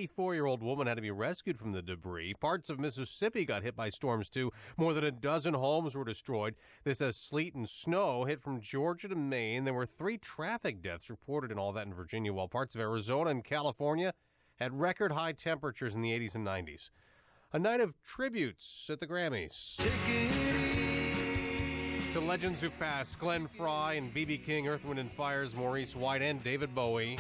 84-year-old woman had to be rescued from the debris. Parts of Mississippi got hit by storms, too. More than a dozen homes were destroyed. This as sleet and snow hit from Georgia to Maine. There were 3 traffic deaths reported in all that in Virginia, while parts of Arizona and California had record high temperatures in the 80s and 90s. A night of tributes at the Grammys. To legends who passed, Glenn Frey and B.B. King, Earth, Wind & Fire's Maurice White, and David Bowie.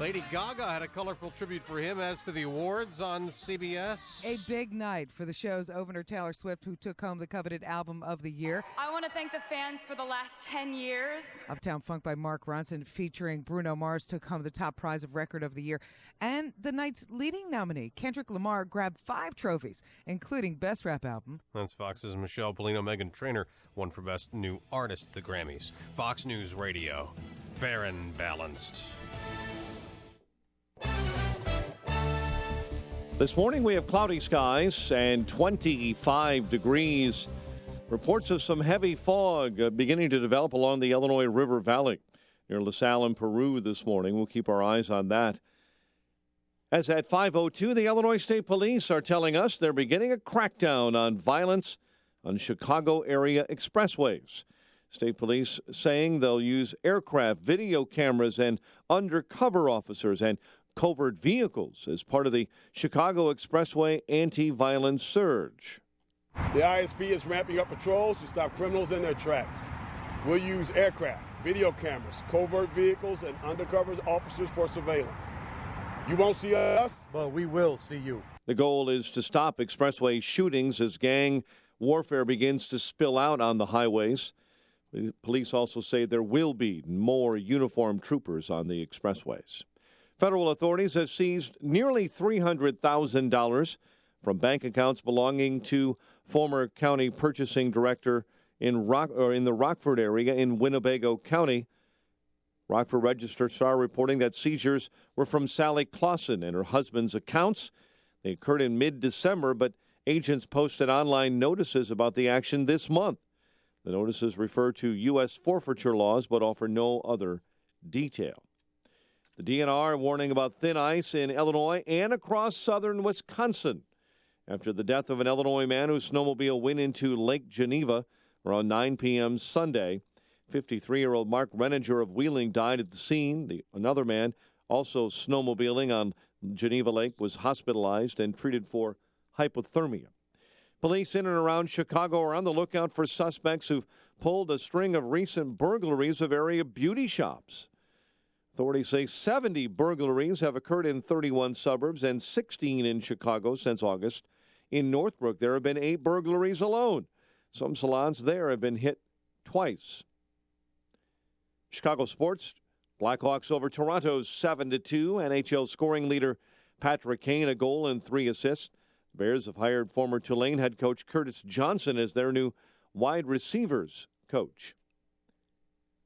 Lady Gaga had a colorful tribute for him. As for the awards on CBS, a big night for the show's opener, Taylor Swift, who took home the coveted Album of the Year. I want to thank the fans for the last 10 years. Uptown Funk by Mark Ronson featuring Bruno Mars took home the top prize of Record of the Year. And the night's leading nominee, Kendrick Lamar, grabbed 5 trophies, including Best Rap Album. That's Fox's Michelle Polino. Meghan Trainor won for Best New Artist at the Grammys. Fox News Radio, fair and balanced. This morning we have cloudy skies and 25 degrees. Reports of some heavy fog beginning to develop along the Illinois River Valley near LaSalle and Peru this morning. We'll keep our eyes on that. As at 5:02, the Illinois State Police are telling us they're beginning a crackdown on violence on Chicago area expressways. State Police saying they'll use aircraft, video cameras, and undercover officers and covert vehicles as part of the Chicago Expressway anti-violence surge. The ISP is ramping up patrols to stop criminals in their tracks. We'll use aircraft, video cameras, covert vehicles, and undercover officers for surveillance. You won't see us, but we will see you. The goal is to stop expressway shootings as gang warfare begins to spill out on the highways. The police also say there will be more uniformed troopers on the expressways. Federal authorities have seized nearly $300,000 from bank accounts belonging to former county purchasing director in the Rockford area in Winnebago County. Rockford Register-Star reporting that seizures were from Sally Clausen and her husband's accounts. They occurred in mid-December, but agents posted online notices about the action this month. The notices refer to U.S. forfeiture laws but offer no other detail. The DNR warning about thin ice in Illinois and across southern Wisconsin after the death of an Illinois man whose snowmobile went into Lake Geneva around 9 p.m. Sunday. 53-year-old Mark Renninger of Wheeling died at the scene. Another man, also snowmobiling on Geneva Lake, was hospitalized and treated for hypothermia. Police in and around Chicago are on the lookout for suspects who've pulled a string of recent burglaries of area beauty shops. Authorities say 70 burglaries have occurred in 31 suburbs and 16 in Chicago since August. In Northbrook, there have been 8 burglaries alone. Some salons there have been hit twice. Chicago sports, Blackhawks over Toronto's 7-2. NHL scoring leader Patrick Kane, a goal and 3 assists. Bears have hired former Tulane head coach Curtis Johnson as their new wide receivers coach.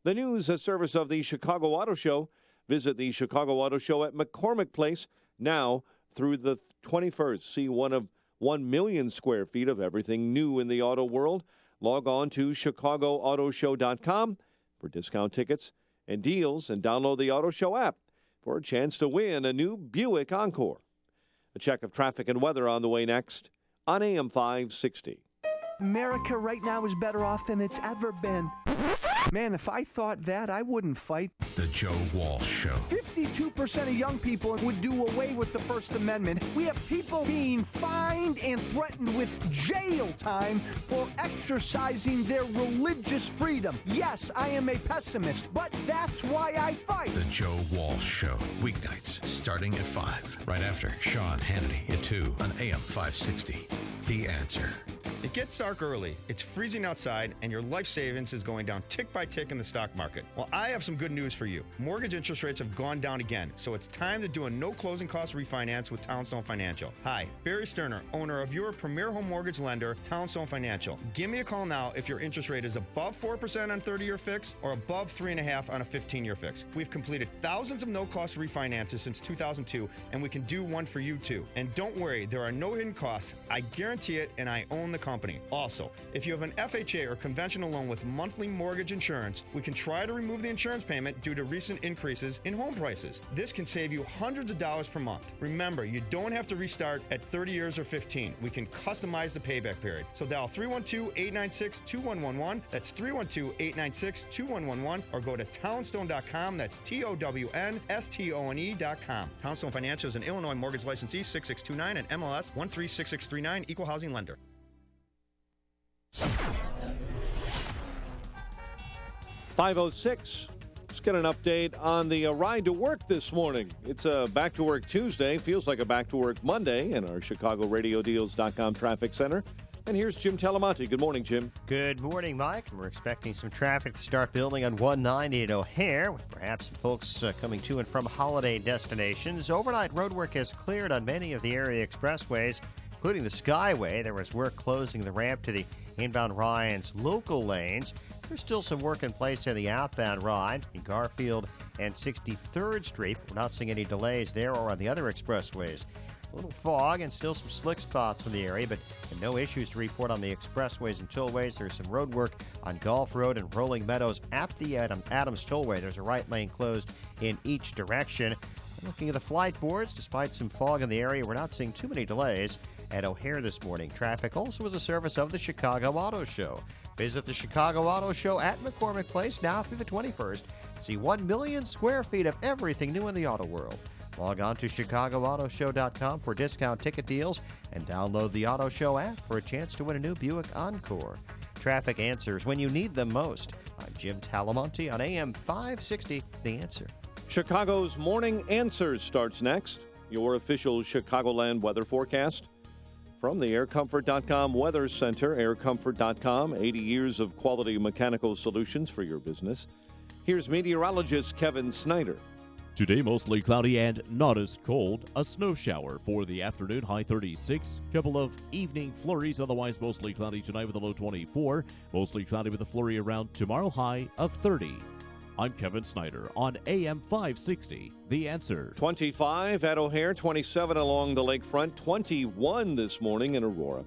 The news, a service of the Chicago Auto Show. Visit the Chicago Auto Show at McCormick Place now through the 21st. See one of 1 million square feet of everything new in the auto world. Log on to ChicagoAutoShow.com for discount tickets and deals, and download the Auto Show app for a chance to win a new Buick Encore. A check of traffic and weather on the way next on AM 560. America right now is better off than it's ever been. Man, if I thought that, I wouldn't fight. The Joe Walsh Show. 52% of young people would do away with the First Amendment. We have people being fined and threatened with jail time for exercising their religious freedom. Yes, I am a pessimist, but that's why I fight. The Joe Walsh Show. Weeknights starting at 5. Right after Sean Hannity at 2 on AM 560. The Answer. It gets dark early, it's freezing outside, and your life savings is going down tick by tick in the stock market. Well, I have some good news for you. Mortgage interest rates have gone down again, so it's time to do a no closing cost refinance with Townstone Financial. Hi, Barry Sterner, owner of your premier home mortgage lender, Townstone Financial. Give me a call now if your interest rate is above 4% on 30-year fix or above 3.5% on a 15-year fix. We've completed thousands of no-cost refinances since 2002, and we can do one for you too. And don't worry, there are no hidden costs. I guarantee it, and I own the company. Also, if you have an FHA or conventional loan with monthly mortgage insurance, we can try to remove the insurance payment due to recent increases in home prices. This can save you hundreds of dollars per month. Remember, you don't have to restart at 30 years or 15. We can customize the payback period. So dial 312-896-2111. That's 312-896-2111, or go to townstone.com. That's TOWNSTONE.com. Townstone Financial is an Illinois mortgage licensee, 6629 and MLS 136639, equal housing lender. 5:06. Let's get an update on the ride to work this morning. It's a back to work Tuesday. Feels like a back to work Monday in our ChicagoRadioDeals.com traffic center. And here's Jim Talamonte. Good morning, Jim. Good morning, Mike. We're expecting some traffic to start building on 190 at O'Hare, with perhaps some folks coming to and from holiday destinations. Overnight road work has cleared on many of the area expressways, including the Skyway. There was work closing the ramp to the inbound Ryan's local lanes. There's still some work in place on the outbound ride in Garfield and 63rd Street. We're not seeing any delays there or on the other expressways. A little fog and still some slick spots in the area, but no issues to report on the expressways and tollways. There's some road work on Gulf Road and Rolling Meadows at the Adams Tollway. There's a right lane closed in each direction. Looking at the flight boards, despite some fog in the area, we're not seeing too many delays at O'Hare this morning. Traffic also was a service of the Chicago Auto Show. Visit the Chicago Auto Show at McCormick Place now through the 21st. See 1 million square feet of everything new in the auto world. Log on to ChicagoAutoShow.com for discount ticket deals and download the Auto Show app for a chance to win a new Buick Encore. Traffic answers when you need them most. I'm Jim Talamonte on AM 560, The Answer. Chicago's Morning Answers starts next. Your official Chicagoland weather forecast. From the AirComfort.com Weather Center, AirComfort.com, 80 years of quality mechanical solutions for your business. Here's meteorologist Kevin Snyder. Today, mostly cloudy and not as cold. A snow shower for the afternoon, high 36. Couple of evening flurries, otherwise mostly cloudy tonight with a low 24. Mostly cloudy with a flurry around tomorrow, high of 30. I'm Kevin Snyder on AM 560, The Answer. 25 at O'Hare, 27 along the lakefront, 21 this morning in Aurora.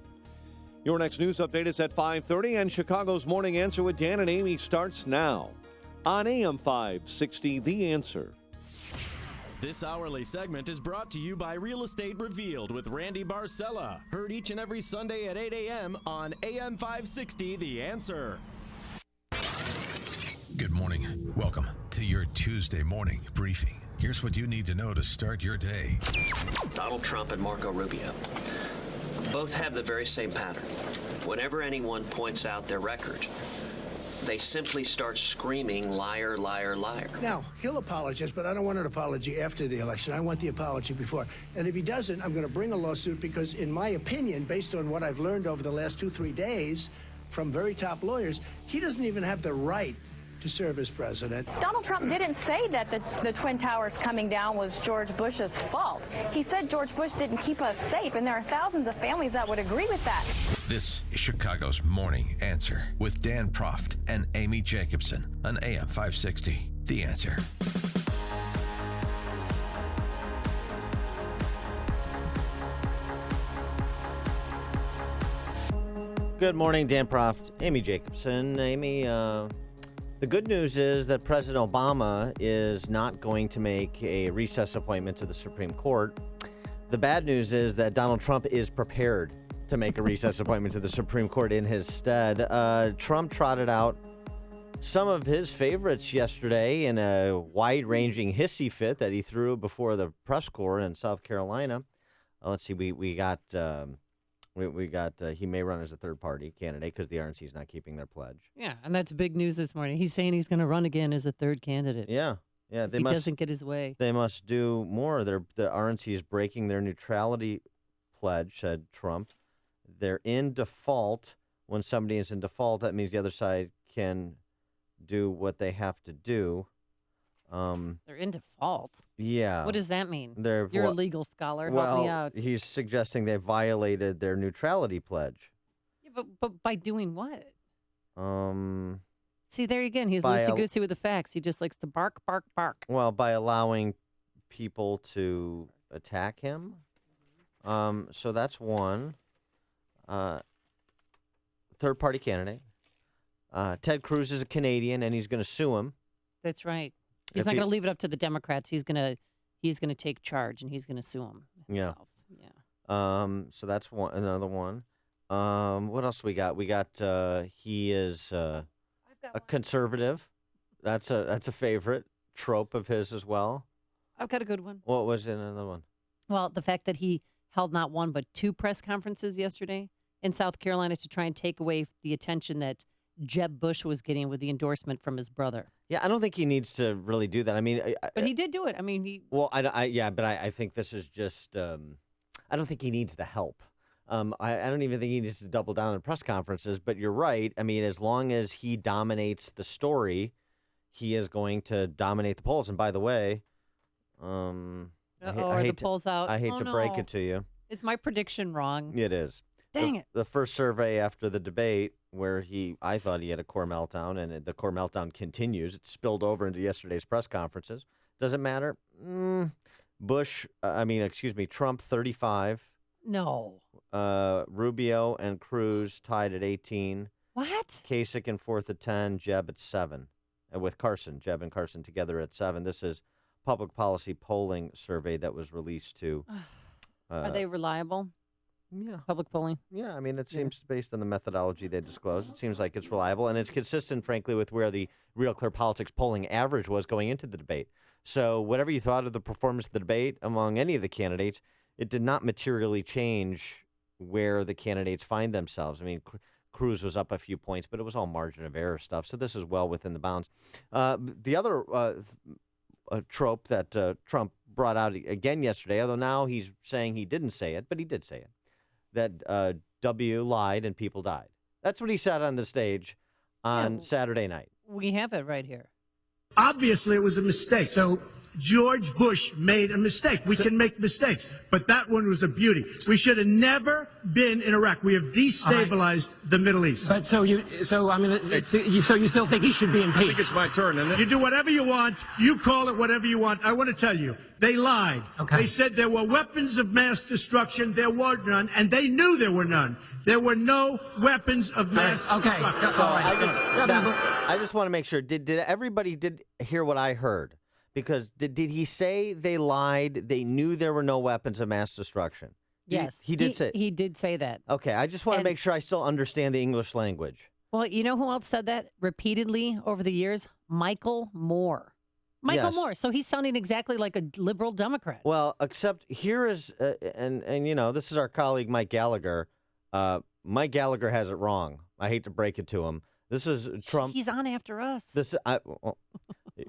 Your next news update is at 5:30, and Chicago's Morning Answer with Dan and Amy starts now on AM 560, The Answer. This hourly segment is brought to you by Real Estate Revealed with Randy Barcella. Heard each and every Sunday at 8 a.m. on AM 560, The Answer. Good morning. Welcome to your Tuesday morning briefing. Here's what you need to know to start your day. Donald Trump and Marco Rubio both have the very same pattern. Whenever anyone points out their record, they simply start screaming, liar, liar, liar. Now, he'll apologize, but I don't want an apology after the election. I want the apology before. And if he doesn't, I'm going to bring a lawsuit because, in my opinion, based on what I've learned over the last 2-3 days from very top lawyers, he doesn't even have the right to serve as president. Donald Trump didn't say that the Twin Towers coming down was George Bush's fault. He said George Bush didn't keep us safe, and there are thousands of families that would agree with that. This is Chicago's Morning Answer with Dan Proft and Amy Jacobson on AM 560, The Answer. Good morning, Dan Proft, Amy Jacobson. Amy, the good news is that President Obama is not going to make a recess appointment to the Supreme Court. The bad news is that Donald Trump is prepared to make a recess appointment to the Supreme Court in his stead. Trump trotted out some of his favorites yesterday in a wide-ranging hissy fit that he threw before the press corps in South Carolina. Let's see, we got he may run as a third-party candidate because the RNC is not keeping their pledge. Yeah, and that's big news this morning. He's saying he's going to run again as a third candidate. Yeah. If he doesn't get his way. They must do more. The RNC is breaking their neutrality pledge, said Trump. They're in default. When somebody is in default, that means the other side can do what they have to do. They're in default? Yeah. What does that mean? You're a legal scholar. Help me out. He's suggesting they violated their neutrality pledge. Yeah, but by doing what? Um... See, there again, he's loosey-goosey with the facts. He just likes to bark, bark, bark. Well, by allowing people to attack him. So that's one. third-party candidate. Ted Cruz is a Canadian, and he's going to sue him. That's right. He's not going to leave it up to the Democrats. He's going to take charge, and he's going to sue him himself. Yeah. So that's another one. What else we got? We got he is a conservative. That's a favorite trope of his as well. I've got a good one. What was another one? Well, the fact that he held not one but two press conferences yesterday in South Carolina to try and take away the attention that Jeb Bush was getting with the endorsement from his brother. Yeah, I don't think he needs to really do that. I mean, but he did do it. I mean, he. Well, I think this is just. I don't think he needs the help. I don't even think he needs to double down in press conferences. But you're right. I mean, as long as he dominates the story, he is going to dominate the polls. And by the way, are the polls out? I hate to break it to you. Is my prediction wrong? It is. Dang it. The first survey after the debate where I thought he had a core meltdown, and the core meltdown continues. It spilled over into yesterday's press conferences. Does it matter? Trump 35. No. Rubio and Cruz tied at 18. What? Kasich in fourth at 10. Jeb at 7. With Carson. Jeb and Carson together at 7. This is public policy polling survey that was released to. Are they reliable? Yeah. Public polling? Yeah, I mean, it seems based on the methodology they disclosed, it seems like it's reliable, and it's consistent, frankly, with where the Real Clear Politics polling average was going into the debate. So whatever you thought of the performance of the debate among any of the candidates, it did not materially change where the candidates find themselves. I mean, Cruz was up a few points, but it was all margin of error stuff, so this is well within the bounds. The other trope that Trump brought out again yesterday, although now he's saying he didn't say it, but he did say it, that W lied and people died. That's what he said on the stage on Saturday night. We have it right here. Obviously, it was a mistake. So George Bush made a mistake. We can make mistakes, but that one was a beauty. We should have never been in Iraq. We have destabilized the Middle East. But so you still think he should be impeached? I think it's my turn, isn't it? You do whatever you want. You call it whatever you want. I want to tell you, they lied. Okay. They said there were weapons of mass destruction. There were none, and they knew there were none. There were no weapons of mass destruction. I just want to make sure. Did everybody hear what I heard? Because did he say they lied? They knew there were no weapons of mass destruction. Yes, he did say. He did say that. Okay, I just want to make sure I still understand the English language. Well, you know who else said that repeatedly over the years? Michael Moore. Michael Moore. So he's sounding exactly like a liberal Democrat. Well, except here is, and you know, this is our colleague Mike Gallagher. Mike Gallagher has it wrong. I hate to break it to him. This is Trump. He's on after us.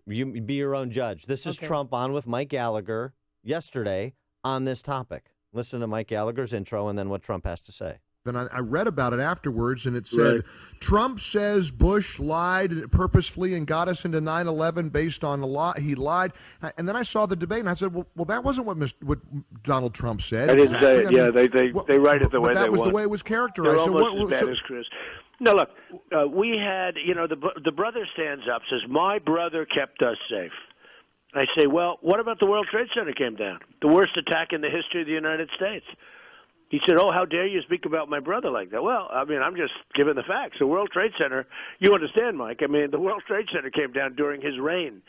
You be your own judge. This is Trump on with Mike Gallagher yesterday on this topic. Listen to Mike Gallagher's intro and then what Trump has to say. Then I read about it afterwards, and it said, Trump says Bush lied purposefully and got us into 9/11 based on a lie. He lied. And then I saw the debate, and I said, well, that wasn't what Donald Trump said. I didn't say it. They write it the way they want. That was the way it was characterized. They're almost as bad as Chris. No, look, we had, the brother stands up, says, my brother kept us safe. I say, well, what about the World Trade Center came down? The worst attack in the history of the United States. He said, oh, how dare you speak about my brother like that? Well, I mean, I'm just giving the facts. The World Trade Center, you understand, Mike, I mean, the World Trade Center came down during his reign.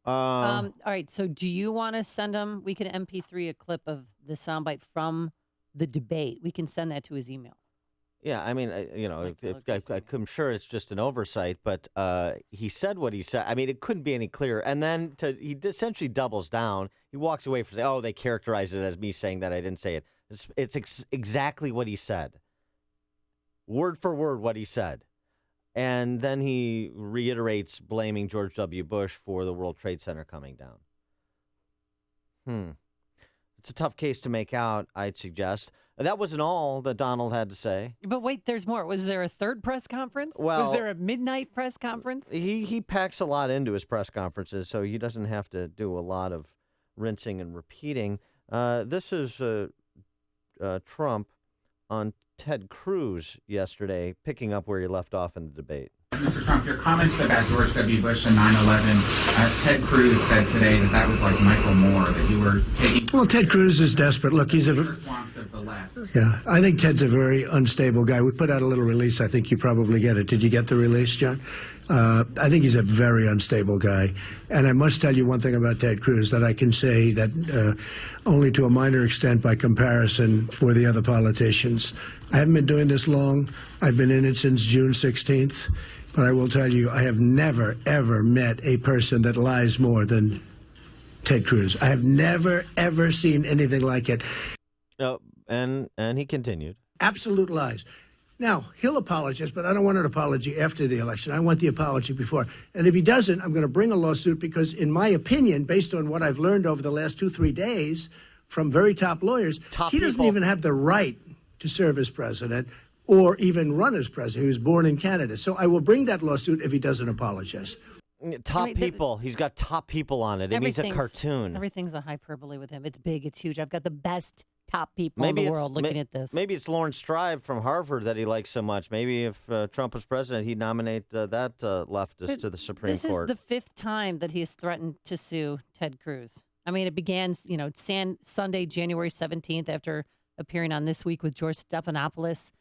All right, so do you want to send him, we can MP3 a clip of the soundbite from the debate. We can send that to his email. Yeah, I mean, I'm sure it's just an oversight, but he said what he said. I mean, it couldn't be any clearer. And then he essentially doubles down. He walks away from saying, oh, they characterized it as me saying that I didn't say it. It's exactly what he said. Word for word what he said. And then he reiterates blaming George W. Bush for the World Trade Center coming down. It's a tough case to make out, I'd suggest. That wasn't all that Donald had to say. But wait, there's more. Was there a third press conference? Well, was there a midnight press conference? He packs a lot into his press conferences, so he doesn't have to do a lot of rinsing and repeating. This is Trump on Ted Cruz yesterday, picking up where he left off in the debate. Mr. Trump, your comments about George W. Bush and 9/11, Ted Cruz said today that was like Michael Moore, that you were taking... Well, Ted Cruz is desperate. Look, he's a... response of the left. Yeah, I think Ted's a very unstable guy. We put out a little release. I think you probably get it. Did you get the release, John? I think he's a very unstable guy. And I must tell you one thing about Ted Cruz that I can say that only to a minor extent by comparison for the other politicians. I haven't been doing this long. I've been in it since June 16th. But I will tell you, I have never, ever met a person that lies more than Ted Cruz. I have never, ever seen anything like it. No, and he continued. Absolute lies. Now, he'll apologize, but I don't want an apology after the election. I want the apology before. And if he doesn't, I'm going to bring a lawsuit because, in my opinion, based on what I've learned over the last 2-3 days from very top lawyers, he doesn't even have the right to serve as president or even run as president. He was born in Canada. So I will bring that lawsuit if he doesn't apologize. Top people. He's got top people on it. It means a cartoon. Everything's a hyperbole with him. It's big. It's huge. I've got the best top people in the world looking at this. Maybe it's Lawrence Stride from Harvard that he likes so much. Maybe if Trump was president, he'd nominate that leftist to the Supreme Court. This is the 5th time that he's threatened to sue Ted Cruz. I mean, it began, Sunday, January 17th, after appearing on This Week with George Stephanopoulos.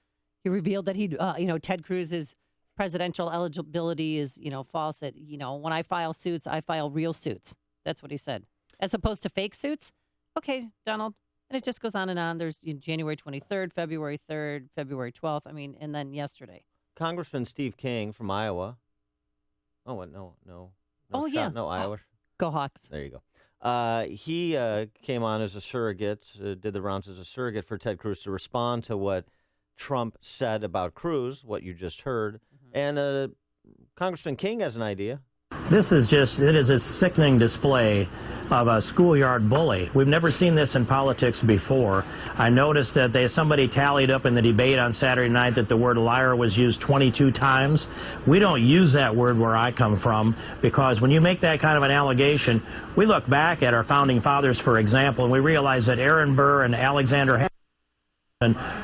He revealed that Ted Cruz's presidential eligibility is, false. That, when I file suits, I file real suits. That's what he said. As opposed to fake suits. Okay, Donald. And it just goes on and on. There's January 23rd, February 3rd, February 12th. And then yesterday. Congressman Steve King from Iowa. Oh, what? No. Yeah. No, Iowa. Go Hawks. There you go. He came on as a surrogate, did the rounds as a surrogate for Ted Cruz to respond to what Trump said about Cruz, what you just heard. Mm-hmm. And Congressman King has an idea. It is a sickening display of a schoolyard bully. We've never seen this in politics before. I noticed that somebody tallied up in the debate on Saturday night that the word liar was used 22 times. We don't use that word where I come from because when you make that kind of an allegation, we look back at our founding fathers, for example, and we realize that Aaron Burr and Alexander Hamilton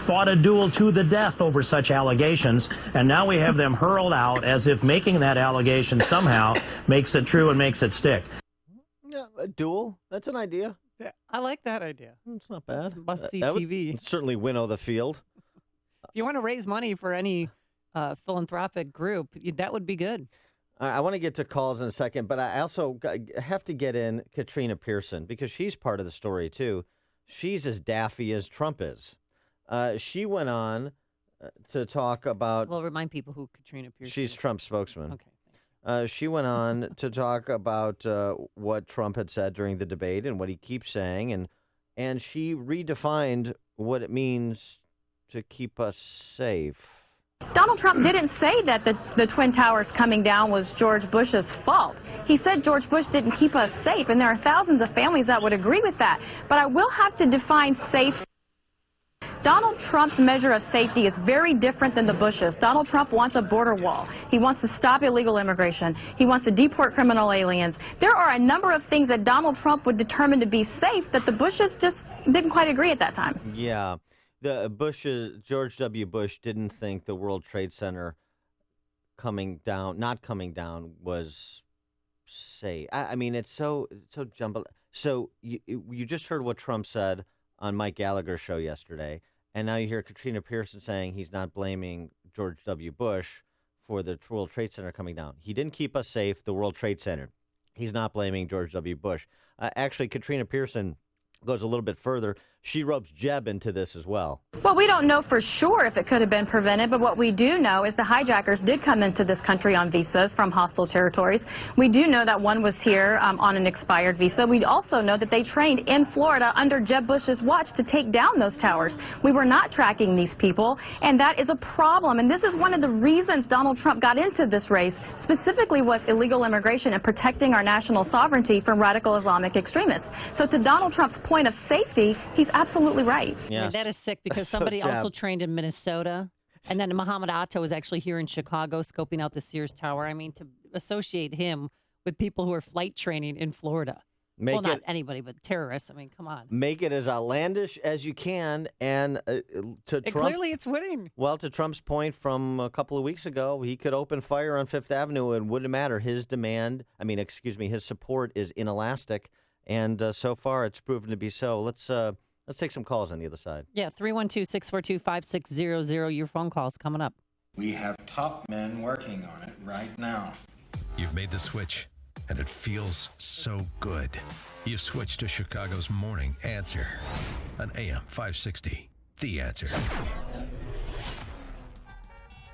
fought a duel to the death over such allegations, and now we have them hurled out as if making that allegation somehow makes it true and makes it stick. Yeah, a duel? That's an idea. Yeah, I like that idea. It's not bad. It's must-see that TV. Would certainly winnow the field. If you want to raise money for any philanthropic group, that would be good. I want to get to calls in a second, but I also have to get in Katrina Pearson because she's part of the story, too. She's as daffy as Trump is. She went on to talk about... Well, remind people who Katrina Pearson is. She's Trump's spokesman. Okay. She went on to talk about what Trump had said during the debate and what he keeps saying, and she redefined what it means to keep us safe. Donald Trump didn't say that the Twin Towers coming down was George Bush's fault. He said George Bush didn't keep us safe, and there are thousands of families that would agree with that. But I will have to define safe. Donald Trump's measure of safety is very different than the Bushes. Donald Trump wants a border wall. He wants to stop illegal immigration. He wants to deport criminal aliens. There are a number of things that Donald Trump would determine to be safe that the Bushes just didn't quite agree at that time. Yeah. George W. Bush didn't think the World Trade Center not coming down was safe. I mean, it's so jumbled. So you just heard what Trump said on Mike Gallagher's show yesterday. And now you hear Katrina Pearson saying he's not blaming George W. Bush for the World Trade Center coming down. He didn't keep us safe, the World Trade Center. He's not blaming George W. Bush. Actually, Katrina Pearson goes a little bit further. She ropes Jeb into this as well. Well, we don't know for sure if it could have been prevented, but what we do know is the hijackers did come into this country on visas from hostile territories. We do know that one was here on an expired visa. We also know that they trained in Florida under Jeb Bush's watch to take down those towers. We were not tracking these people, and that is a problem. And this is one of the reasons Donald Trump got into this race, specifically was illegal immigration and protecting our national sovereignty from radical Islamic extremists. So to Donald Trump's point of safety, he's absolutely right. Yes. I mean, that is sick because somebody also trained in Minnesota, and then Muhammad Atta was actually here in Chicago scoping out the Sears Tower. I mean, to associate him with people who are flight training in Florida. Not anybody, but terrorists. I mean, come on. Make it as outlandish as you can, and Clearly it's winning. Well, to Trump's point from a couple of weeks ago, he could open fire on Fifth Avenue and wouldn't matter. His support is inelastic, and so far it's proven to be so. Let's take some calls on the other side. Yeah, 312-642-5600. Your phone call's coming up. We have top men working on it right now. You've made the switch, and it feels so good. You've switched to Chicago's Morning Answer on AM 560. The Answer.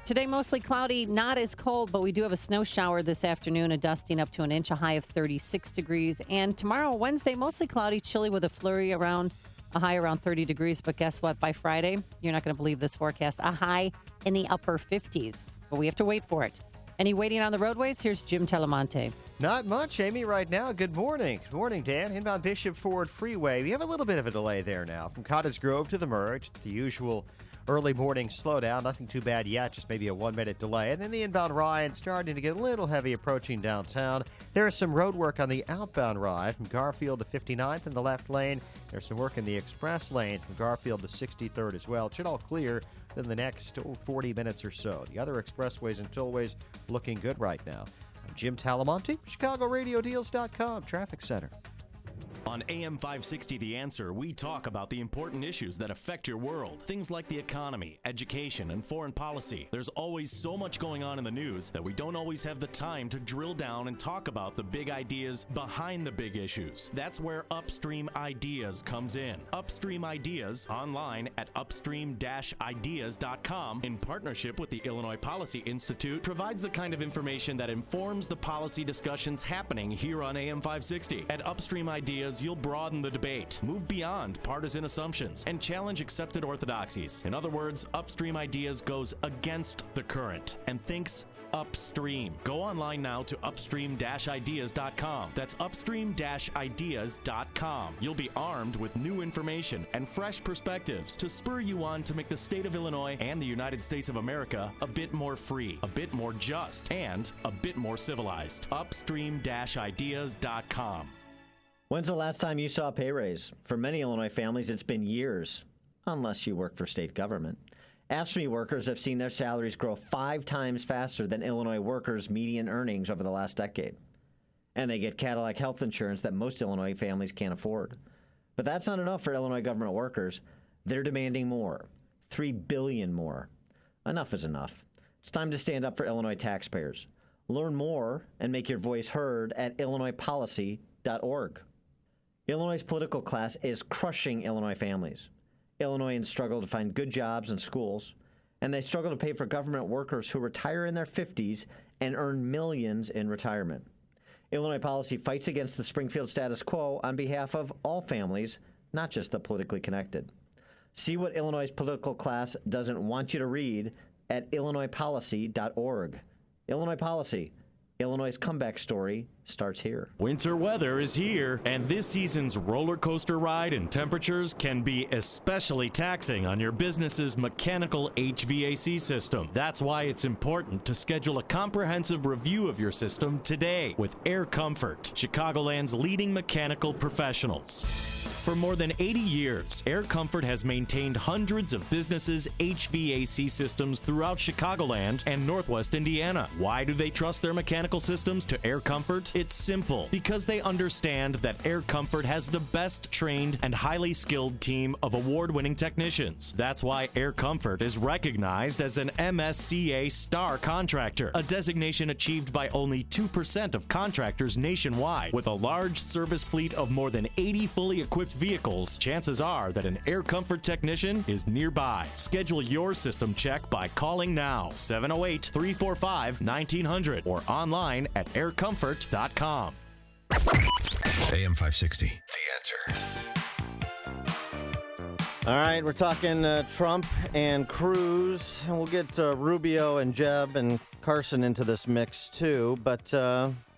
Today, mostly cloudy, not as cold, but we do have a snow shower this afternoon, a dusting up to an inch, a high of 36 degrees. And tomorrow, Wednesday, mostly cloudy, chilly with a flurry around a high around 30 degrees. But guess what? By Friday, you're not going to believe this forecast, a high in the upper 50s. But we have to wait for it. Any waiting on the roadways? Here's Jim Telemonte. Not much, Amy, right now. Good morning. Good morning, Dan. Inbound Bishop Ford Freeway. We have a little bit of a delay there now. From Cottage Grove to the Merge, the usual early morning slowdown. Nothing too bad yet, just maybe a 1-minute delay. And then the inbound ride starting to get a little heavy approaching downtown. There is some road work on the outbound ride from Garfield to 59th in the left lane. There's some work in the express lane from Garfield to 63rd as well. It should all clear in the next 40 minutes or so. The other expressways and tollways looking good right now. I'm Jim Talamonte, ChicagoRadioDeals.com, Traffic Center. On AM 560 The Answer, we talk about the important issues that affect your world. Things like the economy, education, and foreign policy. There's always so much going on in the news that we don't always have the time to drill down and talk about the big ideas behind the big issues. That's where Upstream Ideas comes in. Upstream Ideas, online at upstream-ideas.com, in partnership with the Illinois Policy Institute, provides the kind of information that informs the policy discussions happening here on AM 560. At Upstream Ideas, you'll broaden the debate, move beyond partisan assumptions, and challenge accepted orthodoxies. In other words, Upstream Ideas goes against the current and thinks upstream. Go online now to upstream-ideas.com. That's upstream-ideas.com. You'll be armed with new information and fresh perspectives to spur you on to make the state of Illinois and the United States of America a bit more free, a bit more just, and a bit more civilized. Upstream-ideas.com. When's the last time you saw a pay raise? For many Illinois families, it's been years, unless you work for state government. AFSCME workers have seen their salaries grow 5 times faster than Illinois workers' median earnings over the last decade. And they get Cadillac health insurance that most Illinois families can't afford. But that's not enough for Illinois government workers. They're demanding more, $3 billion more. Enough is enough. It's time to stand up for Illinois taxpayers. Learn more and make your voice heard at illinoispolicy.org. Illinois' political class is crushing Illinois families. Illinoisans struggle to find good jobs and schools, and they struggle to pay for government workers who retire in their 50s and earn millions in retirement. Illinois Policy fights against the Springfield status quo on behalf of all families, not just the politically connected. See what Illinois' political class doesn't want you to read at illinoispolicy.org. Illinois Policy. Illinois' comeback story starts here. Winter weather is here, and this season's roller coaster ride and temperatures can be especially taxing on your business's mechanical HVAC system. That's why it's important to schedule a comprehensive review of your system today with Air Comfort, Chicagoland's leading mechanical professionals. For more than 80 years, Air Comfort has maintained hundreds of businesses' HVAC systems throughout Chicagoland and Northwest Indiana. Why do they trust their mechanical systems to Air Comfort? It's simple. Because they understand that Air Comfort has the best trained and highly skilled team of award-winning technicians. That's why Air Comfort is recognized as an MSCA Star Contractor, a designation achieved by only 2% of contractors nationwide. With a large service fleet of more than 80 fully equipped vehicles, chances are that an Air Comfort technician is nearby. Schedule your system check by calling now, 708-345-1900, or online at aircomfort.com. AM 560, The Answer. All right, we're talking Trump and Cruz, and we'll get Rubio and Jeb and Carson into this mix too, but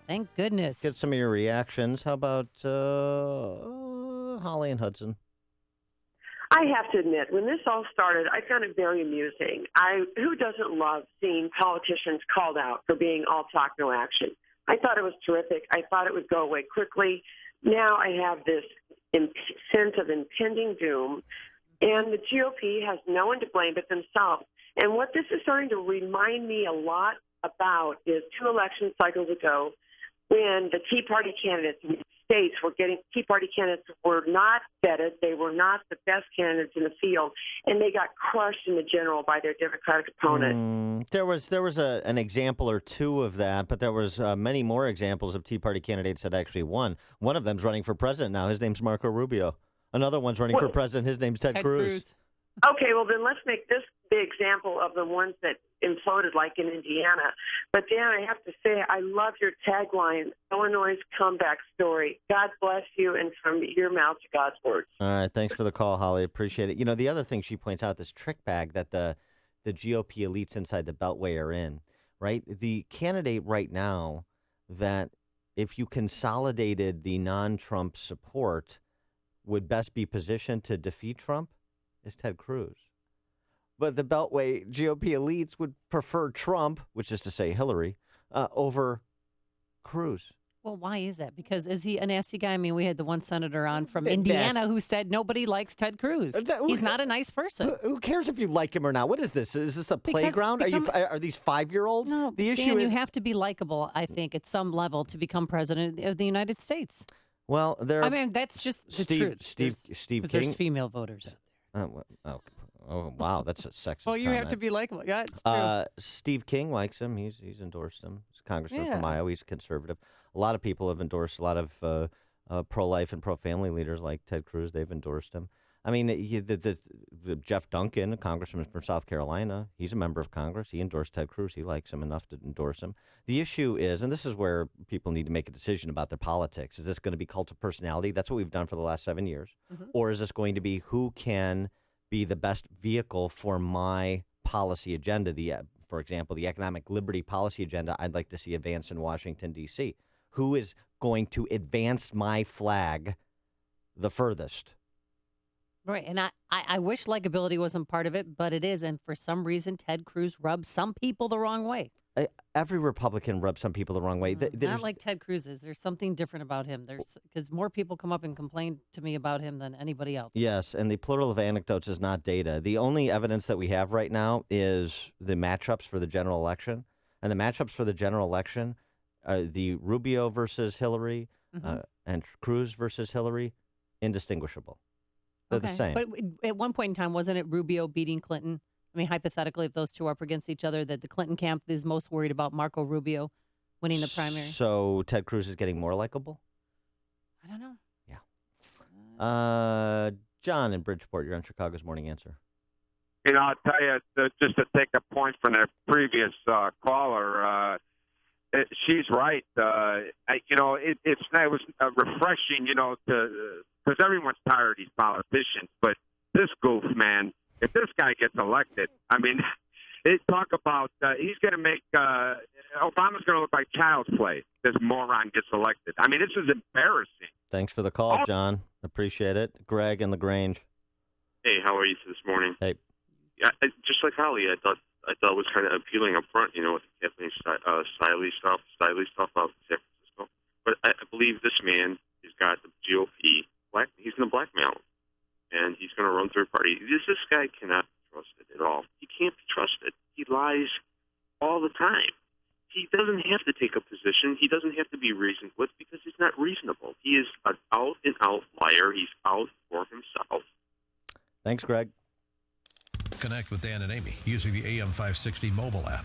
thank goodness. Get some of your reactions. How about Holly and Hudson? I have to admit, when this all started, I found it very amusing. Who doesn't love seeing politicians called out for being all talk, no action? I thought it was terrific. I thought it would go away quickly. Now I have this sense of impending doom, and the GOP has no one to blame but themselves. And what this is starting to remind me a lot about is 2 election cycles ago when the Tea Party candidates in the states Tea Party candidates were not vetted. They were not the best candidates in the field, and they got crushed in the general by their Democratic opponent. There was an example or two of that, but there was many more examples of Tea Party candidates that actually won. One of them's running for president now. His name's Marco Rubio. Another one's running for president. His name's Ted Cruz. Okay, well, then let's make this the example of the ones that imploded, like in Indiana. But Dan, I have to say, I love your tagline, Illinois' comeback story. God bless you, and from your mouth to God's words. All right, thanks for the call, Holly. Appreciate it. You know, the other thing she points out, this trick bag that the GOP elites inside the Beltway are in, right? The candidate right now that if you consolidated the non-Trump support would best be positioned to defeat Trump is Ted Cruz. But the Beltway GOP elites would prefer Trump, which is to say Hillary, over Cruz. Well, why is that? Because is he a nasty guy? I mean, we had the one senator on from Indiana who said nobody likes Ted Cruz. He's not a nice person. Who cares if you like him or not? What is this? Is this a playground? Are these 5-year-olds? No, the issue Dan, is you have to be likable, I think, at some level to become president of the United States. Well, I mean, that's just the truth. Steve King. There's female voters out there. Oh, wow, that's a sexist Well, you comment. have to be likable. Yeah, it's true. Steve King likes him. He's endorsed him. He's a congressman Yeah. from Iowa. He's a conservative. A lot of people have endorsed a lot of pro-life and pro-family leaders like Ted Cruz. They've endorsed him. I mean, the Jeff Duncan, a congressman from South Carolina, he's a member of Congress. He endorsed Ted Cruz. He likes him enough to endorse him. The issue is, and this is where people need to make a decision about their politics, is this going to be cult of personality? That's what we've done for the last 7 years. Or is this going to be who can be the best vehicle for my policy agenda? For example, the economic liberty policy agenda I'd like to see advanced in Washington, D.C. Who is going to advance my flag the furthest? Right, and I wish likability wasn't part of it, but it is, and for some reason, Ted Cruz rubs some people the wrong way. Every Republican rubs some people the wrong way. Not like Ted Cruz is. There's something different about him. Because more people come up and complain to me about him than anybody else. Yes, and the plural of anecdotes is not data. The only evidence that we have right now is the matchups for the general election. And the matchups for the general election, the Rubio versus Hillary and Cruz versus Hillary, indistinguishable. They're the same. But at one point in time, wasn't it Rubio beating Clinton? I mean, hypothetically, if those two are up against each other, that the Clinton camp is most worried about Marco Rubio winning the primary. So Ted Cruz is getting more likable? I don't know. Yeah. John in Bridgeport, you're on Chicago's Morning Answer. You know, I'll tell you, just to take a point from the previous caller, she's right. It was refreshing, because everyone's tired of these politicians. But this goof, man, if this guy gets elected, I mean, talk about he's going to make Obama's going to look like child's play. This moron gets elected. I mean, this is embarrassing. Thanks for the call, John. Appreciate it. Greg in LaGrange. Hey, how are you this morning? Hey. Yeah, just like Holly, I thought it was kind of appealing up front, with the Kathleen Stiley stuff out in San Francisco. But I believe this man has got the GOP. He's going to blackmail him, and he's going to run third party. This guy cannot be trusted at all. He can't be trusted. He lies all the time. He doesn't have to take a position. He doesn't have to be reasoned with because he's not reasonable. He is an out-and-out liar. He's out for himself. Thanks, Greg. Connect with Dan and Amy using the AM 560 mobile app.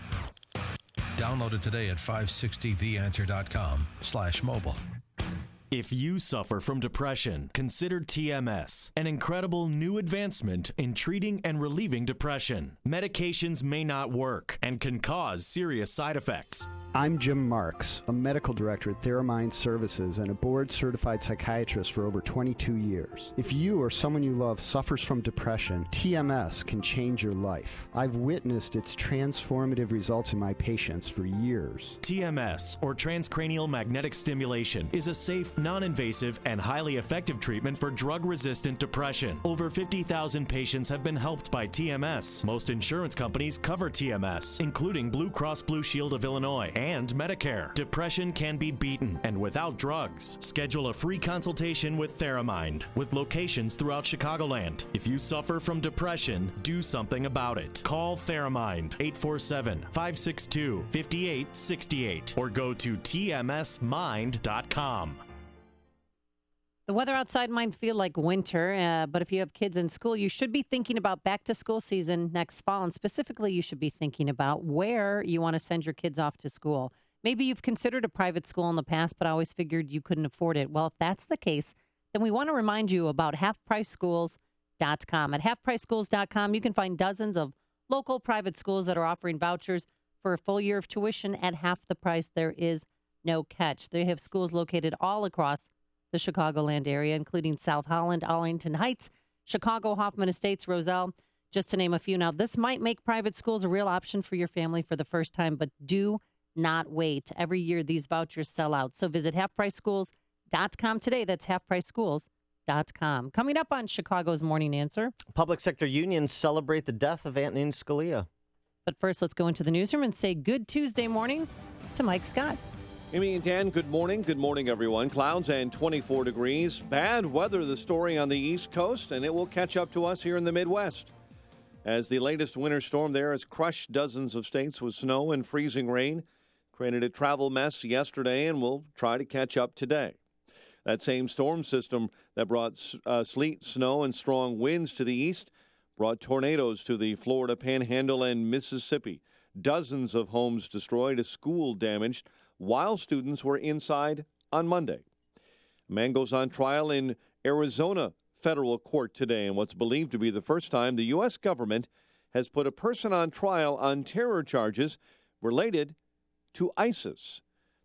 Download it today at 560theanswer.com/mobile. If you suffer from depression, consider TMS, an incredible new advancement in treating and relieving depression. Medications may not work and can cause serious side effects. I'm Jim Marks, a medical director at Theramind Services and a board-certified psychiatrist for over 22 years. If you or someone you love suffers from depression, TMS can change your life. I've witnessed its transformative results in my patients for years. TMS, or transcranial magnetic stimulation, is a safe, non-invasive, and highly effective treatment for drug-resistant depression. Over 50,000 patients have been helped by TMS. Most insurance companies cover TMS, including Blue Cross Blue Shield of Illinois and Medicare. Depression can be beaten, and without drugs. Schedule a free consultation with Theramind, with locations throughout Chicagoland. If you suffer from depression, do something about it. Call Theramind, 847-562-5868, or go to tmsmind.com. The weather outside might feel like winter, but if you have kids in school, you should be thinking about back-to-school season next fall, and specifically you should be thinking about where you want to send your kids off to school. Maybe you've considered a private school in the past, but always figured you couldn't afford it. Well, if that's the case, then we want to remind you about halfpriceschools.com. At halfpriceschools.com, you can find dozens of local private schools that are offering vouchers for a full year of tuition at half the price. There is no catch. They have schools located all across the Chicagoland area, including South Holland, Arlington Heights, Chicago, Hoffman Estates, Roselle, just to name a few. Now, this might make private schools a real option for your family for the first time, but do not wait. Every year, these vouchers sell out. So visit halfpriceschools.com today. That's halfpriceschools.com. Coming up on Chicago's Morning Answer. Public sector unions celebrate the death of Antonin Scalia. But first, let's go into the newsroom and say good Tuesday morning to Mike Scott. Amy and Dan, good morning. Good morning, everyone. Clouds and 24 degrees. Bad weather, the story on the East Coast, and it will catch up to us here in the Midwest. As the latest winter storm there has crushed dozens of states with snow and freezing rain, created a travel mess yesterday, and will try to catch up today. That same storm system that brought sleet, snow, and strong winds to the east brought tornadoes to the Florida Panhandle and Mississippi. Dozens of homes destroyed, a school damaged, while students were inside on Monday. A man goes on trial in Arizona federal court today in what's believed to be the first time the U.S. government has put a person on trial on terror charges related to ISIS.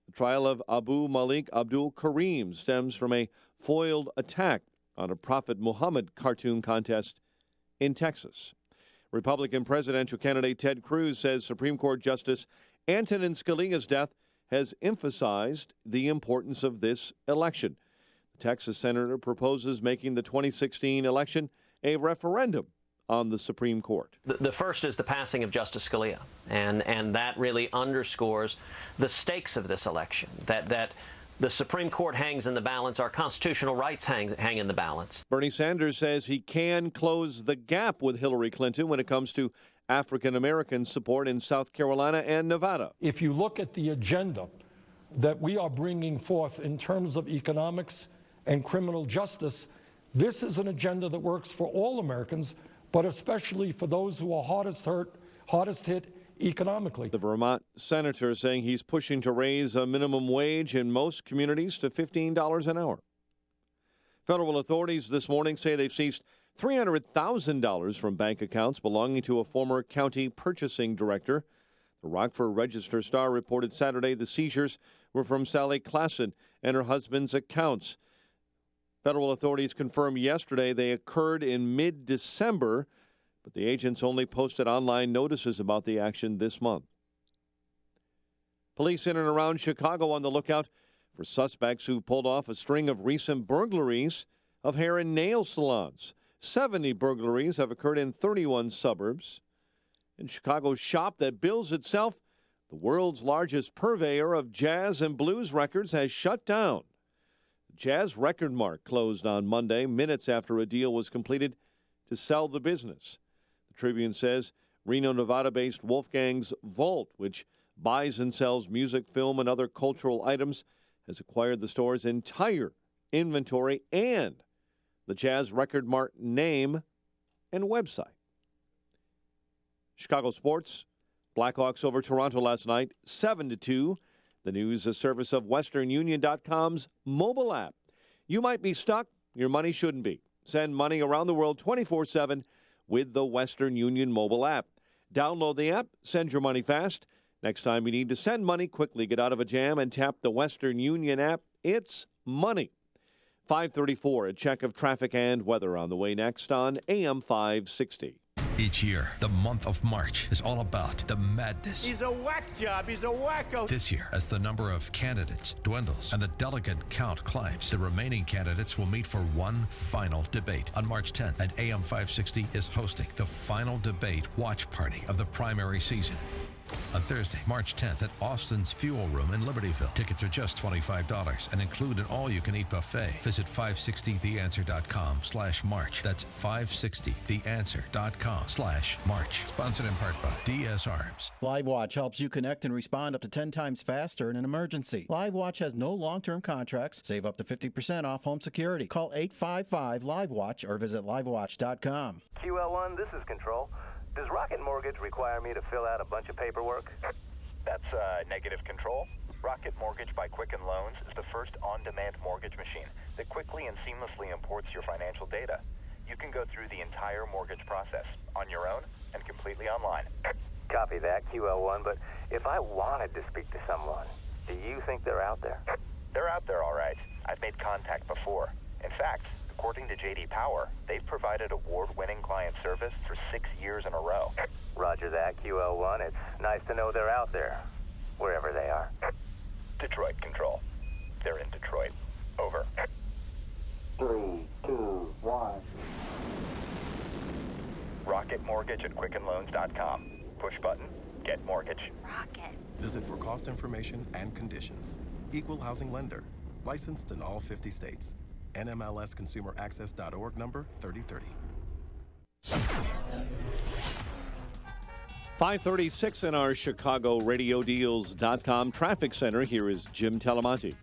The trial of Abu Malik Abdul Karim stems from a foiled attack on a Prophet Muhammad cartoon contest in Texas. Republican presidential candidate Ted Cruz says Supreme Court Justice Antonin Scalia's death has emphasized the importance of this election. The Texas senator proposes making the 2016 election a referendum on the Supreme Court. The first is the passing of Justice Scalia, and that really underscores the stakes of this election, that the Supreme Court hangs in the balance, our constitutional rights hang in the balance. Bernie Sanders says he can close the gap with Hillary Clinton when it comes to African-American support in South Carolina and Nevada. If you look at the agenda that we are bringing forth in terms of economics and criminal justice, this is an agenda that works for all Americans, but especially for those who are hardest hit economically. The Vermont senator saying he's pushing to raise a minimum wage in most communities to $15 an hour. Federal authorities this morning say they've seized $300,000 from bank accounts belonging to a former county purchasing director. The Rockford Register-Star reported Saturday the seizures were from Sally Klassen and her husband's accounts. Federal authorities confirmed yesterday they occurred in mid-December, but the agents only posted online notices about the action this month. Police in and around Chicago on the lookout for suspects who pulled off a string of recent burglaries of hair and nail salons. 70 burglaries have occurred in 31 suburbs. In Chicago's shop that bills itself the world's largest purveyor of jazz and blues records has shut down. The Jazz Record Mart closed on Monday, minutes after a deal was completed to sell the business. The Tribune says Reno, Nevada-based Wolfgang's Vault, which buys and sells music, film, and other cultural items, has acquired the store's entire inventory and the Jazz Record Mart name and website. Chicago sports. Blackhawks over Toronto last night, 7-2. The news a service of WesternUnion.com's mobile app. You might be stuck. Your money shouldn't be. Send money around the world 24/7 with the Western Union mobile app. Download the app. Send your money fast. Next time you need to send money, quickly get out of a jam and tap the Western Union app. It's money. 5:34, a check of traffic and weather on the way next on AM 560. Each year, the month of March is all about the madness. He's a whack job. He's a wacko. This year, as the number of candidates dwindles and the delegate count climbs, the remaining candidates will meet for one final debate. On March 10th, and AM 560 is hosting the final debate watch party of the primary season. On Thursday, March 10th at Austin's Fuel Room in Libertyville. Tickets are just $25 and include an all-you-can-eat buffet. Visit 560theanswer.com/March. That's 560theanswer.com/March. Sponsored in part by DS Arms. LiveWatch helps you connect and respond up to 10 times faster in an emergency. LiveWatch has no long-term contracts. Save up to 50% off home security. Call 855-LiveWatch or visit livewatch.com. QL1, this is Control. Does Rocket Mortgage require me to fill out a bunch of paperwork? That's negative, Control. Rocket Mortgage by Quicken Loans is the first on-demand mortgage machine that quickly and seamlessly imports your financial data. You can go through the entire mortgage process on your own and completely online. Copy that, QL1, but if I wanted to speak to someone, do you think they're out there? They're out there, all right. I've made contact before. In fact, according to J.D. Power, they've provided award-winning client service for 6 years in a row. Roger that, QL1. It's nice to know they're out there, wherever they are. Detroit Control. They're in Detroit. Over. 3, 2, 1. Rocket Mortgage at QuickenLoans.com. Push button, get mortgage. Rocket. Visit for cost information and conditions. Equal housing lender. Licensed in all 50 states. NMLSConsumerAccess.org number 3030. 536 in our ChicagoRadioDeals.com traffic center. Here is Jim Talamonte.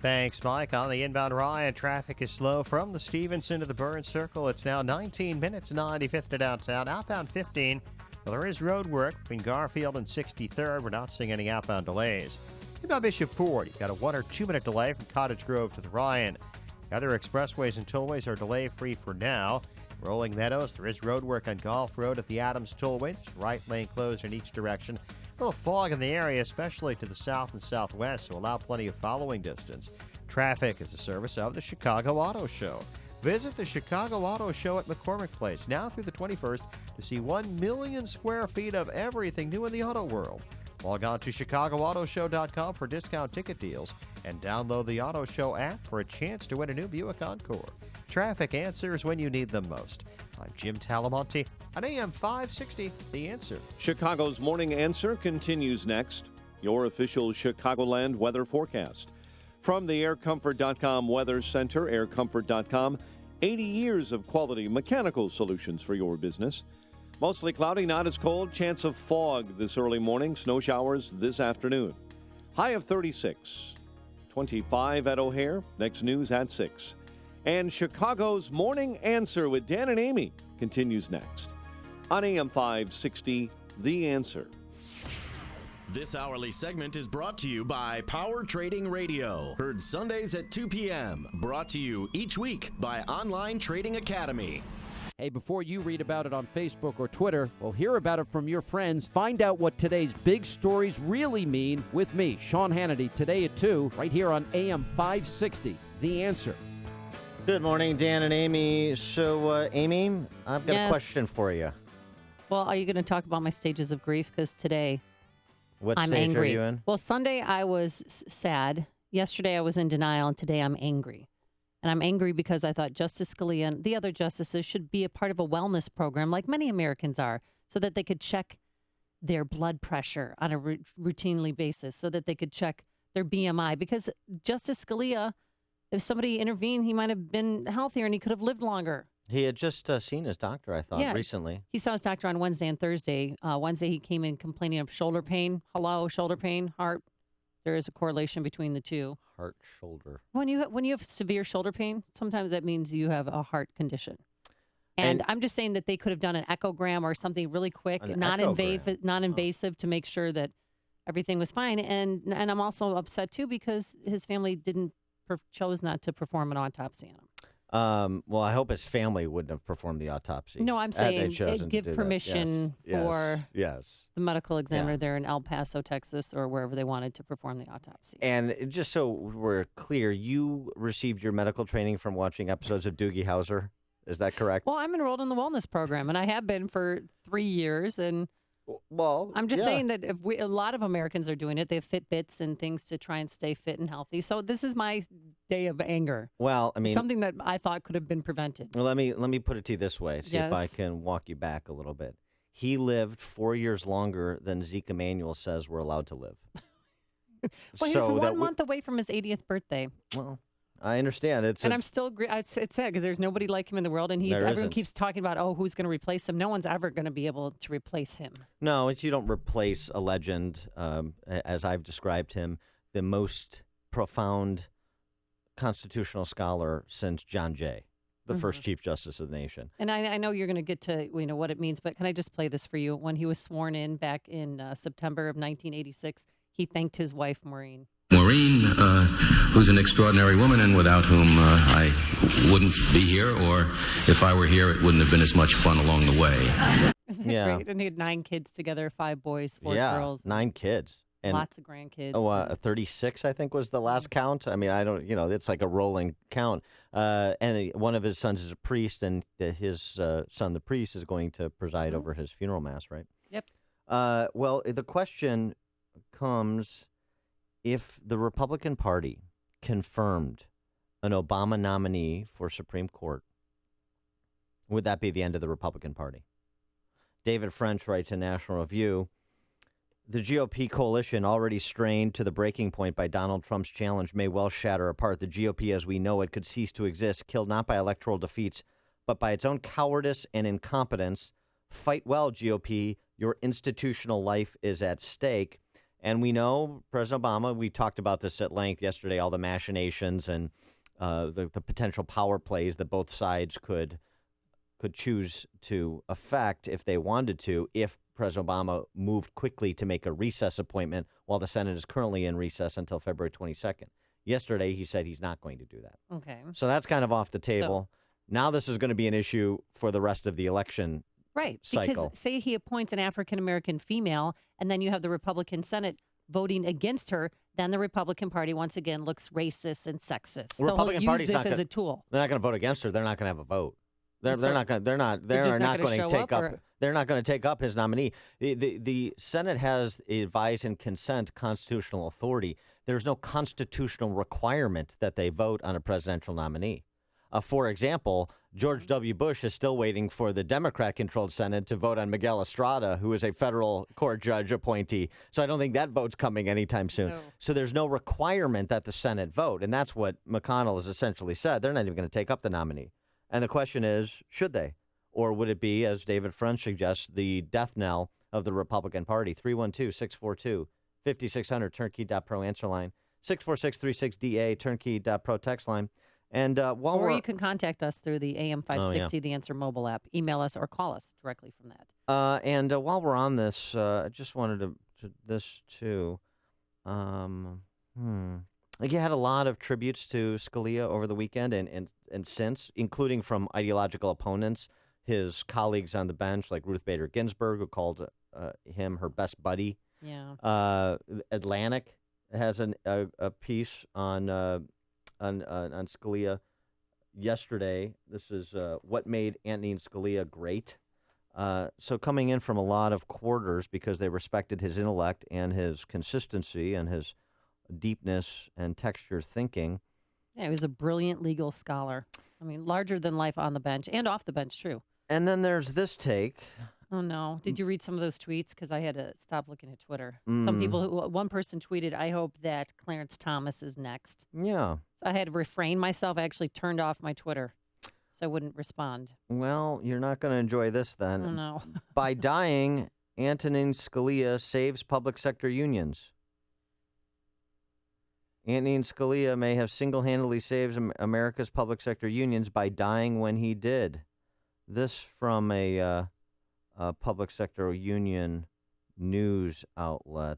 Thanks, Mike. On the inbound Ryan, traffic is slow from the Stevenson to the Burns Circle. It's now 19 minutes, 95th to downtown. Outbound 15. Well, there is road work between Garfield and 63rd. We're not seeing any outbound delays. Inbound Bishop Ford, you've got a 1 or 2 minute delay from Cottage Grove to the Ryan. Other expressways and tollways are delay-free for now. Rolling Meadows, there is road work on Golf Road at the Adams Tollway. Right lane closed in each direction. A little fog in the area, especially to the south and southwest, so allow plenty of following distance. Traffic is a service of the Chicago Auto Show. Visit the Chicago Auto Show at McCormick Place now through the 21st to see 1 million square feet of everything new in the auto world. Log on to ChicagoAutoShow.com for discount ticket deals and download the Auto Show app for a chance to win a new Buick Encore. Traffic answers when you need them most. I'm Jim Talamonte on AM 560, The Answer. Chicago's Morning Answer continues next. Your official Chicagoland weather forecast. From the AirComfort.com Weather Center, AirComfort.com, 80 years of quality mechanical solutions for your business. Mostly cloudy, not as cold. Chance of fog this early morning. Snow showers this afternoon. High of 36. 25 at O'Hare. Next news at 6. And Chicago's Morning Answer with Dan and Amy continues next. On AM 560, The Answer. This hourly segment is brought to you by Power Trading Radio. Heard Sundays at 2 p.m. Brought to you each week by Online Trading Academy. Hey, before you read about it on Facebook or Twitter, well, hear about it from your friends. Find out what today's big stories really mean with me, Sean Hannity, today at 2, right here on AM 560, The Answer. Good morning, Dan and Amy. So, Amy, I've got a question for you. Well, are you going to talk about my stages of grief? Because today What I'm stage angry. are you in? Well, Sunday I was sad. Yesterday I was in denial, and today I'm angry. And I'm angry because I thought Justice Scalia and the other justices should be a part of a wellness program, like many Americans are, so that they could check their blood pressure on a routinely basis, so that they could check their BMI. Because Justice Scalia, if somebody intervened, he might have been healthier and he could have lived longer. He had just seen his doctor, I thought, recently. He saw his doctor on Wednesday and Thursday. Wednesday, he came in complaining of shoulder pain. Hello, shoulder pain, heart. There is a correlation between the two. Heart, shoulder. When you have severe shoulder pain, sometimes that means you have a heart condition. And I'm just saying that they could have done an echogram or something really quick, non-invasive, to make sure that everything was fine. And I'm also upset too because his family chose not to perform an autopsy on him. Well, I hope his family wouldn't have performed the autopsy. No, I'm saying give permission for the medical examiner there in El Paso, Texas, or wherever they wanted to perform the autopsy. And just so we're clear, you received your medical training from watching episodes of Doogie Howser. Is that correct? Well, I'm enrolled in the wellness program, and I have been for 3 years. And well, I'm just yeah. saying that if a lot of Americans are doing it. They have Fitbits and things to try and stay fit and healthy. So this is my day of anger. Well, I mean, something that I thought could have been prevented. Well, let me put it to you this way. See if I Yes. can walk you back a little bit. He lived 4 years longer than Zeke Emanuel says we're allowed to live. Well, he's 1 month away from his 80th birthday. Well, I understand. I'm still it's sad because there's nobody like him in the world, and There everyone isn't. keeps talking about who's going to replace him. No one's ever going to be able to replace him. No, you don't replace a legend, as I've described him, the most profound constitutional scholar since John Jay, the first Chief Justice of the nation. And I know you're going to get to what it means, but can I just play this for you? When he was sworn in back in September of 1986, he thanked his wife, Maureen. Maureen, who's an extraordinary woman and without whom I wouldn't be here, or if I were here, it wouldn't have been as much fun along the way. Isn't that great? And they had 9 kids together, 5 boys, 4 girls. 9 kids. And lots of grandkids. 36, I think, was the last count. I mean, I don't, it's like a rolling count. And one of his sons is a priest, and his son, the priest, is going to preside over his funeral mass, right? Yep. Well, the question comes, if the Republican Party confirmed an Obama nominee for Supreme Court, would that be the end of the Republican Party? David French writes in National Review, the GOP coalition, already strained to the breaking point by Donald Trump's challenge, may well shatter apart. The GOP as we know it could cease to exist, killed not by electoral defeats, but by its own cowardice and incompetence. Fight well, GOP. Your institutional life is at stake. And we know President Obama, we talked about this at length yesterday, all the machinations and the potential power plays that both sides could choose to affect if they wanted to, if President Obama moved quickly to make a recess appointment while the Senate is currently in recess until February 22nd. Yesterday, he said he's not going to do that. Okay. So that's kind of off the table. Now this is going to be an issue for the rest of the election Right. cycle. Because say he appoints an African-American female, and then you have the Republican Senate voting against her, then the Republican Party once again looks racist and sexist. So Republican he'll use Party's this not as gonna, a tool. They're not going to vote against her. They're not going to have a vote. They're So not going. They're not just not going gonna to show take up, up. or- They're not going to take up his nominee. The Senate has advise and consent constitutional authority. There's no constitutional requirement that they vote on a presidential nominee. For example, George W. Bush is still waiting for the Democrat-controlled Senate to vote on Miguel Estrada, who is a federal court judge appointee. So I don't think that vote's coming anytime soon. No. So there's no requirement that the Senate vote, and that's what McConnell has essentially said. They're not even going to take up the nominee. And the question is, should they? Or would it be, as David French suggests, the death knell of the Republican Party? 312-642-5600, turnkey.pro answer line. 64636DA, turnkey.pro text line. And while Or we're you can contact us through the AM 560, The Answer mobile app. Email us or call us directly from that. and while we're on this, I just wanted to this too. Like you had a lot of tributes to Scalia over the weekend and since, including from ideological opponents, his colleagues on the bench, like Ruth Bader Ginsburg, who called him her best buddy. Yeah. Atlantic has a piece on Scalia yesterday. This is what made Antonin Scalia great. So coming in from a lot of quarters because they respected his intellect and his consistency and his deepness and texture thinking. Yeah, he was a brilliant legal scholar. I mean, larger than life on the bench and off the bench, true. And then there's this take. Oh, no. Did you read some of those tweets? Because I had to stop looking at Twitter. Some people, one person tweeted, I hope that Clarence Thomas is next. Yeah. So I had to refrain myself. I actually turned off my Twitter so I wouldn't respond. Well, you're not going to enjoy this then. Oh, no. By dying, Antonin Scalia saves public sector unions. Antonin Scalia may have single-handedly saved America's public sector unions by dying when he did. This from a public sector union news outlet.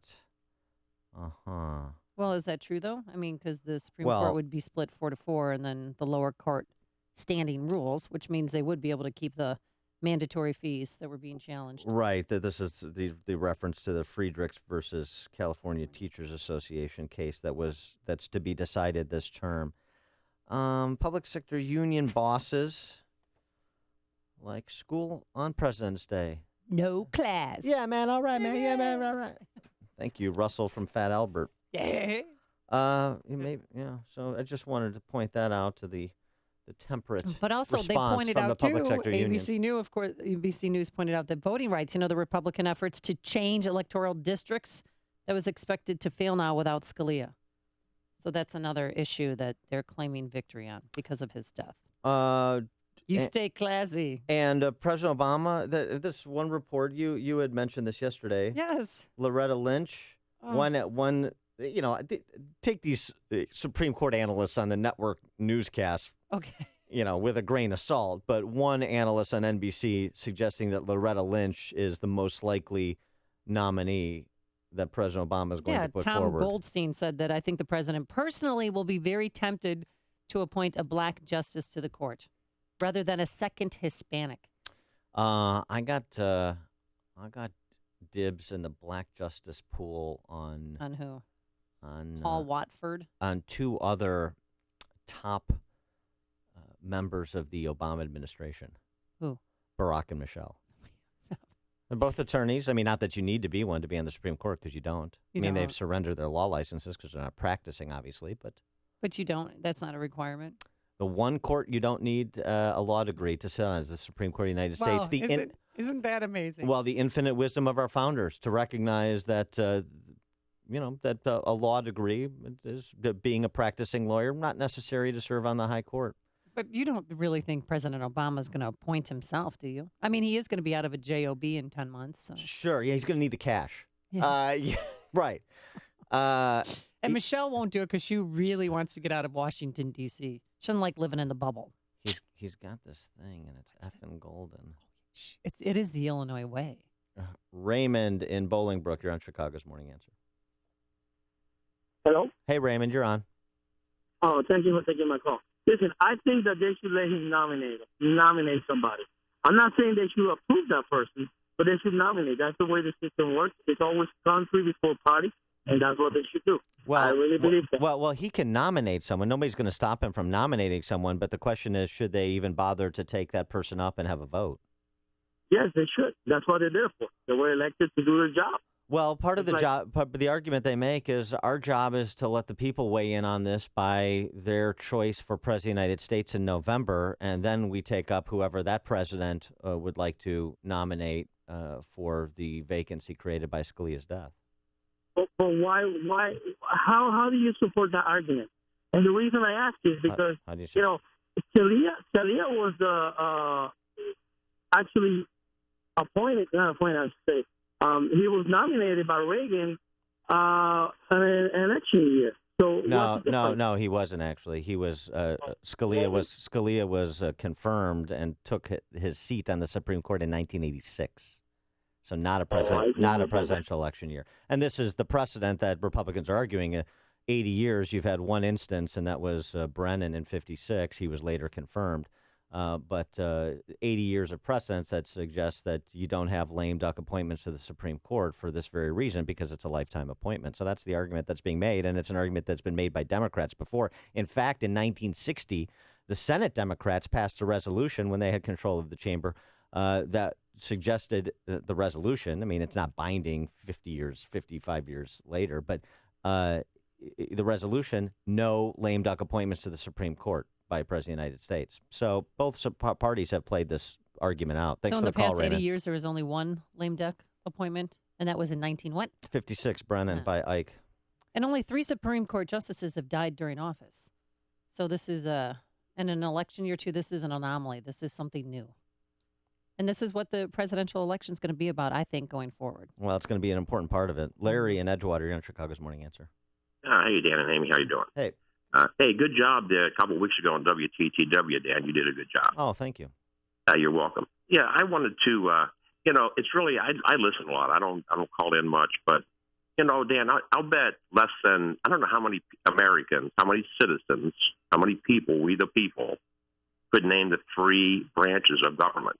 Well, is that true, though? I mean, because the Supreme Well- Court would be split 4-4, and then the lower court standing rules, which means they would be able to keep the mandatory fees that were being challenged. Right. That this is the reference to the Friedrichs versus California Teachers Association case that's to be decided this term. Public sector union bosses like school on President's Day. No class. Yeah, man. All right, man. Yeah, man. All right. Thank you, Russell from Fat Albert. Yeah. So I just wanted to point that out to the temperate But also, they response pointed from out the public too. sector union. ABC News pointed out that voting rights. The Republican efforts to change electoral districts that was expected to fail now without Scalia. So that's another issue that they're claiming victory on because of his death. Stay classy. And President Obama, this one report, you had mentioned this yesterday. Yes. Loretta Lynch, take these Supreme Court analysts on the network newscast, with a grain of salt. But one analyst on NBC suggesting that Loretta Lynch is the most likely nominee that President Obama is going to put Tom forward. Goldstein said that I think the president personally will be very tempted to appoint a black justice to the court rather than a second Hispanic. I got dibs in the black justice pool on who? On Paul Watford. On two other top members of the Obama administration. Who? Barack and Michelle. They're both attorneys. I mean, not that you need to be one to be on the Supreme Court, because you don't. They've surrendered their law licenses because they're not practicing, obviously. But you don't. That's not a requirement. The one court you don't need a law degree to sit on is the Supreme Court of the United States. Isn't that amazing? Well, the infinite wisdom of our founders to recognize that, a law degree is being a practicing lawyer, not necessary to serve on the high court. But you don't really think President Obama is going to appoint himself, do you? I mean, he is going to be out of a job in 10 months. So. Sure. Yeah, he's going to need the cash. Yeah. Right. And Michelle won't do it because she really wants to get out of Washington, D.C. She doesn't like living in the bubble. He's got this thing, and it's effing golden. It is the Illinois way. Raymond in Bolingbrook, you're on Chicago's Morning Answer. Hello? Hey, Raymond, you're on. Oh, thank you for taking my call. Listen, I think that they should let him nominate somebody. I'm not saying they should approve that person, but they should nominate. That's the way the system works. It's always country before party, and that's what they should do. Well, I really believe that. Well, he can nominate someone. Nobody's going to stop him from nominating someone, but the question is, should they even bother to take that person up and have a vote? Yes, they should. That's what they're there for. They were elected to do their job. Well, part of the argument they make is our job is to let the people weigh in on this by their choice for President of the United States in November, and then we take up whoever that president would like to nominate for the vacancy created by Scalia's death. But why? How do you support that argument? And the reason I ask is because Scalia was actually appointed. Not appointed, I should say. He was nominated by Reagan in an election year. So no, he wasn't actually. He was Scalia was confirmed and took his seat on the Supreme Court in 1986. So not a presidential election year. And this is the precedent that Republicans are arguing. 80 years, you've had one instance, and that was Brennan in 56. He was later confirmed. But 80 years of precedence that suggests that you don't have lame duck appointments to the Supreme Court for this very reason, because it's a lifetime appointment. So that's the argument that's being made, and it's an argument that's been made by Democrats before. In fact, in 1960, the Senate Democrats passed a resolution when they had control of the chamber that suggested the resolution. I mean, it's not binding 55 years later, but the resolution, no lame duck appointments to the Supreme Court by President of the United States. So both parties have played this argument out. Thanks so for the call, in the past 80 Raymond. years, there was only one lame duck appointment, and that was in 56, Brennan by Ike. And only 3 Supreme Court justices have died during office. So this is in an election year, too, this is an anomaly. This is something new. And this is what the presidential election is going to be about, I think, going forward. Well, it's going to be an important part of it. Larry in Edgewater, you're on Chicago's Morning Answer. Hey, Dan and Amy, how you doing? Hey. Hey, good job a couple of weeks ago on WTTW, Dan. You did a good job. Oh, thank you. You're welcome. Yeah, I wanted to, it's really, I listen a lot. I don't call in much, but, Dan, I'll bet less than, I don't know how many Americans, how many citizens, how many people, we the people, could name the 3 branches of government,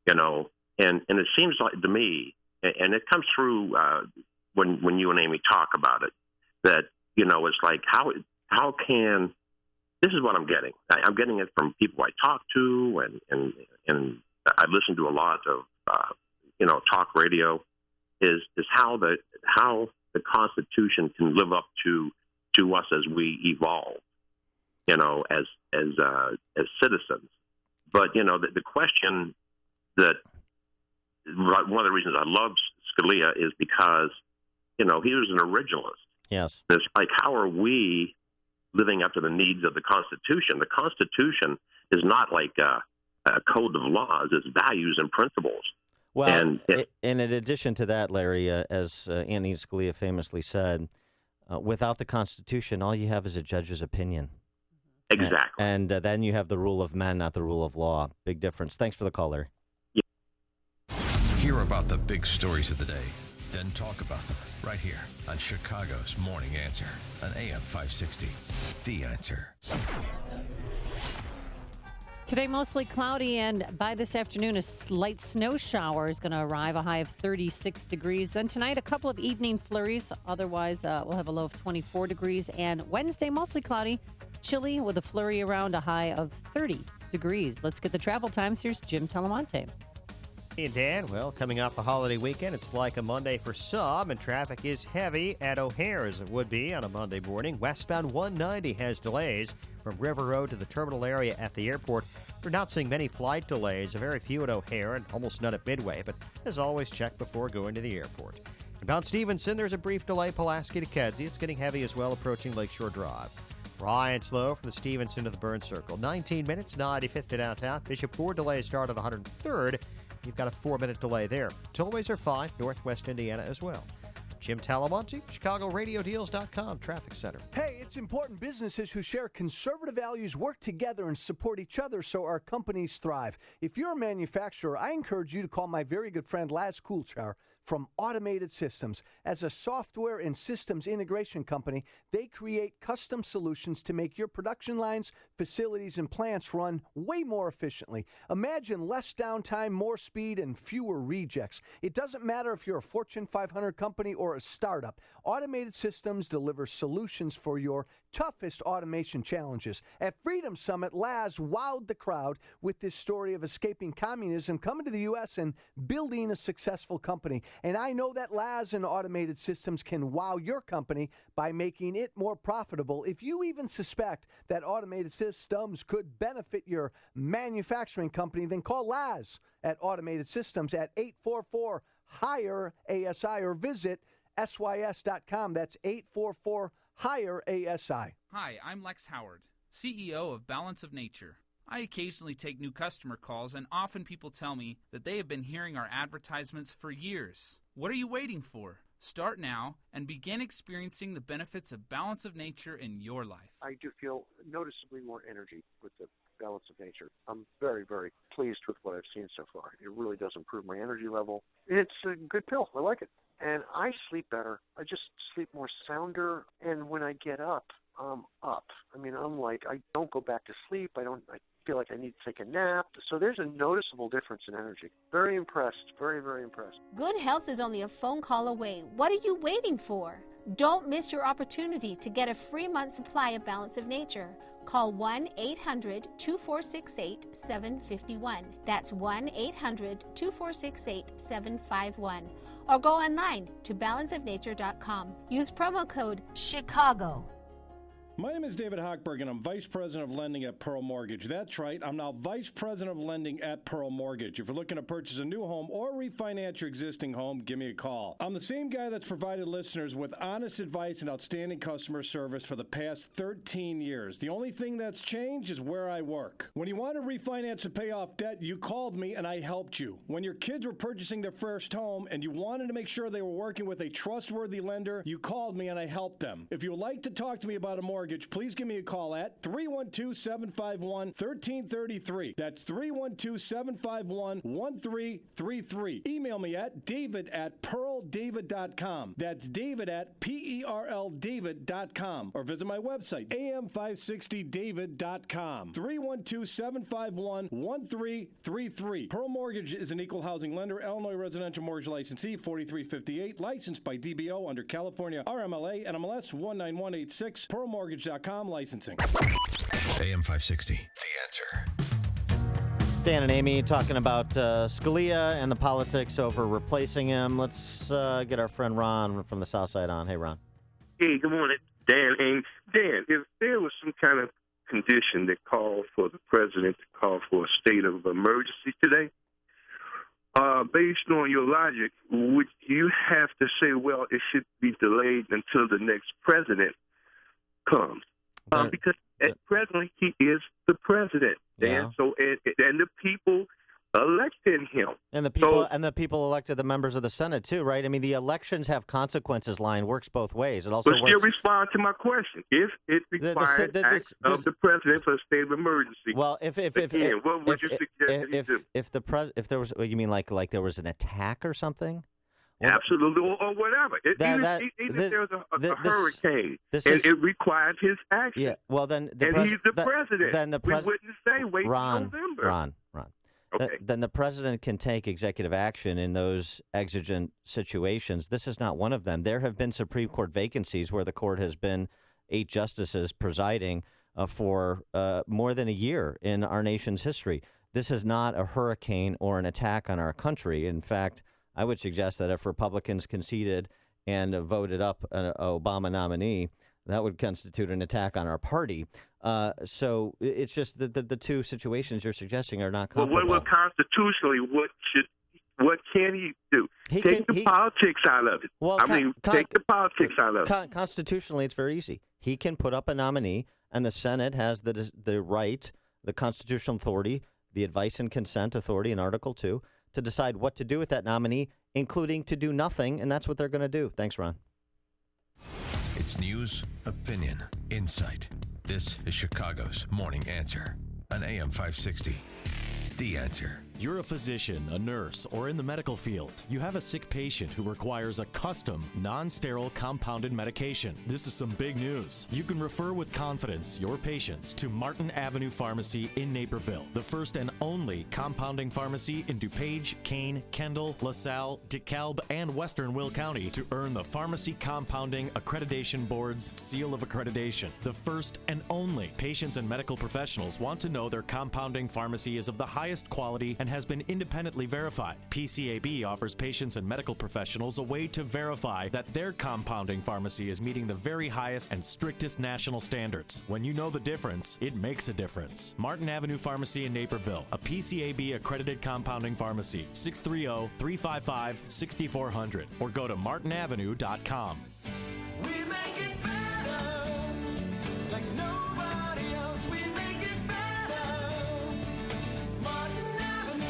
and it seems like to me, and it comes through when you and Amy talk about it, that, it's like how can, this is what I'm getting. I'm getting it from people I talk to and I listen to a lot of talk radio, is how the Constitution can live up to us as we evolve, as citizens. But the question that one of the reasons I love Scalia is because he was an originalist. Yes, it's like, how are we living up to the needs of the Constitution? The Constitution is not like a code of laws; it's values and principles. Well, and in addition to that, Larry, as Anthony Scalia famously said, without the Constitution, all you have is a judge's opinion. Exactly. And then you have the rule of men, not the rule of law. Big difference. Thanks for the call, Larry. Hear about the big stories of the day, then talk about them right here on Chicago's Morning Answer on AM 560. The Answer. Today, mostly cloudy, and by this afternoon, a light snow shower is going to arrive, a high of 36 degrees. Then tonight, a couple of evening flurries. Otherwise, we'll have a low of 24 degrees. And Wednesday, mostly cloudy, chilly with a flurry around, a high of 30 degrees. Let's get the travel times. Here's Jim Talamonte. Hey, Dan. Well, coming off a holiday weekend, it's like a Monday for some, and traffic is heavy at O'Hare, as it would be on a Monday morning. Westbound 190 has delays from River Road to the terminal area at the airport. We're not seeing many flight delays, very few at O'Hare and almost none at Midway, but as always, check before going to the airport. And Mount Stevenson, there's a brief delay, Pulaski to Kedzie. It's getting heavy as well, approaching Lakeshore Drive. Ryan slow from the Stevenson to the Burn Circle. 19 minutes, 95th to downtown. Bishop Ford delay start at 103rd. You've got a 4-minute delay there. Tollways are fine, Northwest Indiana as well. Jim Talamonte, ChicagoRadioDeals.com, Traffic Center. Hey, it's important businesses who share conservative values work together and support each other so our companies thrive. If you're a manufacturer, I encourage you to call my very good friend Laz Kulchar from Automated Systems. As a software and systems integration company, they create custom solutions to make your production lines, facilities, and plants run way more efficiently. Imagine less downtime, more speed, and fewer rejects. It doesn't matter if you're a Fortune 500 company or a startup. Automated Systems delivers solutions for your toughest automation challenges. At Freedom Summit, Laz wowed the crowd with this story of escaping communism, coming to the U.S., and building a successful company. And I know that Laz and Automated Systems can wow your company by making it more profitable. If you even suspect that Automated Systems could benefit your manufacturing company, then call Laz at Automated Systems at 844-HIRE-ASI or visit SYS.com. That's 844-HIRE-ASI. Hi, I'm Lex Howard, CEO of Balance of Nature. I occasionally take new customer calls, and often people tell me that they have been hearing our advertisements for years. What are you waiting for? Start now and begin experiencing the benefits of Balance of Nature in your life. I do feel noticeably more energy with the Balance of Nature. I'm very, very pleased with what I've seen so far. It really does improve my energy level. It's a good pill. I like it. And I sleep better. I just sleep more sounder. And when I get up, I'm up. I mean, I don't go back to sleep. I feel like I need to take a nap. So there's a noticeable difference in energy. Very impressed. Very, very impressed. Good health is only a phone call away. What are you waiting for? Don't miss your opportunity to get a free month supply of Balance of Nature. Call 1-800-2468-751. That's 1-800-2468-751. Or go online to balanceofnature.com. Use promo code CHICAGO. My name is David Hochberg, and I'm Vice President of Lending at Pearl Mortgage. That's right, I'm now Vice President of Lending at Pearl Mortgage. If you're looking to purchase a new home or refinance your existing home, give me a call. I'm the same guy that's provided listeners with honest advice and outstanding customer service for the past 13 years. The only thing that's changed is where I work. When you wanted to refinance and pay off debt, you called me and I helped you. When your kids were purchasing their first home and you wanted to make sure they were working with a trustworthy lender, you called me and I helped them. If you would like to talk to me about a mortgage, please give me a call at 312-751-1333. That's 312-751-1333. Email me at david@pearldavid.com. That's david@PERLDavid.com. Or visit my website, am560david.com. 312-751-1333. Pearl Mortgage is an equal housing lender, Illinois residential mortgage licensee, 4358, licensed by DBO under California RMLA and MLS 19186. PearlMortgage.com licensing. AM 560, The Answer. Dan and Amy talking about Scalia and the politics over replacing him. Let's get our friend Ron from the South Side on. Hey, Ron. Hey, good morning, Dan. And Dan, if there was some kind of condition that called for the president to call for a state of emergency today, based on your logic, would you have to say, well, it should be delayed until the next president comes? Because presently he is the president, Dan. Yeah. So and the people elected him. And the people elected the members of the Senate too, right? I mean, the elections have consequences line works both ways. It also But still respond to my question. If it requires acts of the president for a state of emergency, well, if what would you suggest that he do? If there was, you mean like there was an attack or something? Absolutely, or whatever. Even if there's a hurricane and it requires his action. Yeah. Well, then he's the president. Then the we wouldn't say wait until November. Ron. Okay. Then the president can take executive action in those exigent situations. This is not one of them. There have been Supreme Court vacancies where the court has been 8 justices presiding for more than a year in our nation's history. This is not a hurricane or an attack on our country. In fact, I would suggest that if Republicans conceded and voted up an Obama nominee, that would constitute an attack on our party. So it's just the two situations you're suggesting are not comparable. Well, constitutionally, what can he do? Take the politics out of it. Well, take the politics out of it. Constitutionally, it's very easy. He can put up a nominee, and the Senate has the right, the constitutional authority, the advice and consent authority in Article 2, to decide what to do with that nominee, including to do nothing, and that's what they're going to do. Thanks, Ron. It's news, opinion, insight. This is Chicago's Morning Answer on AM 560. The Answer. You're a physician, a nurse, or in the medical field. You have a sick patient who requires a custom, non-sterile compounded medication. This is some big news. You can refer with confidence your patients to Martin Avenue Pharmacy in Naperville, the first and only compounding pharmacy in DuPage, Kane, Kendall, LaSalle, DeKalb, and Western Will County to earn the Pharmacy Compounding Accreditation Board's seal of accreditation. The first and only. Patients and medical professionals want to know their compounding pharmacy is of the highest quality and has been independently verified. PCAB offers patients and medical professionals a way to verify that their compounding pharmacy is meeting the very highest and strictest national standards. When you know the difference, it makes a difference. Martin Avenue Pharmacy in Naperville, a PCAB accredited compounding pharmacy, 630-355-6400, or go to martinavenue.com. We make it better, like nobody else. We make it better. Martin Avenue.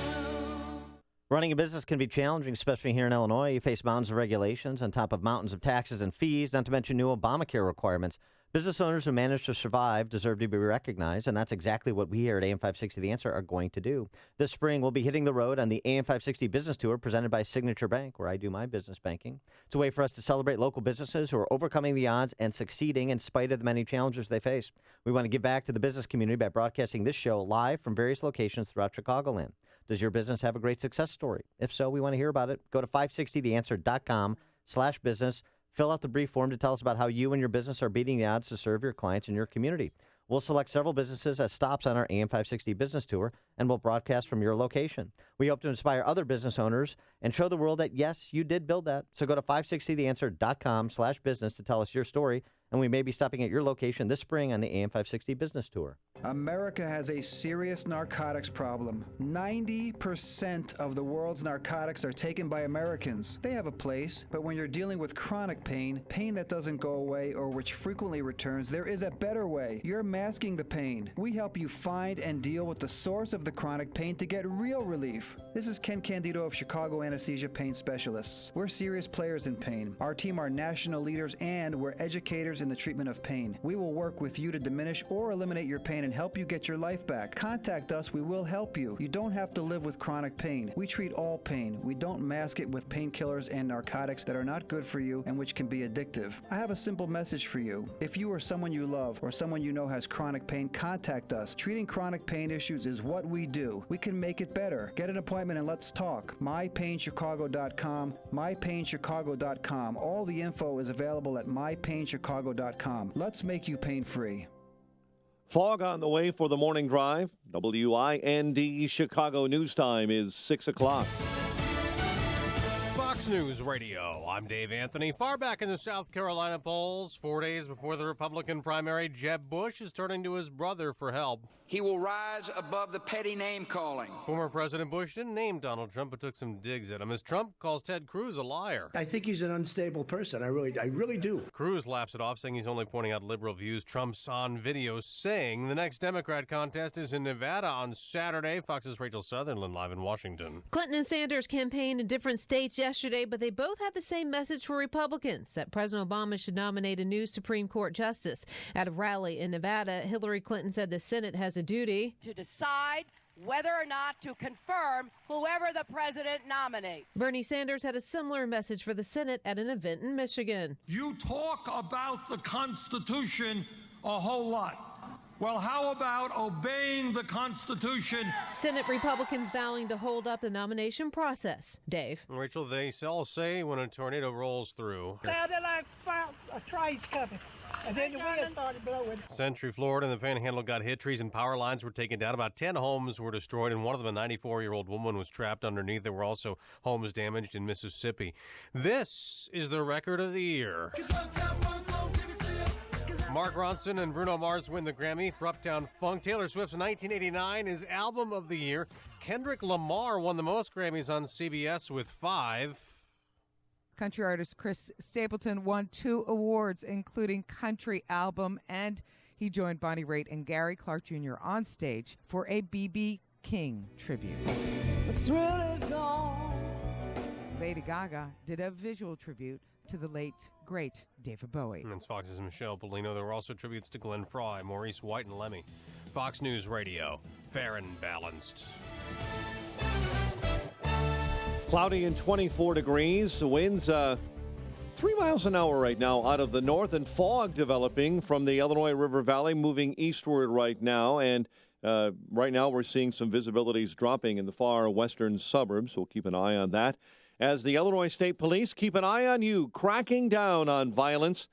Running a business can be challenging, especially here in Illinois. You face mountains of regulations on top of mountains of taxes and fees, not to mention new Obamacare requirements. Business owners who manage to survive deserve to be recognized, and that's exactly what we here at AM 560 The Answer are going to do. This spring, we'll be hitting the road on the AM 560 Business Tour presented by Signature Bank, where I do my business banking. It's a way for us to celebrate local businesses who are overcoming the odds and succeeding in spite of the many challenges they face. We want to give back to the business community by broadcasting this show live from various locations throughout Chicagoland. Does your business have a great success story? If so, we want to hear about it. Go to 560theanswer.com/business. Fill out the brief form to tell us about how you and your business are beating the odds to serve your clients in your community. We'll select several businesses as stops on our AM 560 Business Tour, and we'll broadcast from your location. We hope to inspire other business owners and show the world that, yes, you did build that. So go to 560theanswer.com/business to tell us your story, and we may be stopping at your location this spring on the AM 560 Business Tour. America has a serious narcotics problem. 90% of the world's narcotics are taken by Americans. They have a place, but when you're dealing with chronic pain, pain that doesn't go away or which frequently returns, there is a better way. You're masking the pain. We help you find and deal with the source of the chronic pain to get real relief. This is Ken Candido of Chicago Anesthesia Pain Specialists. We're serious players in pain. Our team are national leaders and we're educators in the treatment of pain. We will work with you to diminish or eliminate your pain and help you get your life back. Contact us, we will help you. You don't have to live with chronic pain. We treat all pain. We don't mask it with painkillers and narcotics that are not good for you and which can be addictive. I have a simple message for you. If you or someone you love or someone you know has chronic pain, contact us. Treating chronic pain issues is what we do. We can make it better. Get an appointment and let's talk. MyPainChicago.com, MyPainChicago.com. All the info is available at MyPainChicago.com. Let's make you pain-free. Fog on the way for the morning drive. WIND Chicago News Time is 6 o'clock. Fox News Radio. I'm Dave Anthony. Far back in the South Carolina polls, 4 days before the Republican primary, Jeb Bush is turning to his brother for help. He will rise above the petty name-calling. Former President Bush didn't name Donald Trump, but took some digs at him as Trump calls Ted Cruz a liar. I think he's an unstable person. I really do. Cruz laughs it off, saying he's only pointing out liberal views. Trump's on video saying the next Democrat contest is in Nevada on Saturday. Fox's Rachel Sutherland live in Washington. Clinton and Sanders campaigned in different states yesterday, but they both had the same message for Republicans, that President Obama should nominate a new Supreme Court justice. At a rally in Nevada, Hillary Clinton said the Senate has a duty to decide whether or not to confirm whoever the president nominates. Bernie Sanders had a similar message for the Senate at an event in Michigan. You talk about the Constitution a whole lot. Well, how about obeying the Constitution? Senate Republicans vowing to hold up the nomination process. Dave. Rachel, they all say when a tornado rolls through. Sounded like a train's coming. And then the wind started blowing. Century, Florida, and the Panhandle got hit. Trees and power lines were taken down. About 10 homes were destroyed, and one of them, a 94-year-old woman, was trapped underneath. There were also homes damaged in Mississippi. This is the record of the year. Mark Ronson and Bruno Mars win the Grammy for Uptown Funk. Taylor Swift's 1989 is Album of the Year. Kendrick Lamar won the most Grammys on CBS with 5. Country artist Chris Stapleton won 2 awards, including Country Album, and he joined Bonnie Raitt and Gary Clark Jr. on stage for a B.B. King tribute. The thrill is gone. Lady Gaga did a visual tribute to the late, great David Bowie. And it's Fox's Michelle Polino. There were also tributes to Glenn Frey, Maurice White, and Lemmy. Fox News Radio, fair and balanced. Cloudy and 24 degrees. The winds 3 miles an hour right now out of the north, and fog developing from the Illinois River Valley, moving eastward right now. And right now we're seeing some visibilities dropping in the far western suburbs. We'll keep an eye on that. As the Illinois State Police keep an eye on you, cracking down on violence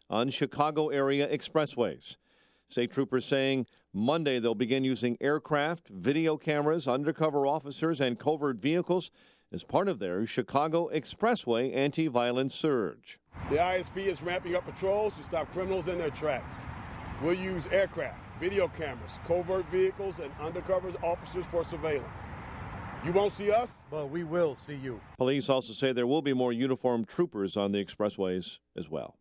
on Chicago area expressways. State troopers saying Monday they'll begin using aircraft, video cameras, undercover officers, and covert vehicles as part of their Chicago Expressway anti-violence surge. The ISP is ramping up patrols to stop criminals in their tracks. We'll use aircraft, video cameras, covert vehicles, and undercover officers for surveillance. You won't see us, but we will see you. Police also say there will be more uniformed troopers on the expressways as well.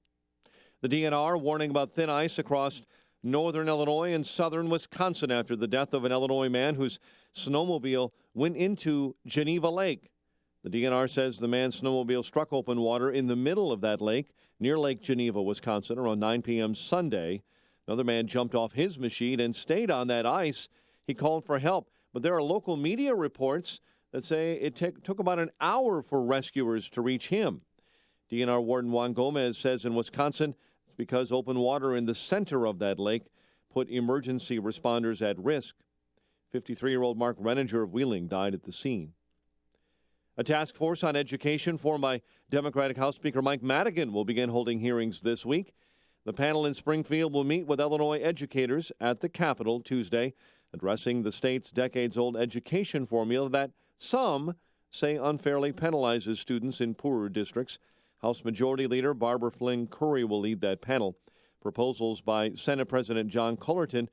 The DNR warning about thin ice across northern Illinois and southern Wisconsin after the death of an Illinois man whose snowmobile went into Geneva Lake. The DNR says the man's snowmobile struck open water in the middle of that lake near Lake Geneva, Wisconsin, around 9 p.m. Sunday. Another man jumped off his machine and stayed on that ice. He called for help, but there are local media reports that say it took about an hour for rescuers to reach him. DNR Warden Juan Gomez says in Wisconsin, it's because open water in the center of that lake put emergency responders at risk. 53-year-old Mark Renninger of Wheeling died at the scene. A task force on education formed by Democratic House Speaker Mike Madigan will begin holding hearings this week. The panel in Springfield will meet with Illinois educators at the Capitol Tuesday, addressing the state's decades-old education formula that some say unfairly penalizes students in poorer districts. House Majority Leader Barbara Flynn Curry will lead that panel. Proposals by Senate President John Cullerton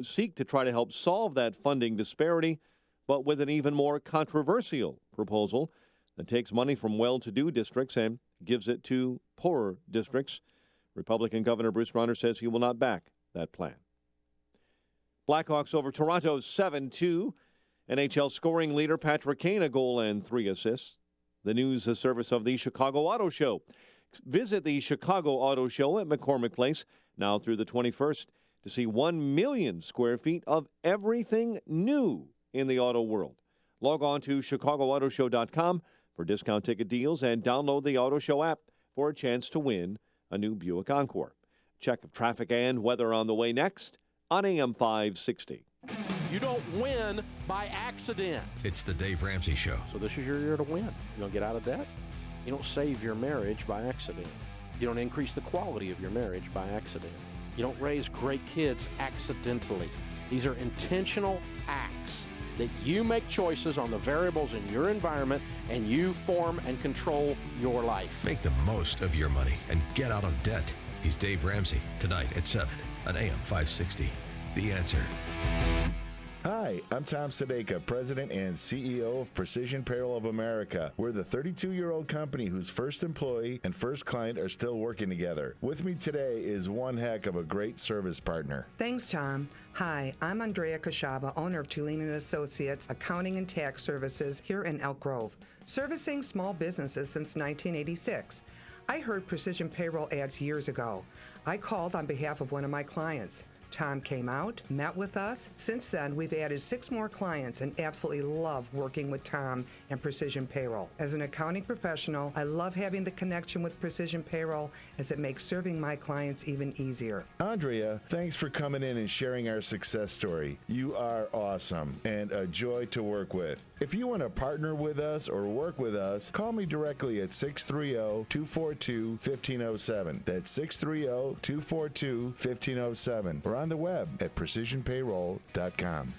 seek to try to help solve that funding disparity, but with an even more controversial proposal that takes money from well-to-do districts and gives it to poorer districts. Republican Governor Bruce Rauner says he will not back that plan. Blackhawks over Toronto 7-2. NHL scoring leader Patrick Kane a goal and 3 assists. The news service of the Chicago Auto Show. Visit the Chicago Auto Show at McCormick Place now through the 21st to see 1 million square feet of everything new in the auto world. Log on to ChicagoAutoShow.com for discount ticket deals and download the Auto Show app for a chance to win a new Buick Encore. Check of traffic and weather on the way next on AM 560. You don't win by accident. It's the Dave Ramsey Show. So this is your year to win. You don't get out of debt. You don't save your marriage by accident. You don't increase the quality of your marriage by accident. You don't raise great kids accidentally. These are intentional acts that you make choices on the variables in your environment, and you form and control your life. Make the most of your money and get out of debt. He's Dave Ramsey, tonight at 7 on AM 560. The Answer. Hi, I'm Tom Sadeka, President and CEO of Precision Payroll of America. We're the 32-year-old company whose first employee and first client are still working together. With me today is one heck of a great service partner. Thanks, Tom. Hi, I'm Andrea Kashaba, owner of Tulane & Associates Accounting and Tax Services here in Elk Grove, servicing small businesses since 1986. I heard Precision Payroll ads years ago. I called on behalf of one of my clients. Tom came out, met with us. Since then, we've added 6 more clients and absolutely love working with Tom and Precision Payroll. As an accounting professional, I love having the connection with Precision Payroll as it makes serving my clients even easier. Andrea, thanks for coming in and sharing our success story. You are awesome and a joy to work with. If you want to partner with us or work with us, call me directly at 630-242-1507. That's 630-242-1507. Or on the web at precisionpayroll.com.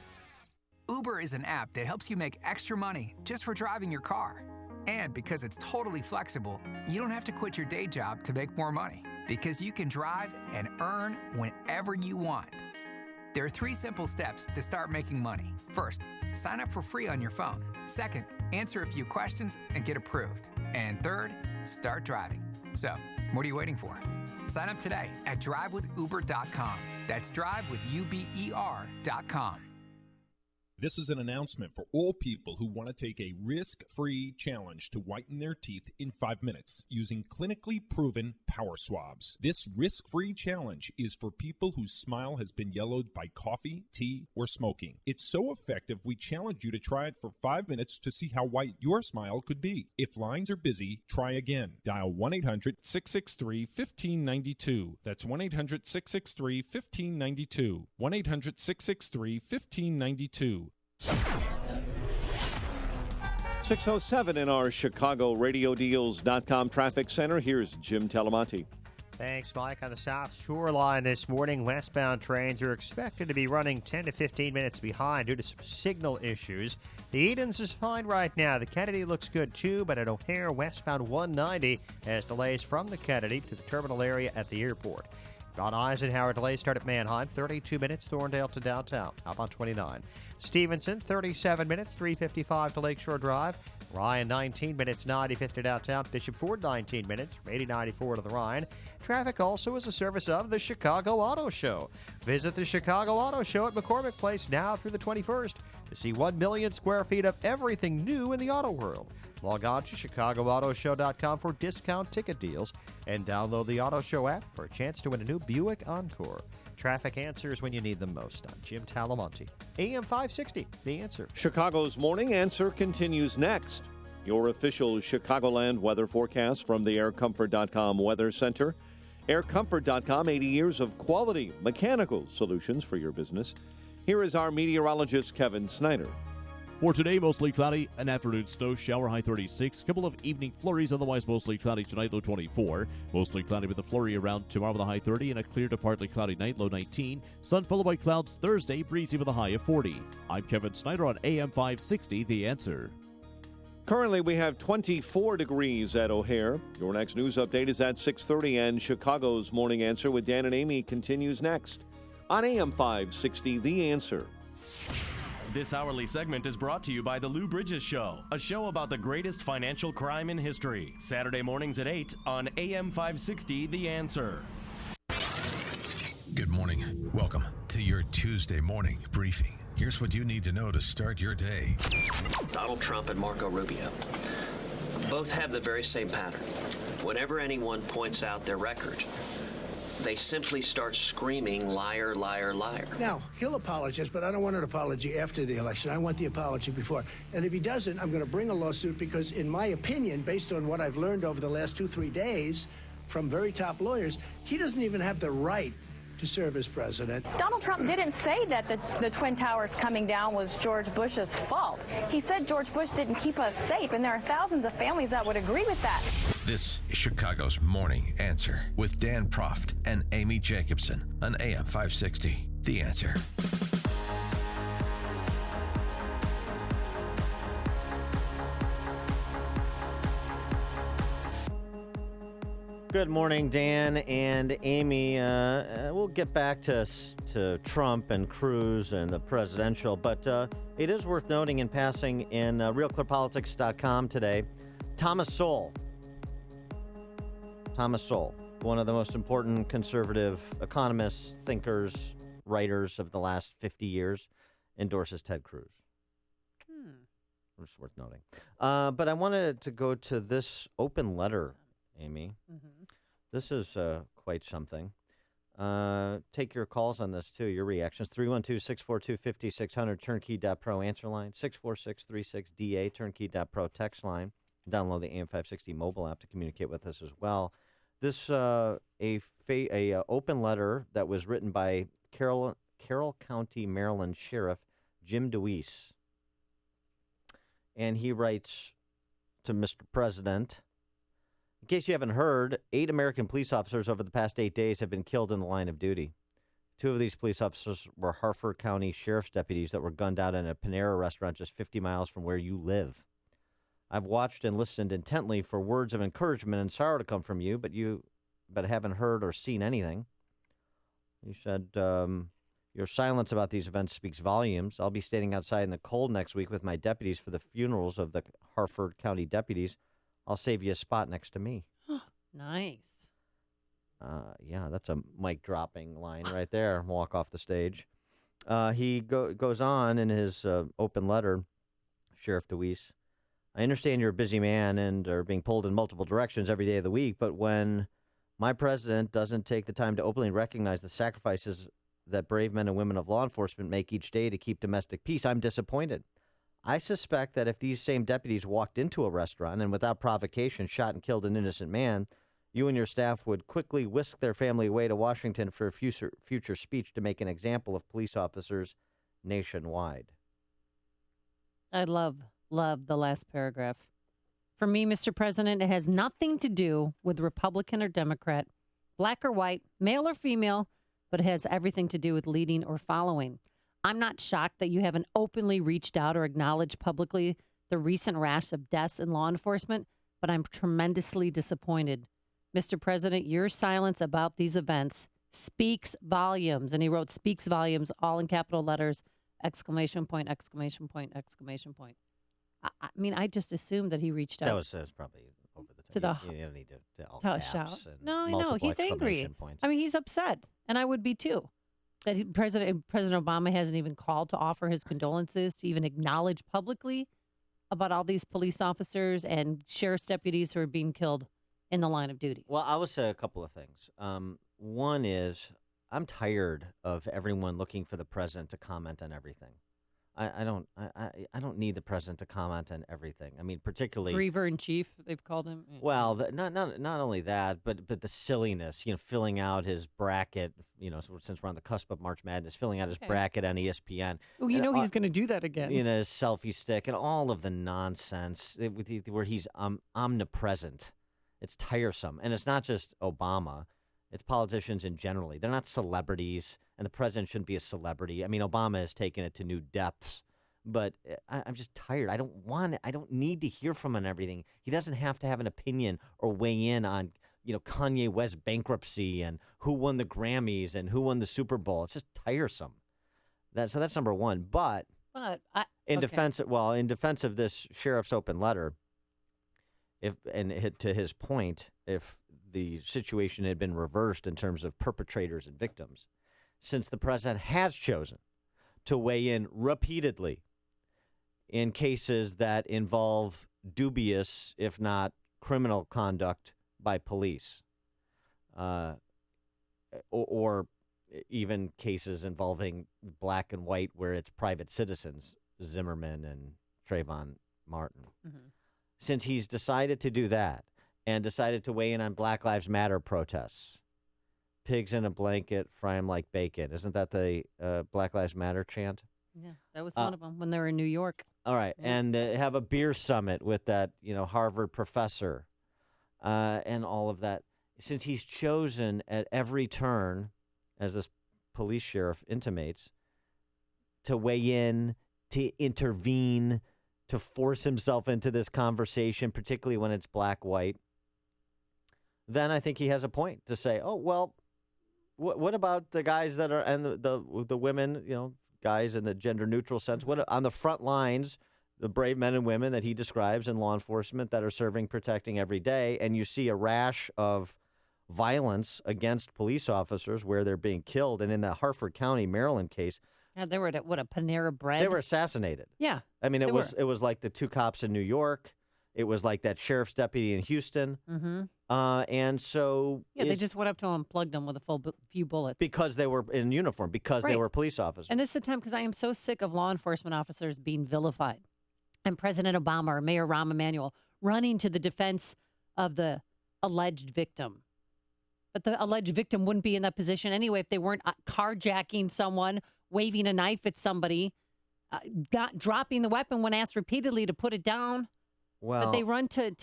Uber is an app that helps you make extra money just for driving your car. And because it's totally flexible, you don't have to quit your day job to make more money, because you can drive and earn whenever you want. There are 3 simple steps to start making money. First, sign up for free on your phone. Second, answer a few questions and get approved. And third, start driving. So, what are you waiting for? Sign up today at drivewithuber.com. That's drivewithuber.com. This is an announcement for all people who want to take a risk-free challenge to whiten their teeth in 5 minutes using clinically proven power swabs. This risk-free challenge is for people whose smile has been yellowed by coffee, tea, or smoking. It's so effective, we challenge you to try it for 5 minutes to see how white your smile could be. If lines are busy, try again. Dial 1-800-663-1592. That's 1-800-663-1592. 1-800-663-1592. 6:07 in our Chicago RadioDeals.com traffic center. Here's Jim Talamonte. Thanks, Mike. On the South Shore Line this morning, westbound trains are expected to be running 10 to 15 minutes behind due to some signal issues. The Edens is fine right now. The Kennedy looks good too, but at O'Hare, westbound 190 has delays from the Kennedy to the terminal area at the airport. On Eisenhower, delays start at Manheim, 32 minutes, Thorndale to downtown. Up on 29. Stevenson, 37 minutes, 3:55 to Lakeshore Drive. Ryan, 19 minutes, 95 to downtown. Bishop Ford, 19 minutes, 80-94 to the Rhine. Traffic also is a service of the Chicago Auto Show. Visit the Chicago Auto Show at McCormick Place now through the 21st to see 1 million square feet of everything new in the auto world. Log on to ChicagoAutoShow.com for discount ticket deals and download the Auto Show app for a chance to win a new Buick Encore. Traffic answers when you need them most. I'm Jim Talamonte. AM 560, The Answer. Chicago's Morning Answer continues next. Your official Chicagoland weather forecast from the AirComfort.com Weather Center. AirComfort.com, 80 years of quality mechanical solutions for your business. Here is our meteorologist, Kevin Snyder. For today, mostly cloudy, an afternoon snow shower, high 36. Couple of evening flurries, otherwise mostly cloudy tonight, low 24. Mostly cloudy with a flurry around tomorrow with a high 30, and a clear to partly cloudy night, low 19. Sun followed by clouds Thursday, breezy with a high of 40. I'm Kevin Snyder on AM 560, The Answer. Currently, we have 24 degrees at O'Hare. Your next news update is at 6:30, and Chicago's Morning Answer with Dan and Amy continues next on AM 560, The Answer. This hourly segment is brought to you by The Lou Bridges Show, a show about the greatest financial crime in history. Saturday mornings at 8 on AM 560, The Answer. Good morning. Welcome to your Tuesday morning briefing. Here's what you need to know to start your day. Donald Trump and Marco Rubio both have the very same pattern. Whenever anyone points out their record, they simply start screaming, liar, liar, liar. Now, he'll apologize, but I don't want an apology after the election. I want the apology before. And if he doesn't, I'm going to bring a lawsuit because, in my opinion, based on what I've learned over the last 2-3 days from very top lawyers, he doesn't even have the right to serve as president. Donald Trump didn't say that the Twin Towers coming down was George Bush's fault. He said George Bush didn't keep us safe, and there are thousands of families that would agree with that. This is Chicago's Morning Answer with Dan Proft and Amy Jacobson on AM 560. The Answer. Good morning, Dan and Amy. We'll get back to Trump and Cruz and the presidential, but it is worth noting in passing in RealClearPolitics.com today, Thomas Sowell, one of the most important conservative economists, thinkers, writers of the last 50 years, endorses Ted Cruz. It's worth noting. But I wanted to go to this open letter, Amy. This is quite something. Take your calls on this, too, your reactions. 312-642-5600, turnkey.pro answer line, 64636-DA, turnkey.pro text line. Download the AM560 mobile app to communicate with us as well. This a open letter that was written by Carroll County, Maryland Sheriff Jim DeWeese. And he writes to Mr. President, in case you haven't heard, 8 American police officers over the past 8 days have been killed in the line of duty. 2 of these police officers were Harford County Sheriff's deputies that were gunned down in a Panera restaurant just 50 miles from where you live. I've watched and listened intently for words of encouragement and sorrow to come from you, but haven't heard or seen anything. He said, your silence about these events speaks volumes. I'll be standing outside in the cold next week with my deputies for the funerals of the Harford County deputies. I'll save you a spot next to me. Nice. Yeah, that's a mic dropping line right there. Walk off the stage. He goes on in his open letter, Sheriff DeWeese. I understand you're a busy man and are being pulled in multiple directions every day of the week, but when my president doesn't take the time to openly recognize the sacrifices that brave men and women of law enforcement make each day to keep domestic peace, I'm disappointed. I suspect that if these same deputies walked into a restaurant and without provocation shot and killed an innocent man, you and your staff would quickly whisk their family away to Washington for a future speech to make an example of police officers nationwide. I love the last paragraph. For me, Mr. President, it has nothing to do with Republican or Democrat, black or white, male or female, but it has everything to do with leading or following. I'm not shocked that you haven't openly reached out or acknowledged publicly the recent rash of deaths in law enforcement, but I'm tremendously disappointed. Mr. President, your silence about these events speaks volumes. And he wrote speaks volumes all in capital letters, exclamation point, exclamation point, exclamation point. I mean, I just assumed that he reached out. That was probably over the top. You don't need to all caps shout. and No, I know. multiple He's angry. exclamation points. I mean, he's upset, and I would be too. That President Obama hasn't even called to offer his condolences, to even acknowledge publicly about all these police officers and sheriff's deputies who are being killed in the line of duty. Well, I would say a couple of things. One is I'm tired of everyone looking for the president to comment on everything. I don't need the president to comment on everything. I mean, particularly Griever in chief, they've called him. Well, not only that, but the silliness. Filling out his bracket. Since we're on the cusp of March Madness, filling out his bracket on ESPN. Well, he's going to do that again. His selfie stick and all of the nonsense where he's omnipresent. It's tiresome, and it's not just Obama. It's politicians in general. They're not celebrities, and the president shouldn't be a celebrity. I mean, Obama has taken it to new depths, but I'm just tired. I don't need to hear from him on everything. He doesn't have to have an opinion or weigh in on, Kanye West bankruptcy and who won the Grammys and who won the Super Bowl. It's just tiresome. So that's number one. But in defense of this sheriff's open letter, to his point, if the situation had been reversed in terms of perpetrators and victims, since the president has chosen to weigh in repeatedly in cases that involve dubious, if not criminal conduct by police, or even cases involving black and white where it's private citizens, Zimmerman and Trayvon Martin. Mm-hmm. Since he's decided to do that, and decided to weigh in on Black Lives Matter protests, pigs in a blanket, fry 'em like bacon. Isn't that the Black Lives Matter chant? Yeah, that was one of them when they were in New York. All right, and have a beer summit with that, Harvard professor, and all of that. Since he's chosen at every turn, as this police sheriff intimates, to weigh in, to intervene, to force himself into this conversation, particularly when it's black-white, then I think he has a point to say, oh, well, what about the guys that are, and the women, guys in the gender-neutral sense, what on the front lines, the brave men and women that he describes in law enforcement that are serving, protecting every day, and you see a rash of violence against police officers where they're being killed. And in the Harford County, Maryland case, Yeah, they were at a Panera Bread. they were assassinated. Yeah. I mean, they it was like the two cops in New York. It was like that sheriff's deputy in Houston. Mm-hmm. And so Yeah, they just went up to him and plugged him with a few bullets. because they were in uniform, because they Right. were police officers. And this is a time because I am so sick of law enforcement officers being vilified. And President Obama or Mayor Rahm Emanuel running to the defense of the alleged victim. But the alleged victim wouldn't be in that position anyway if they weren't carjacking someone, waving a knife at somebody, dropping the weapon when asked repeatedly to put it down. Well, But they run to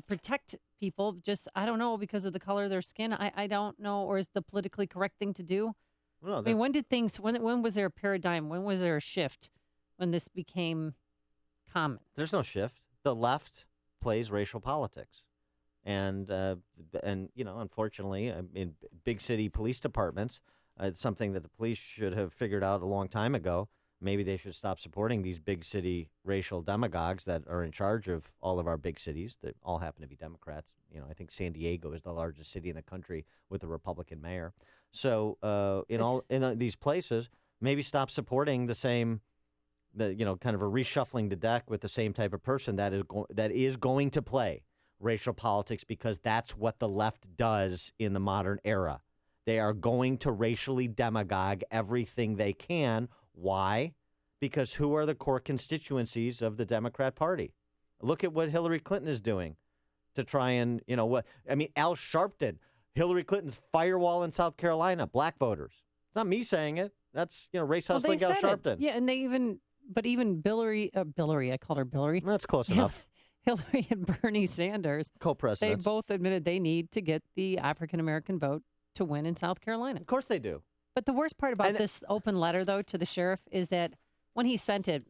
protect people just, I don't know, because of the color of their skin. I don't know, or is the politically correct thing to do? No, I mean, when was there a paradigm? When was there a shift when this became common? there's no shift. The left plays racial politics. And unfortunately, in big city police departments, it's something that the police should have figured out a long time ago. Maybe they should stop supporting these big city racial demagogues that are in charge of all of our big cities that all happen to be Democrats. I think San Diego is the largest city in the country with a Republican mayor. So in these places, maybe stop supporting kind of a reshuffling the deck with the same type of person that is going to play racial politics, because that's what the left does in the modern era. They are going to racially demagogue everything they can. Why? Because who are the core constituencies of the Democrat Party? Look at what Hillary Clinton is doing to try and, Al Sharpton, Hillary Clinton's firewall in South Carolina, black voters. It's not me saying it. That's, race hustling Al Sharpton. Yeah, and even Billary, I called her Billary. That's close enough. Hillary and Bernie Sanders, they Co-presidents. both admitted they need to get the African-American vote to win in South Carolina. Of course they do. But the worst part about this open letter, though, to the sheriff is that when he sent it,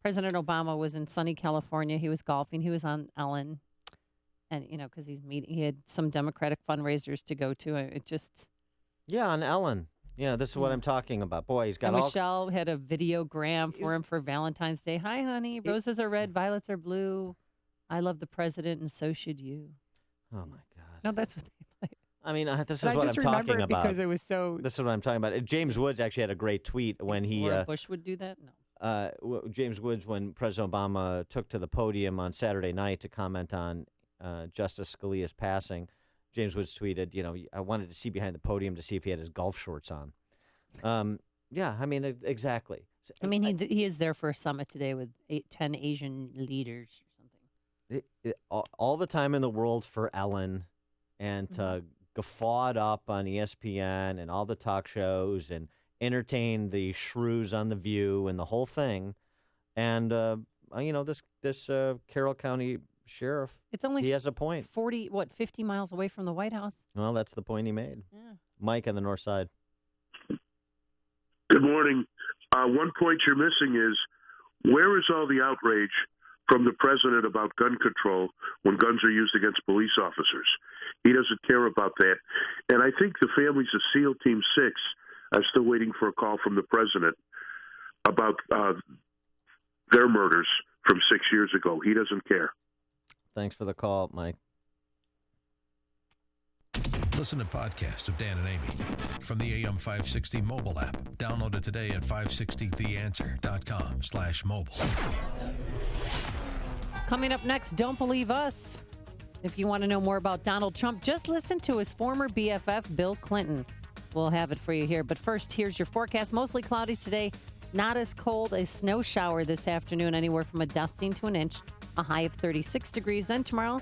President Obama was in sunny California. He was golfing. He was on Ellen. And, because he had some Democratic fundraisers to go to. Yeah, on Ellen. Yeah, this is what I'm talking about. Boy, he's got and all... Michelle had a videogram for him for Valentine's Day. Hi, honey. Roses are red, violets are blue. I love the president, and so should you. Oh, my God. No, that's what they play. I mean, this is But I what just I'm remember talking it about. because it was so... This is what I'm talking about. James Woods actually had a great tweet when he... Bush would do that? No. James Woods, when President Obama took to the podium on Saturday night to comment on Justice Scalia's passing, James Woods tweeted, I wanted to see behind the podium to see if he had his golf shorts on. Yeah, I mean, exactly. I mean, he is there for a summit today with 10 Asian leaders or something. All the time in the world for Ellen and to guffaw it up on ESPN and all the talk shows and entertain the shrews on The View and the whole thing. And, this Carroll County sheriff, it's only he has a point. 50 miles away from the White House? Well, that's the point he made. Yeah. Mike on the north side. Good morning. One point you're missing is, where is all the outrage from the president about gun control when guns are used against police officers? He doesn't care about that. And I think the families of SEAL Team 6 are still waiting for a call from the president about their murders from 6 years ago. He doesn't care. Thanks for the call, Mike. Listen to podcasts of Dan and Amy from the AM 560 mobile app. Download it today at 560theanswer.com/mobile. Coming up next, Don't Believe Us. If you want to know more about Donald Trump, just listen to his former BFF, Bill Clinton. We'll have it for you here. But first, here's your forecast. Mostly cloudy today. Not as cold. A snow shower this afternoon, anywhere from a dusting to an inch. A high of 36 degrees. Then tomorrow,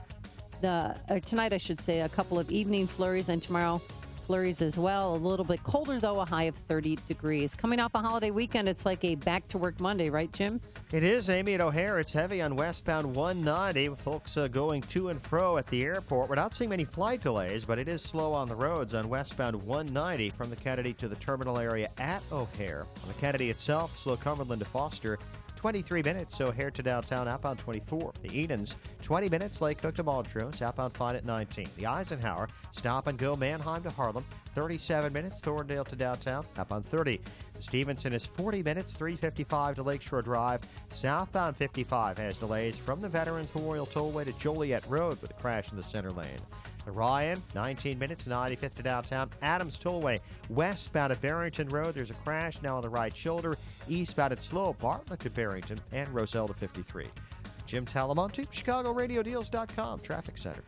tonight, I should say, a couple of evening flurries. And tomorrow, flurries as well. A little bit colder, though, a high of 30 degrees. Coming off a holiday weekend, it's like a back-to-work Monday, right, Jim? It is, Amy, at O'Hare. It's heavy on westbound 190 with folks going to and fro at the airport. We're not seeing many flight delays, but it is slow on the roads on westbound 190 from the Kennedy to the terminal area at O'Hare. On the Kennedy itself, slow Cumberland to Foster, 23 minutes, O'Hare to downtown, outbound 24. The Edens, 20 minutes, Lake Cook to Montrose, outbound fine at 19. The Eisenhower, stop and go Manheim to Harlem, 37 minutes, Thorndale to downtown, outbound 30. The Stevenson is 40 minutes, 355 to Lakeshore Drive. Southbound 55 has delays from the Veterans Memorial Tollway to Joliet Road with a crash in the center lane. The Ryan, 19 minutes, 95th to downtown. Adams Tollway, westbound at Barrington Road. There's a crash now on the right shoulder. Eastbound at Slow, Bartlett to Barrington, and Roselle to 53. Jim Talamonte, ChicagoRadioDeals.com, Traffic Center.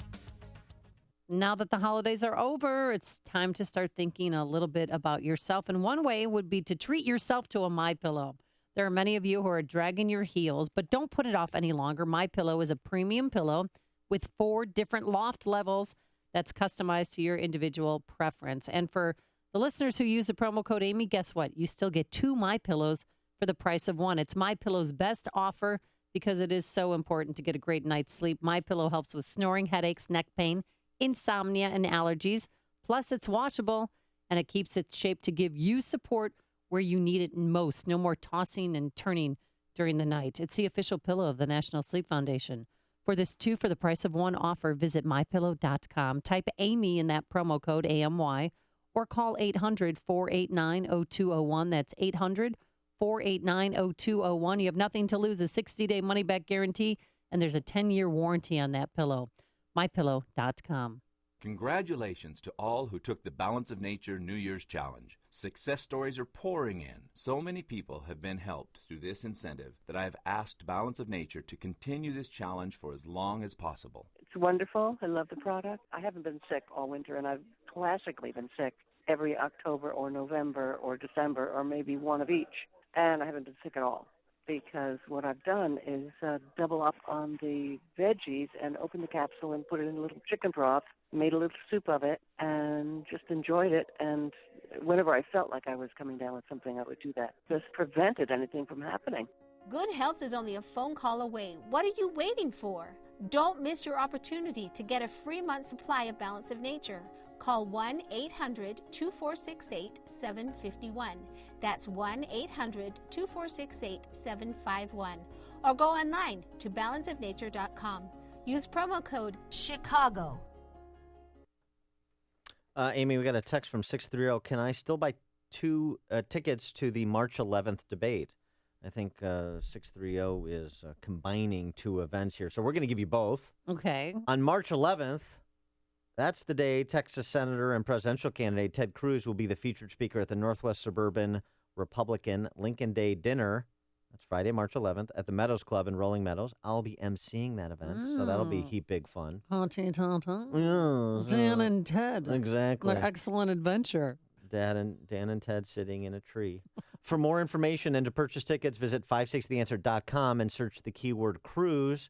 Now that the holidays are over, it's time to start thinking a little bit about yourself. And one way would be to treat yourself to a MyPillow. There are many of you who are dragging your heels, but don't put it off any longer. MyPillow is a premium pillow with 4 different loft levels that's customized to your individual preference. And for the listeners who use the promo code Amy, guess what? You still get 2 MyPillows for the price of 1. It's MyPillow's best offer because it is so important to get a great night's sleep. MyPillow helps with snoring, headaches, neck pain, insomnia, and allergies. Plus, it's washable, and it keeps its shape to give you support where you need it most. No more tossing and turning during the night. It's the official pillow of the National Sleep Foundation. For this 2 for the price of 1 offer, visit MyPillow.com. Type Amy in that promo code, AMY, or call 800-489-0201. That's 800-489-0201. You have nothing to lose, a 60-day money-back guarantee, and there's a 10-year warranty on that pillow. MyPillow.com. Congratulations to all who took the Balance of Nature New Year's Challenge. Success stories are pouring in. So many people have been helped through this incentive that I have asked Balance of Nature to continue this challenge for as long as possible. It's wonderful. I love the product. I haven't been sick all winter, and I've classically been sick every October or November or December or maybe one of each. And I haven't been sick at all because what I've done is double up on the veggies and open the capsule and put it in a little chicken broth, made a little soup of it, and just enjoyed it. And whenever I felt like I was coming down with something, I would do that. Just prevented anything from happening. Good health is only a phone call away. What are you waiting for? Don't miss your opportunity to get a free month supply of Balance of Nature. Call 1-800-2468-751. That's 1-800-2468-751. Or go online to balanceofnature.com. Use promo code CHICAGO. Amy, we got a text from 630. Can I still buy 2 tickets to the March 11th debate? I think 630 is combining 2 events here. So we're going to give you both. Okay. On March 11th, that's the day Texas Senator and presidential candidate Ted Cruz will be the featured speaker at the Northwest Suburban Republican Lincoln Day Dinner. That's Friday, March 11th at the Meadows Club in Rolling Meadows. I'll be emceeing that event, so that'll be heap big fun. Auntie Tata. Yes, Dan and Ted. Exactly. Their excellent adventure. Dan and Ted sitting in a tree. For more information and to purchase tickets, visit 560theanswer.com and search the keyword cruise.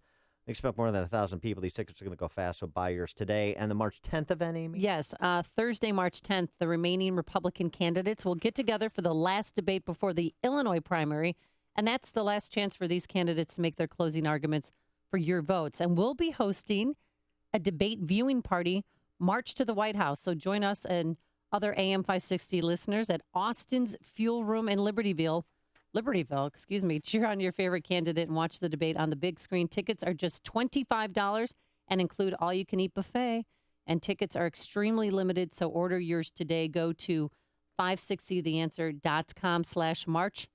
Expect more than 1,000 people. These tickets are going to go fast, so buy yours today. And the March 10th event, Amy? Yes, Thursday, March 10th, the remaining Republican candidates will get together for the last debate before the Illinois primary, and that's the last chance for these candidates to make their closing arguments for your votes. And we'll be hosting a debate viewing party, March to the White House. So join us and other AM 560 listeners at Austin's Fuel Room in Libertyville, cheer on your favorite candidate and watch the debate on the big screen. Tickets are just $25 and include all-you-can-eat buffet. And tickets are extremely limited, so order yours today. Go to 560theanswer.com/March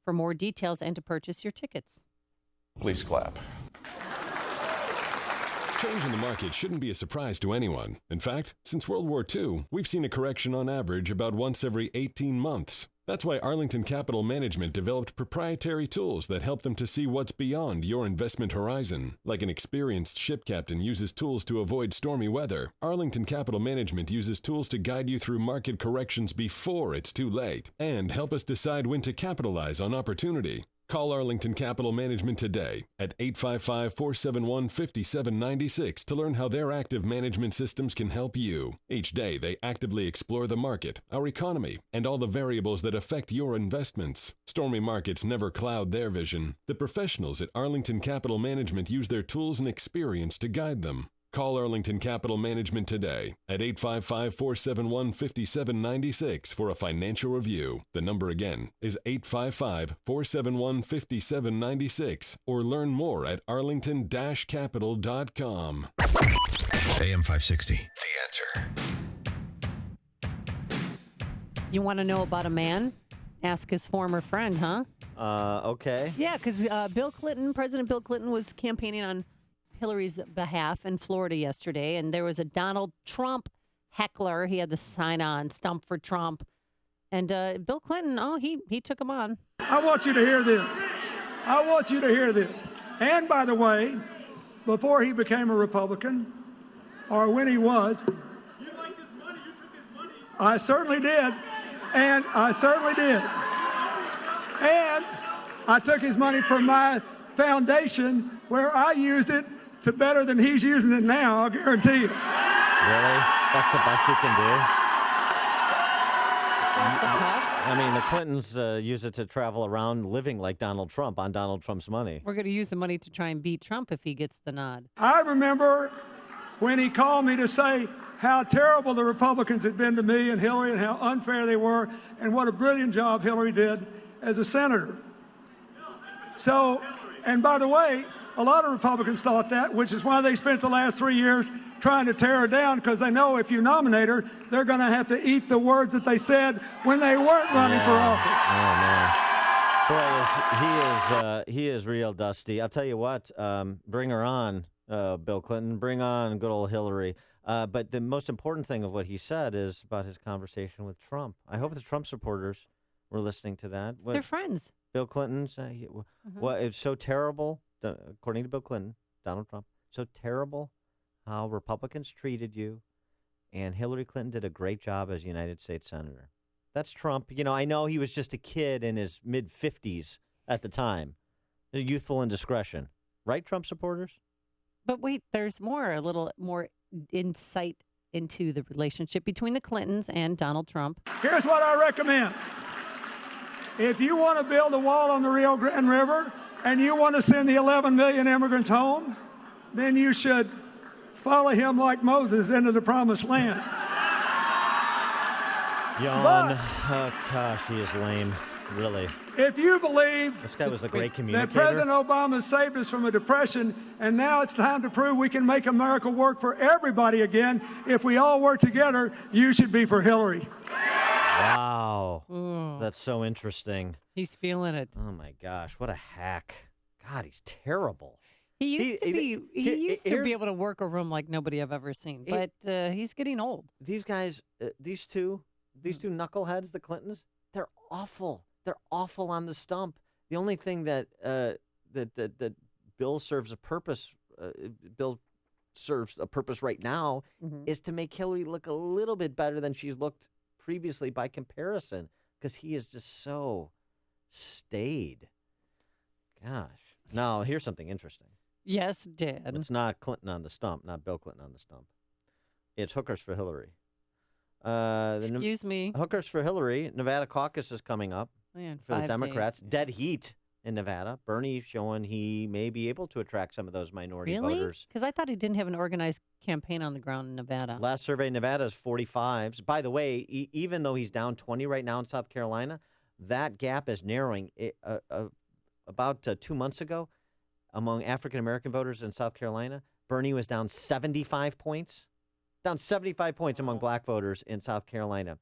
for more details and to purchase your tickets. Please clap. Change in the market shouldn't be a surprise to anyone. In fact, since World War II, we've seen a correction on average about once every 18 months. That's why Arlington Capital Management developed proprietary tools that help them to see what's beyond your investment horizon. Like an experienced ship captain uses tools to avoid stormy weather, Arlington Capital Management uses tools to guide you through market corrections before it's too late and help us decide when to capitalize on opportunity. Call Arlington Capital Management today at 855-471-5796 to learn how their active management systems can help you. Each day, they actively explore the market, our economy, and all the variables that affect your investments. Stormy markets never cloud their vision. The professionals at Arlington Capital Management use their tools and experience to guide them. Call Arlington Capital Management today at 855-471-5796 for a financial review. The number again is 855-471-5796 or learn more at arlington-capital.com. AM 560, The Answer. You want to know about a man? Ask his former friend, huh? Okay. Yeah, because President Bill Clinton was campaigning on Hillary's behalf in Florida yesterday, and there was a Donald Trump heckler. He had the sign on, "Stump for Trump." And Bill Clinton, he took him on. I want you to hear this. I want you to hear this. And by the way, before he became a Republican, or when he was, you liked his money, you took his money. I certainly did. And I certainly did. And I took his money from my foundation where I used it to better than he's using it now, I'll guarantee you. Really? That's the best you can do? I mean, the Clintons use it to travel around living like Donald Trump on Donald Trump's money. We're going to use the money to try and beat Trump if he gets the nod. I remember when he called me to say how terrible the Republicans had been to me and Hillary and how unfair they were and what a brilliant job Hillary did as a senator. So, and by the way, a lot of Republicans thought that, which is why they spent the last 3 years trying to tear her down, because they know if you nominate her, they're going to have to eat the words that they said when they weren't running for office. Oh, man. Boy, he is real dusty. I'll tell you what, bring her on, Bill Clinton. Bring on good old Hillary. But the most important thing of what he said is about his conversation with Trump. I hope the Trump supporters were listening to that. They're friends. Bill Clinton's, well, it's so terrible, according to Bill Clinton, Donald Trump, so terrible how Republicans treated you, and Hillary Clinton did a great job as United States Senator. That's Trump. You know, I know he was just a kid in his mid-50s at the time, youthful indiscretion. Right, Trump supporters? But wait, there's a little more insight into the relationship between the Clintons and Donald Trump. Here's what I recommend. If you want to build a wall on the Rio Grande River and you want to send the 11 million immigrants home, then you should follow him like Moses into the promised land. Yawn. Oh, gosh, he is lame, really. If you believe this guy was a great communicator, that President Obama saved us from a depression, and now it's time to prove we can make America work for everybody again, if we all work together, you should be for Hillary. Wow. That's so interesting. He's feeling it. Oh, my gosh. What a hack. God, he's terrible. He used to be able to work a room like nobody I've ever seen, but he's getting old. These guys, these two knuckleheads, the Clintons, they're awful. They're awful on the stump. The only thing that that Bill serves a purpose, right now, is to make Hillary look a little bit better than she's looked previously by comparison, because he is just so staid. Gosh. Now, here's something interesting. Yes, Dad. It's not Clinton on the stump, not Bill Clinton on the stump. It's hookers for Hillary. Excuse me. Hookers for Hillary. Nevada caucus is coming up for the Democrats. Dead heat in Nevada. Bernie showing he may be able to attract some of those minority voters. Because I thought he didn't have an organized campaign on the ground in Nevada. Last survey, Nevada is 45s. By the way, even though he's down 20 right now in South Carolina, that gap is narrowing. About 2 months ago, among African-American voters in South Carolina, Bernie was down 75 points. Down 75 points among black voters in South Carolina.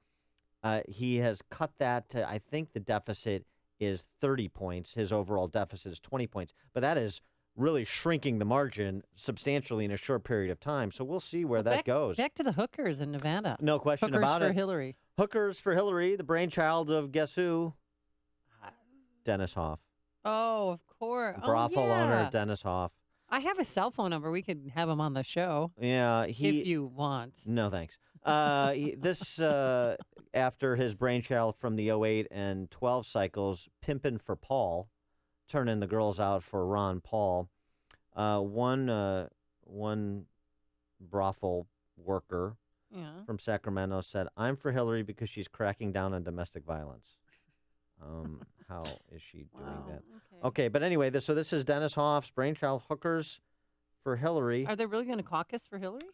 He has cut that to, I think the deficit is 30 points. His overall deficit is 20 points. But that is really shrinking the margin substantially in a short period of time. So we'll see where that goes. Back to the hookers in Nevada. No question about it. Hookers for Hillary. Hookers for Hillary, the brainchild of guess who? Dennis Hoff. Oh, of course. Brothel owner Dennis Hoff. I have a cell phone number. We could have him on the show. Yeah, if you want. No, thanks. This after his brainchild from the 08 and 12 cycles, Pimpin' for Paul, turning the girls out for Ron Paul. One brothel worker from Sacramento said, "I'm for Hillary because she's cracking down on domestic violence." How is she doing that? Okay, but anyway, so this is Dennis Hoff's brainchild, Hookers for Hillary. Are they really going to caucus for Hillary?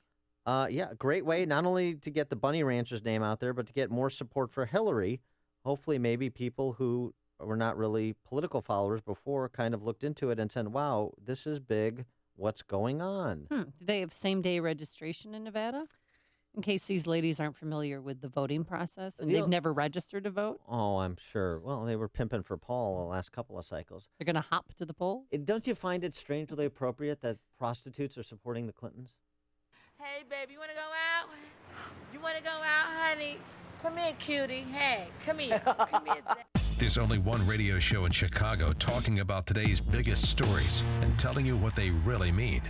Yeah, great way not only to get the Bunny Ranch's name out there, but to get more support for Hillary. Hopefully, maybe people who were not really political followers before kind of looked into it and said, wow, this is big. What's going on? Do they have same-day registration in Nevada? In case these ladies aren't familiar with the voting process and they've never registered to vote? Oh, I'm sure. Well, they were pimping for Paul the last couple of cycles. They're going to hop to the polls? Don't you find it strangely appropriate that prostitutes are supporting the Clintons? Hey, baby, you want to go out? You want to go out, honey? Come here, cutie. Hey, come here. Come here. There's only one radio show in Chicago talking about today's biggest stories and telling you what they really mean.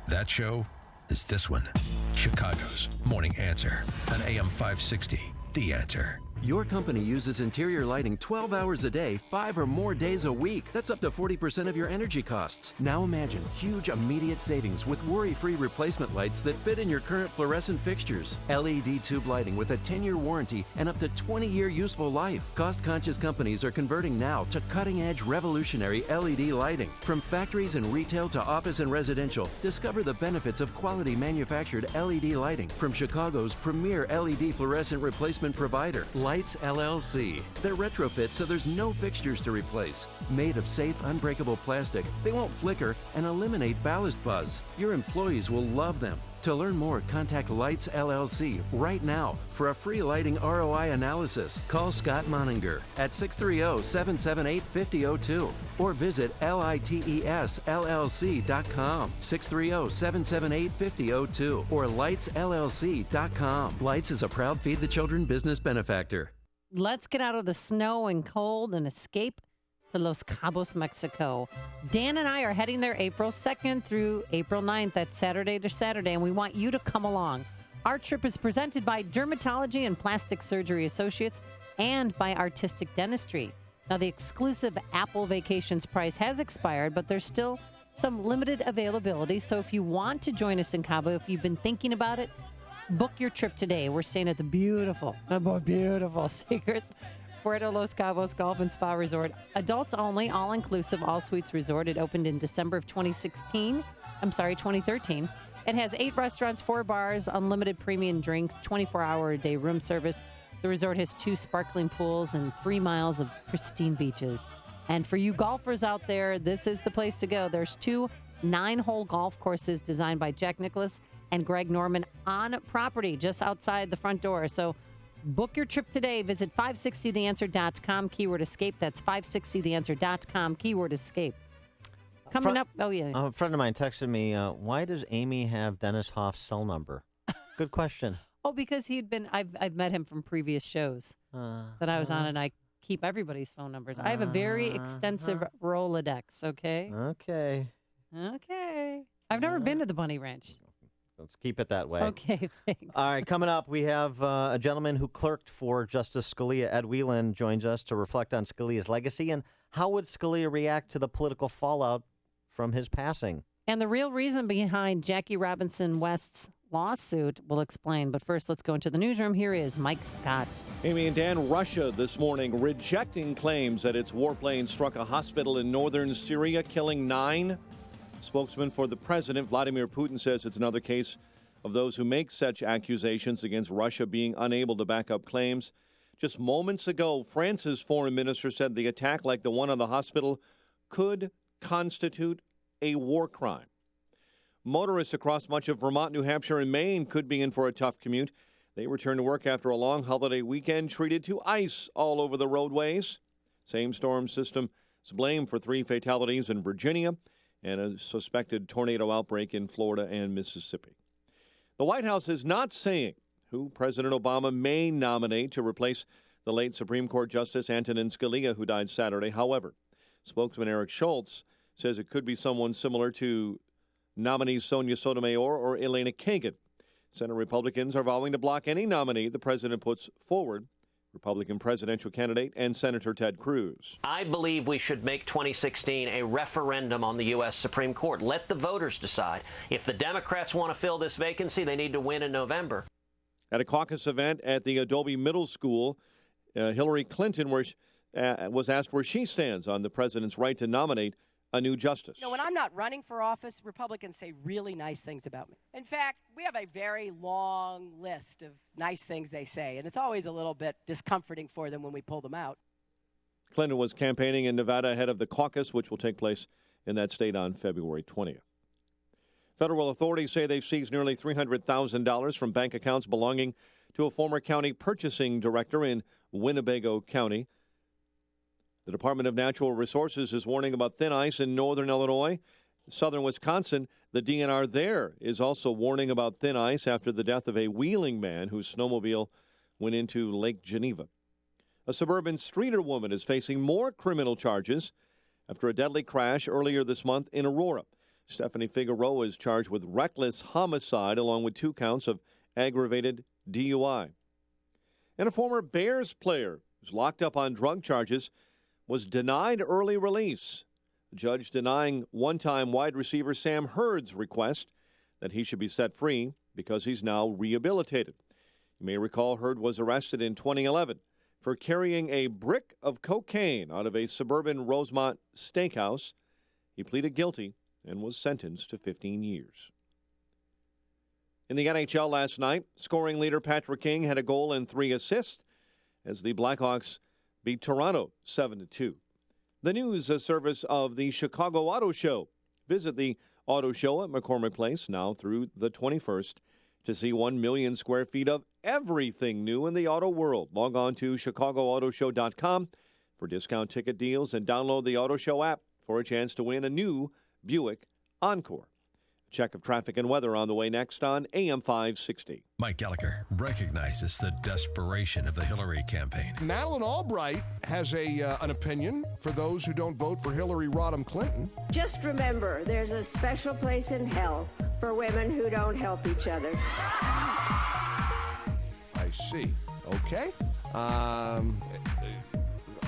That show is this one, Chicago's Morning Answer on AM 560, The Answer. Your company uses interior lighting 12 hours a day, 5 or more days a week. That's up to 40% of your energy costs. Now imagine huge immediate savings with worry-free replacement lights that fit in your current fluorescent fixtures. LED tube lighting with a 10-year warranty and up to 20-year useful life. Cost-conscious companies are converting now to cutting-edge revolutionary LED lighting. From factories and retail to office and residential, discover the benefits of quality manufactured LED lighting from Chicago's premier LED fluorescent replacement provider, Lights LLC. They're retrofit so there's no fixtures to replace. Made of safe, unbreakable plastic, they won't flicker and eliminate ballast buzz. Your employees will love them. To learn more, contact Lights LLC right now for a free lighting ROI analysis. Call Scott Moninger at 630-778-5002 or visit LITESLLC.com, 630-778-5002 or lightsllc.com. Lights is a proud Feed the Children business benefactor. Let's get out of the snow and cold and escape to Los Cabos, Mexico. Dan and I are heading there April 2nd through April 9th. That's Saturday to Saturday, and we want you to come along. Our trip is presented by Dermatology and Plastic Surgery Associates and by Artistic Dentistry. Now, the exclusive Apple Vacations price has expired, but there's still some limited availability. So if you want to join us in Cabo, if you've been thinking about it, book your trip today. We're staying at the beautiful Secrets Puerto Los Cabos Golf and Spa Resort. Adults only, all-inclusive, all-suites resort. It opened in December of 2013. It has 8 restaurants, 4 bars, unlimited premium drinks, 24-hour-a-day room service. The resort has 2 sparkling pools and 3 miles of pristine beaches. And for you golfers out there, this is the place to go. There's 2 9-hole golf courses designed by Jack Nicklaus and Greg Norman on property just outside the front door. So book your trip today. Visit 560theanswer.com, keyword escape. That's 560theanswer.com, keyword escape. Coming up, A friend of mine texted me, why does Amy have Dennis Hoff's cell number? Good question. Oh, because I've met him from previous shows that I was on, and I keep everybody's phone numbers. I have a very extensive Rolodex, okay? Okay. I've never been to the Bunny Ranch. Let's keep it that way. Okay, thanks. All right, coming up, we have a gentleman who clerked for Justice Scalia, Ed Whelan, joins us to reflect on Scalia's legacy and how would Scalia react to the political fallout from his passing. And the real reason behind Jackie Robinson West's lawsuit, we'll explain. But first, let's go into the newsroom. Here is Mike Scott. Amy and Dan, Russia this morning rejecting claims that its warplane struck a hospital in northern Syria, killing 9. Spokesman for the president, Vladimir Putin, says it's another case of those who make such accusations against Russia being unable to back up claims. Just moments ago, France's foreign minister said the attack, like the one on the hospital, could constitute a war crime. Motorists across much of Vermont, New Hampshire, and Maine could be in for a tough commute. They return to work after a long holiday weekend treated to ice all over the roadways. Same storm system is blamed for 3 fatalities in Virginia and a suspected tornado outbreak in Florida and Mississippi. The White House is not saying who President Obama may nominate to replace the late Supreme Court Justice Antonin Scalia, who died Saturday. However, spokesman Eric Schultz says it could be someone similar to nominees Sonia Sotomayor or Elena Kagan. Senate Republicans are vowing to block any nominee the president puts forward Republican presidential candidate and Senator Ted Cruz. I believe we should make 2016 a referendum on the U.S. Supreme Court. Let the voters decide. If the Democrats want to fill this vacancy, they need to win in November. At a caucus event at the Adobe Middle School, Hillary Clinton was asked where she stands on the president's right to nominate a new justice. When I'm not running for office, Republicans say really nice things about me. In fact, we have a very long list of nice things they say, and it's always a little bit discomforting for them when we pull them out. Clinton was campaigning in Nevada ahead of the caucus, which will take place in that state on February 20th. Federal authorities say they've seized nearly $300,000 from bank accounts belonging to a former county purchasing director in Winnebago County. The Department of Natural Resources is warning about thin ice in northern Illinois. Southern Wisconsin, the DNR there is also warning about thin ice after the death of a Wheeling man whose snowmobile went into Lake Geneva. A suburban streeter woman is facing more criminal charges after a deadly crash earlier this month in Aurora. Stephanie Figueroa is charged with reckless homicide along with 2 counts of aggravated DUI. And a former Bears player who's locked up on drug charges was denied early release. The judge denying one-time wide receiver Sam Hurd's request that he should be set free because he's now rehabilitated. You may recall Hurd was arrested in 2011 for carrying a brick of cocaine out of a suburban Rosemont steakhouse. He pleaded guilty and was sentenced to 15 years. In the NHL last night, scoring leader Patrick King had a goal and 3 assists as the Blackhawks beat Toronto 7-2. The news, a service of the Chicago Auto Show. Visit the auto show at McCormick Place now through the 21st to see 1 million square feet of everything new in the auto world. Log on to ChicagoAutoShow.com for discount ticket deals and download the Auto Show app for a chance to win a new Buick Encore. Check of traffic and weather on the way next on AM 560. Mike Gallagher recognizes the desperation of the Hillary campaign. Madeleine Albright has an opinion for those who don't vote for Hillary Rodham Clinton. Just remember, there's a special place in hell for women who don't help each other. I see. Okay.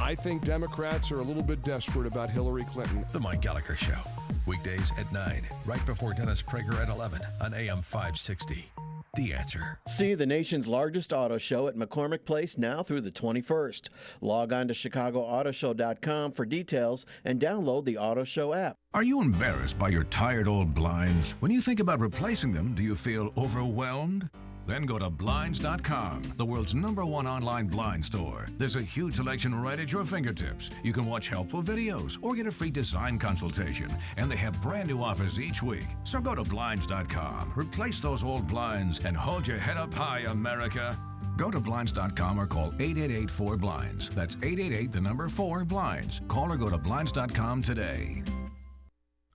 I think Democrats are a little bit desperate about Hillary Clinton. The Mike Gallagher Show. Weekdays at 9, right before Dennis Prager at 11 on AM 560. The Answer. See the nation's largest auto show at McCormick Place now through the 21st. Log on to ChicagoAutoShow.com for details and download the Auto Show app. Are you embarrassed by your tired old blinds? When you think about replacing them, do you feel overwhelmed? Then go to Blinds.com, the world's #1 online blind store. There's a huge selection right at your fingertips. You can watch helpful videos or get a free design consultation. And they have brand new offers each week. So go to Blinds.com, replace those old blinds, and hold your head up high, America. Go to Blinds.com or call 888-4BLINDS. That's 888-4-BLINDS. Call or go to Blinds.com today.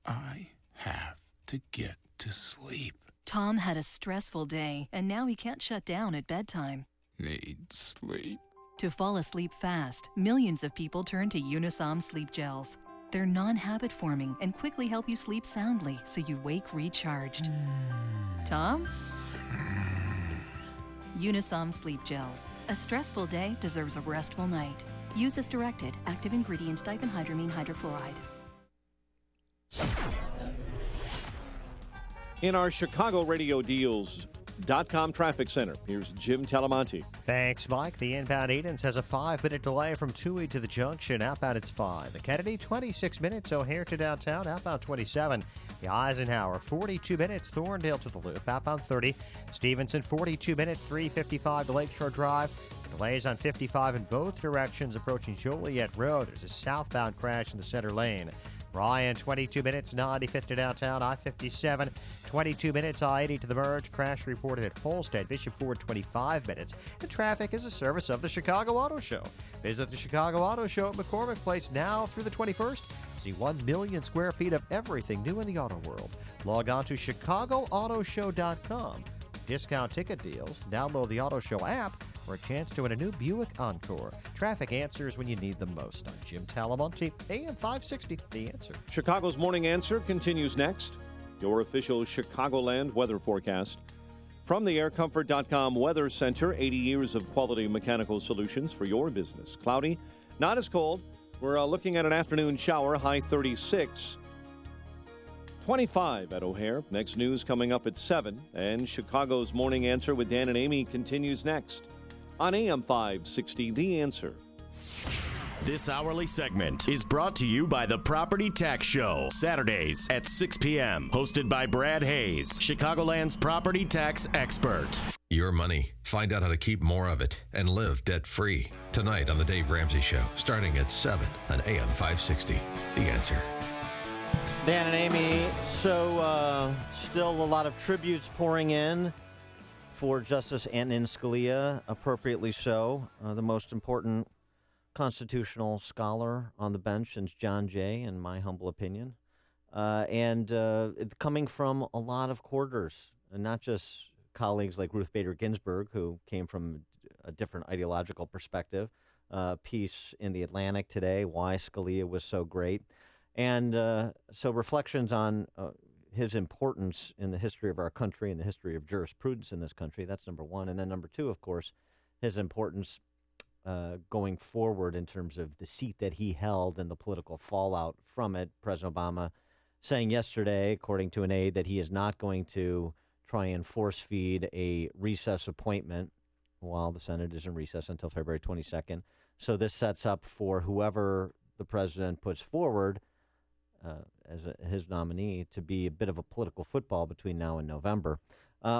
I have to get to sleep. Tom had a stressful day, and now he can't shut down at bedtime. Need sleep. To fall asleep fast, millions of people turn to Unisom sleep gels. They're non-habit forming and quickly help you sleep soundly so you wake recharged. Tom? Unisom sleep gels. A stressful day deserves a restful night. Use as directed. Active ingredient diphenhydramine hydrochloride. In our Chicago Radio Deals.com traffic center, here's Jim Talamonte. Thanks, Mike. The inbound Edens has a 5-minute delay from Toohey to the junction. Outbound, it's 5. The Kennedy, 26 minutes. O'Hare to downtown. Outbound, 27. The Eisenhower, 42 minutes. Thorndale to the Loop. Outbound, 30. Stevenson, 42 minutes. 3:55 to Lakeshore Drive. Delays on 55 in both directions approaching Joliet Road. There's a southbound crash in the center lane. Ryan, 22 minutes, 95th to downtown, I-57, 22 minutes, I-80 to the merge. Crash reported at Holstead, Bishop Ford, 25 minutes. And traffic is a service of the Chicago Auto Show. Visit the Chicago Auto Show at McCormick Place now through the 21st. See 1 million square feet of everything new in the auto world. Log on to ChicagoAutoShow.com. Discount ticket deals. Download the Auto Show app for a chance to win a new Buick Encore. Traffic answers when you need them most. I'm Jim Talamonte, AM 560, The Answer. Chicago's Morning Answer continues next. Your official Chicagoland weather forecast. From the AirComfort.com Weather Center, 80 years of quality mechanical solutions for your business. Cloudy, not as cold. We're looking at an afternoon shower, high 36. 25 at O'Hare. Next news coming up at 7. And Chicago's Morning Answer with Dan and Amy continues next on AM 560, The Answer. This hourly segment is brought to you by the Property Tax Show, Saturdays at 6 p.m., hosted by Brad Hayes, Chicagoland's property tax expert. Your money. Find out how to keep more of it and live debt-free. Tonight on The Dave Ramsey Show, starting at 7 on AM 560. The Answer. Dan and Amy, so still a lot of tributes pouring in for Justice Antonin Scalia, appropriately so. The most important constitutional scholar on the bench since John Jay, in my humble opinion. And coming from a lot of quarters, and not just colleagues like Ruth Bader Ginsburg, who came from a different ideological perspective. Piece in The Atlantic today, why Scalia was so great. And so reflections on his importance in the history of our country and the history of jurisprudence in this country. That's number one. And then number two, of course, his importance going forward in terms of the seat that he held and the political fallout from it. President Obama saying yesterday, according to an aide, that he is not going to try and force feed a recess appointment while the Senate is in recess until February 22nd. So this sets up for whoever the president puts forward as his nominee to be a bit of a political football between now and November.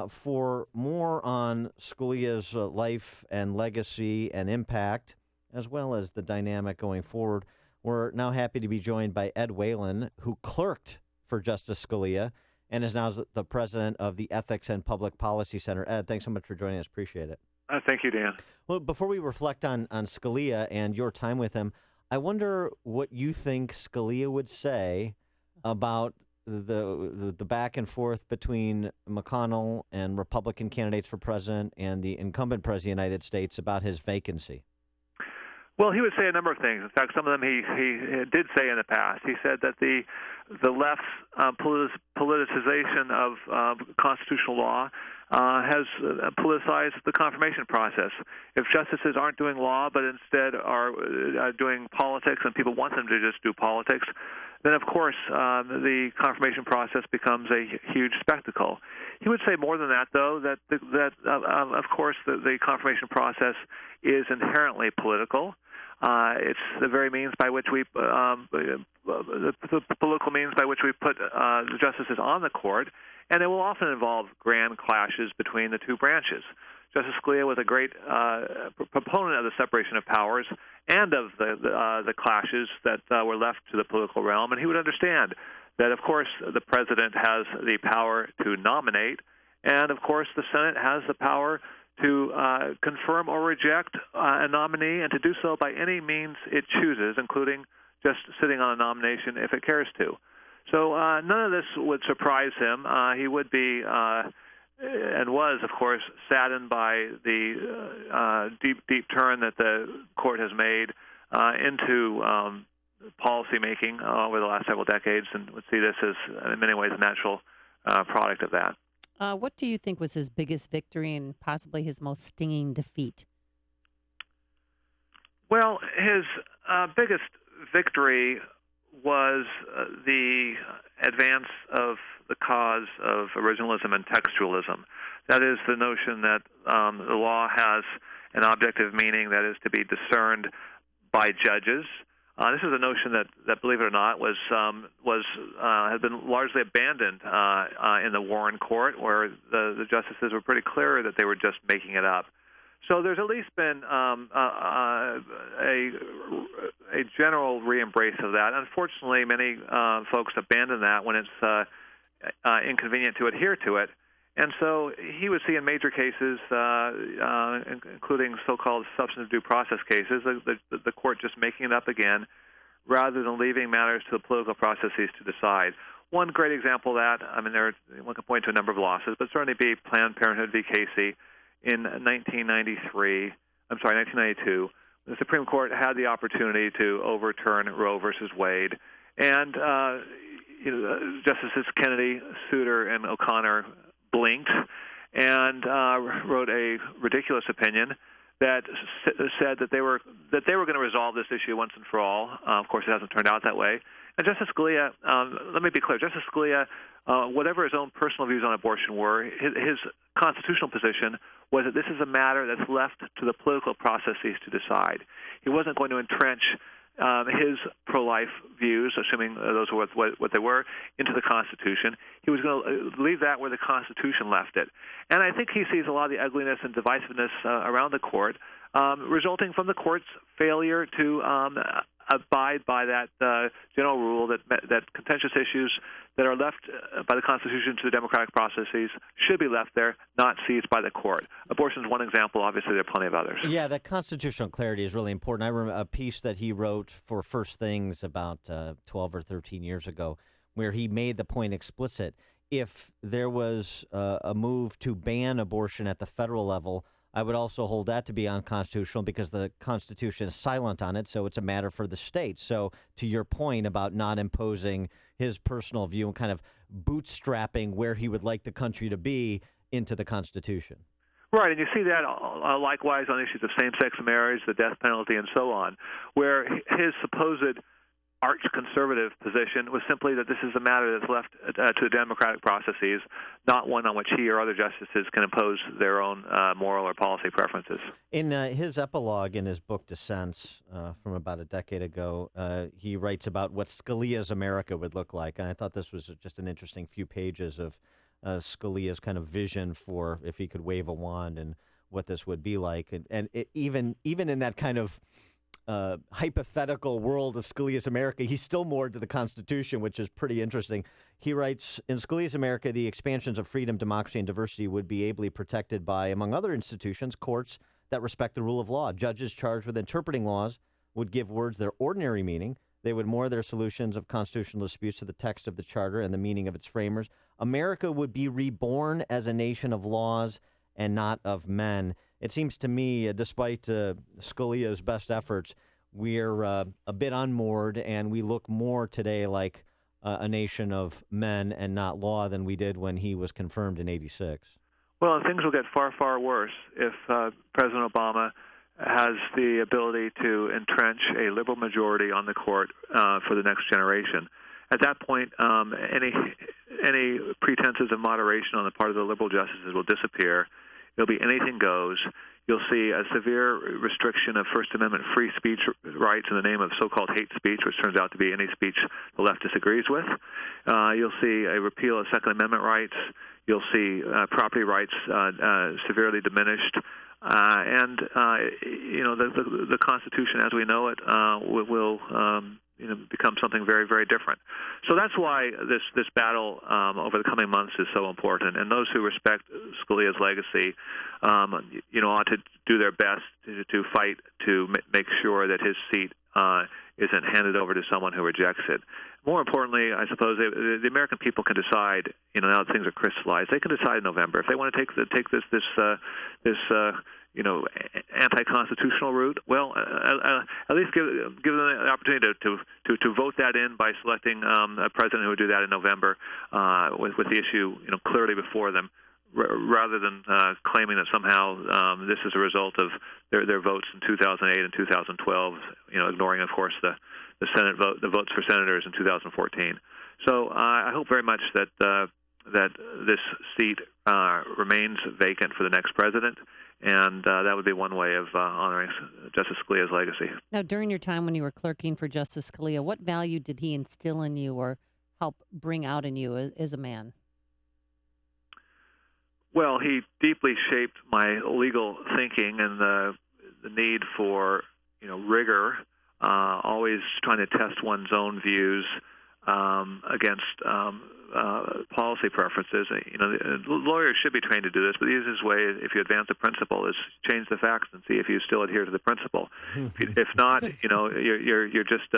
For more on Scalia's life and legacy and impact, as well as the dynamic going forward, we're now happy to be joined by Ed Whalen, who clerked for Justice Scalia and is now the president of the Ethics and Public Policy Center. Ed, thanks so much for joining us. Appreciate it. Thank you, Dan. Well, before we reflect on Scalia and your time with him, I wonder what you think Scalia would say about the back and forth between McConnell and Republican candidates for president and the incumbent president of the United States about his vacancy. Well, he would say a number of things. In fact, some of them he did say in the past. He said that the left's politicization of constitutional law has politicized the confirmation process. If justices aren't doing law but instead are doing politics and people want them to just do politics, then of course the confirmation process becomes a huge spectacle. He would say more than that, though, that of course the confirmation process is inherently political. It's the very means by which we, the political means by which we put the justices on the court, and it will often involve grand clashes between the two branches. Justice Scalia was a great proponent of the separation of powers and of the clashes that were left to the political realm, and he would understand that, of course, the president has the power to nominate, and, of course, the Senate has the power to confirm or reject a nominee, and to do so by any means it chooses, including just sitting on a nomination if it cares to. So none of this would surprise him. He would be, and was, of course, saddened by the deep turn that the court has made into policy making over the last several decades, and would see this as, in many ways, a natural product of that. What do you think was his biggest victory and possibly his most stinging defeat? Well, his biggest victory was the advance of the cause of originalism and textualism. That is the notion that the law has an objective meaning that is to be discerned by judges. This is a notion that, believe it or not, had been largely abandoned in the Warren Court, where the justices were pretty clear that they were just making it up. So there's at least been a general re-embrace of that. Unfortunately, many folks abandon that when it's inconvenient to adhere to it. And so he would see in major cases, including so-called substantive due process cases, the court just making it up again rather than leaving matters to the political processes to decide. One great example of that, one can point to a number of losses, but certainly be Planned Parenthood v. Casey in 1992. The Supreme Court had the opportunity to overturn Roe versus Wade, and Justices Kennedy, Souter, and O'Connor blinked and wrote a ridiculous opinion that said that they were going to resolve this issue once and for all. Of course, it hasn't turned out that way. And Justice Scalia, let me be clear, Justice Scalia, whatever his own personal views on abortion were, his constitutional position was that this is a matter that's left to the political processes to decide. He wasn't going to entrench his pro-life views, assuming those were what they were, into the Constitution. He was going to leave that where the Constitution left it. And I think he sees a lot of the ugliness and divisiveness around the court resulting from the court's failure to abide by that general rule that contentious issues that are left by the Constitution to the democratic processes should be left there, not seized by the court. Abortion is one example. Obviously, there are plenty of others. Yeah, that constitutional clarity is really important. I remember a piece that he wrote for First Things about 12 or 13 years ago where he made the point explicit. If there was a move to ban abortion at the federal level, I would also hold that to be unconstitutional because the Constitution is silent on it, so it's a matter for the states. So to your point about not imposing his personal view and kind of bootstrapping where he would like the country to be into the Constitution. Right, and you see that likewise on issues of same-sex marriage, the death penalty, and so on, where his supposed arch-conservative position was simply that this is a matter that's left to the democratic processes, not one on which he or other justices can impose their own moral or policy preferences. In his epilogue in his book Dissents from about a decade ago, he writes about what Scalia's America would look like, and I thought this was just an interesting few pages of Scalia's kind of vision for if he could wave a wand and what this would be like, and even in that kind of hypothetical world of Scalia's America, he's still moored to the Constitution, which is pretty interesting. He writes, in Scalia's America, the expansions of freedom, democracy, and diversity would be ably protected by, among other institutions, courts that respect the rule of law. Judges charged with interpreting laws would give words their ordinary meaning. They would moor their solutions of constitutional disputes to the text of the Charter and the meaning of its framers. America would be reborn as a nation of laws and not of men. It seems to me, despite Scalia's best efforts, we're a bit unmoored, and we look more today like a nation of men and not law than we did when he was confirmed in '86. Well, things will get far, far worse if President Obama has the ability to entrench a liberal majority on the court for the next generation. At that point, any pretenses of moderation on the part of the liberal justices will disappear. It'll be anything goes. You'll see a severe restriction of First Amendment free speech rights in the name of so-called hate speech, which turns out to be any speech the left disagrees with. You'll see a repeal of Second Amendment rights. You'll see property rights severely diminished. And the Constitution, as we know it, will become something very, very different. So that's why this battle over the coming months is so important. And those who respect Scalia's legacy, ought to do their best to fight to make sure that his seat isn't handed over to someone who rejects it. More importantly, I suppose the American people can decide. Now that things are crystallized, they can decide in November if they want to take this anti-constitutional route. Well, at least give them the opportunity to vote that in by selecting a president who would do that in November with the issue clearly before them, rather than claiming that somehow this is a result of their votes in 2008 and 2012. Ignoring, of course, the Senate vote, the votes for senators in 2014. So I hope very much that this seat remains vacant for the next president. And that would be one way of honoring Justice Scalia's legacy. Now, during your time when you were clerking for Justice Scalia, what value did he instill in you or help bring out in you as a man? Well, he deeply shaped my legal thinking and the need for rigor, always trying to test one's own views against policy preferences. Lawyers should be trained to do this, but the easiest way, if you advance a principle, is change the facts and see if you still adhere to the principle. If not, you're just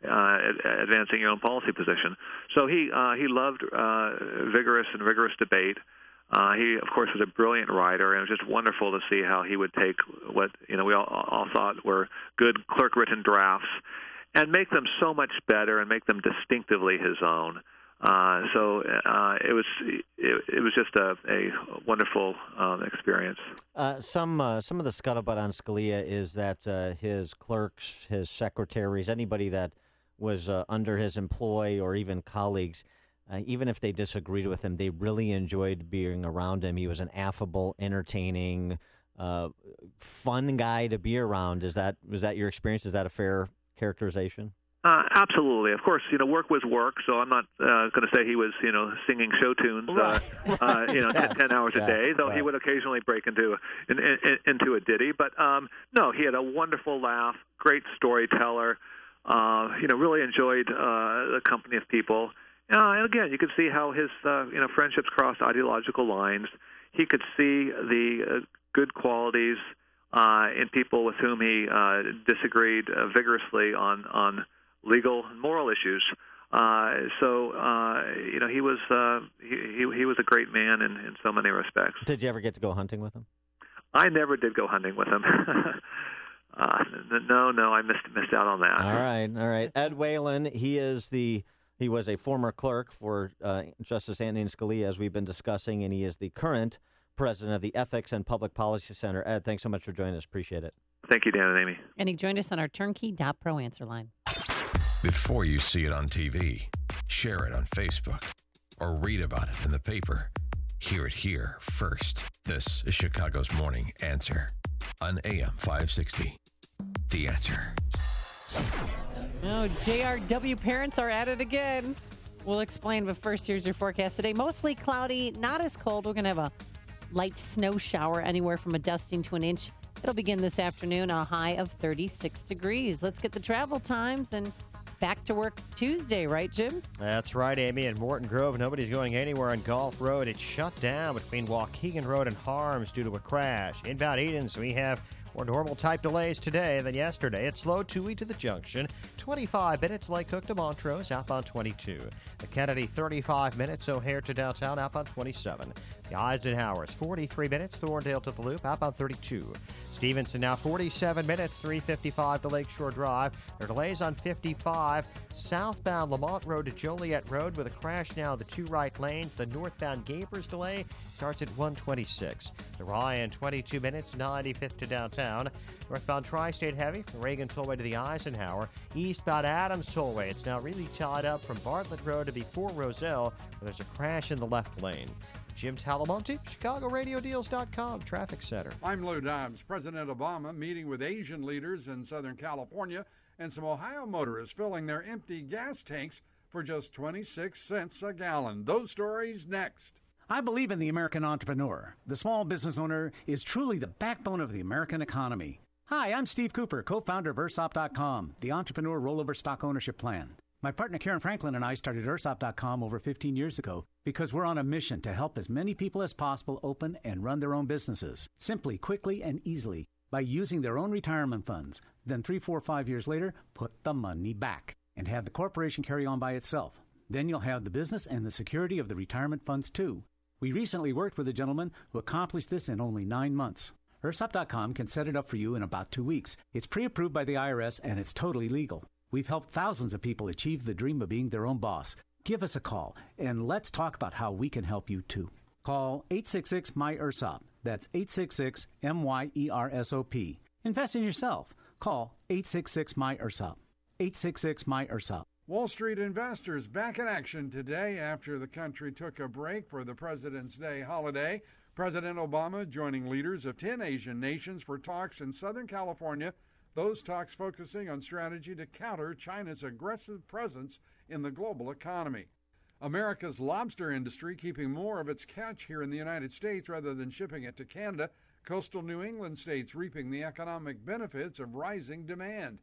advancing your own policy position. So he loved vigorous and rigorous debate. He, of course, was a brilliant writer, and it was just wonderful to see how he would take what we all thought were good clerk-written drafts and make them so much better and make them distinctively his own. It was just a wonderful experience. Some of the scuttlebutt on Scalia is that his clerks, his secretaries, anybody that was under his employ or even colleagues, even if they disagreed with him, they really enjoyed being around him. He was an affable, entertaining, fun guy to be around. Was that your experience? Is that a fair characterization? Absolutely. Of course, work was work, so I'm not going to say he was, singing show tunes, 10 hours a day, though he would occasionally break into a ditty. But, no, he had a wonderful laugh, great storyteller, really enjoyed the company of people. And again, you could see how his, friendships crossed ideological lines. He could see the good qualities in people with whom he disagreed vigorously on legal and moral issues. He was a great man in so many respects. Did you ever get to go hunting with him? I never did go hunting with him. No, I missed out on that. All right. Ed Whalen, he was a former clerk for Justice Antonin Scalia, as we've been discussing, and he is the current president of the Ethics and Public Policy Center. Ed, thanks so much for joining us. Appreciate it. Thank you, Dan and Amy. And he joined us on our turnkey.pro answer line. Before you see it on TV, share it on Facebook, or read about it in the paper, hear it here first. This is Chicago's Morning Answer on AM 560. The Answer. Oh, JRW parents are at it again. We'll explain, but first, here's your forecast today. Mostly cloudy, not as cold. We're going to have a light snow shower, anywhere from a dusting to an inch. It'll begin this afternoon, a high of 36 degrees. Let's get the travel times and back to work Tuesday, right, Jim? That's right, Amy. In Morton Grove, nobody's going anywhere on Gulf Road. It's shut down between Waukegan Road and Harms due to a crash. Inbound Edens, we have more normal type delays today than yesterday. It's slow 2E to the junction, 25 minutes Lake Cook to Montrose, outbound 22. The Kennedy, 35 minutes O'Hare to downtown, outbound 27. The Eisenhower is 43 minutes Thorndale to the Loop, outbound 32. Stevenson now 47 minutes, 355 to Lakeshore Drive. There are delays on 55 southbound Lamont Road to Joliet Road with a crash now in the two right lanes. The northbound Gabers delay starts at 126. The Ryan 22 minutes, 95th to downtown. Northbound Tri-State heavy from Reagan Tollway to the Eisenhower. Eastbound Adams Tollway, it's now really tied up from Bartlett Road to before Roselle, where there's a crash in the left lane. Jim Talamonte, ChicagoRadioDeals.com, Traffic Center. I'm Lou Dobbs. President Obama meeting with Asian leaders in Southern California and some Ohio motorists filling their empty gas tanks for just 26 cents a gallon. Those stories next. I believe in the American entrepreneur. The small business owner is truly the backbone of the American economy. Hi, I'm Steve Cooper, co-founder of Ursop.com, the entrepreneur rollover stock ownership plan. My partner Karen Franklin and I started Ursop.com over 15 years ago because we're on a mission to help as many people as possible open and run their own businesses, simply, quickly, and easily by using their own retirement funds. Then 3, 4, 5 years later, put the money back and have the corporation carry on by itself. Then you'll have the business and the security of the retirement funds too. We recently worked with a gentleman who accomplished this in only 9 months. Ursop.com can set it up for you in about 2 weeks. It's pre-approved by the IRS and it's totally legal. We've helped thousands of people achieve the dream of being their own boss. Give us a call, and let's talk about how we can help you, too. Call 866-MY-ERSOP. That's 866-MYERSOP. Invest in yourself. Call 866-MY-ERSOP. 866-MY-ERSOP. Wall Street investors back in action today after the country took a break for the President's Day holiday. President Obama joining leaders of 10 Asian nations for talks in Southern California. Those talks focusing on strategy to counter China's aggressive presence in the global economy. America's lobster industry keeping more of its catch here in the United States rather than shipping it to Canada. Coastal New England states reaping the economic benefits of rising demand.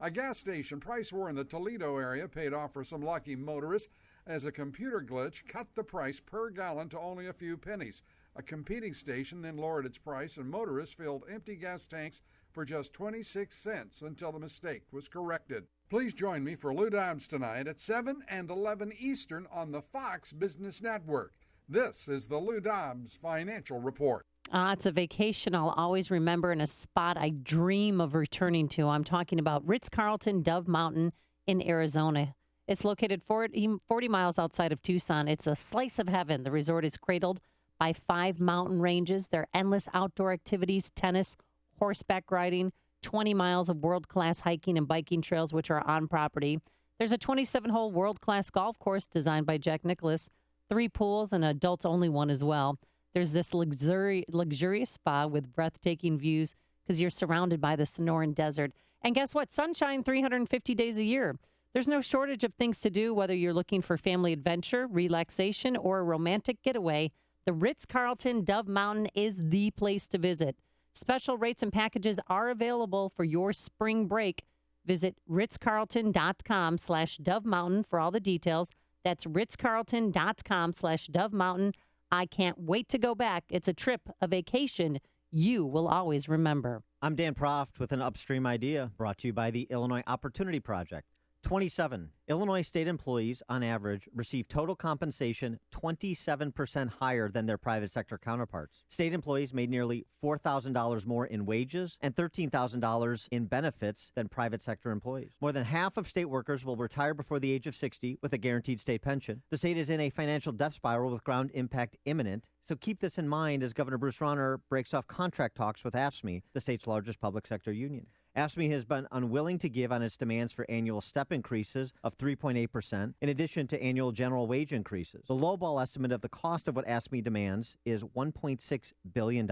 A gas station price war in the Toledo area paid off for some lucky motorists as a computer glitch cut the price per gallon to only a few pennies. A competing station then lowered its price and motorists filled empty gas tanks for just 26 cents until the mistake was corrected. Please join me for Lou Dobbs tonight at 7 and 11 Eastern on the Fox Business Network. This is the Lou Dobbs Financial Report. It's a vacation I'll always remember and a spot I dream of returning to. I'm talking about Ritz-Carlton Dove Mountain in Arizona. It's located 40 miles outside of Tucson. It's a slice of heaven. The resort is cradled by 5 mountain ranges. There are endless outdoor activities, tennis, horseback riding, 20 miles of world-class hiking and biking trails, which are on property. There's a 27-hole world-class golf course designed by Jack Nicklaus, 3 pools, and an adults-only one as well. There's this luxurious spa with breathtaking views because you're surrounded by the Sonoran Desert. And guess what? Sunshine 350 days a year. There's no shortage of things to do, whether you're looking for family adventure, relaxation, or a romantic getaway. The Ritz-Carlton Dove Mountain is the place to visit. Special rates and packages are available for your spring break. Visit ritzcarlton.com/Dove Mountain for all the details. That's ritzcarlton.com/Dove Mountain. I can't wait to go back. It's a trip, a vacation you will always remember. I'm Dan Proft with an Upstream idea brought to you by the Illinois Opportunity Project. 27. Illinois state employees, on average, receive total compensation 27% higher than their private sector counterparts. State employees made nearly $4,000 more in wages and $13,000 in benefits than private sector employees. More than half of state workers will retire before the age of 60 with a guaranteed state pension. The state is in a financial death spiral with ground impact imminent, so keep this in mind as Governor Bruce Rauner breaks off contract talks with AFSCME, the state's largest public sector union. AFSCME has been unwilling to give on its demands for annual step increases of 3.8%, in addition to annual general wage increases. The lowball estimate of the cost of what AFSCME demands is $1.6 billion.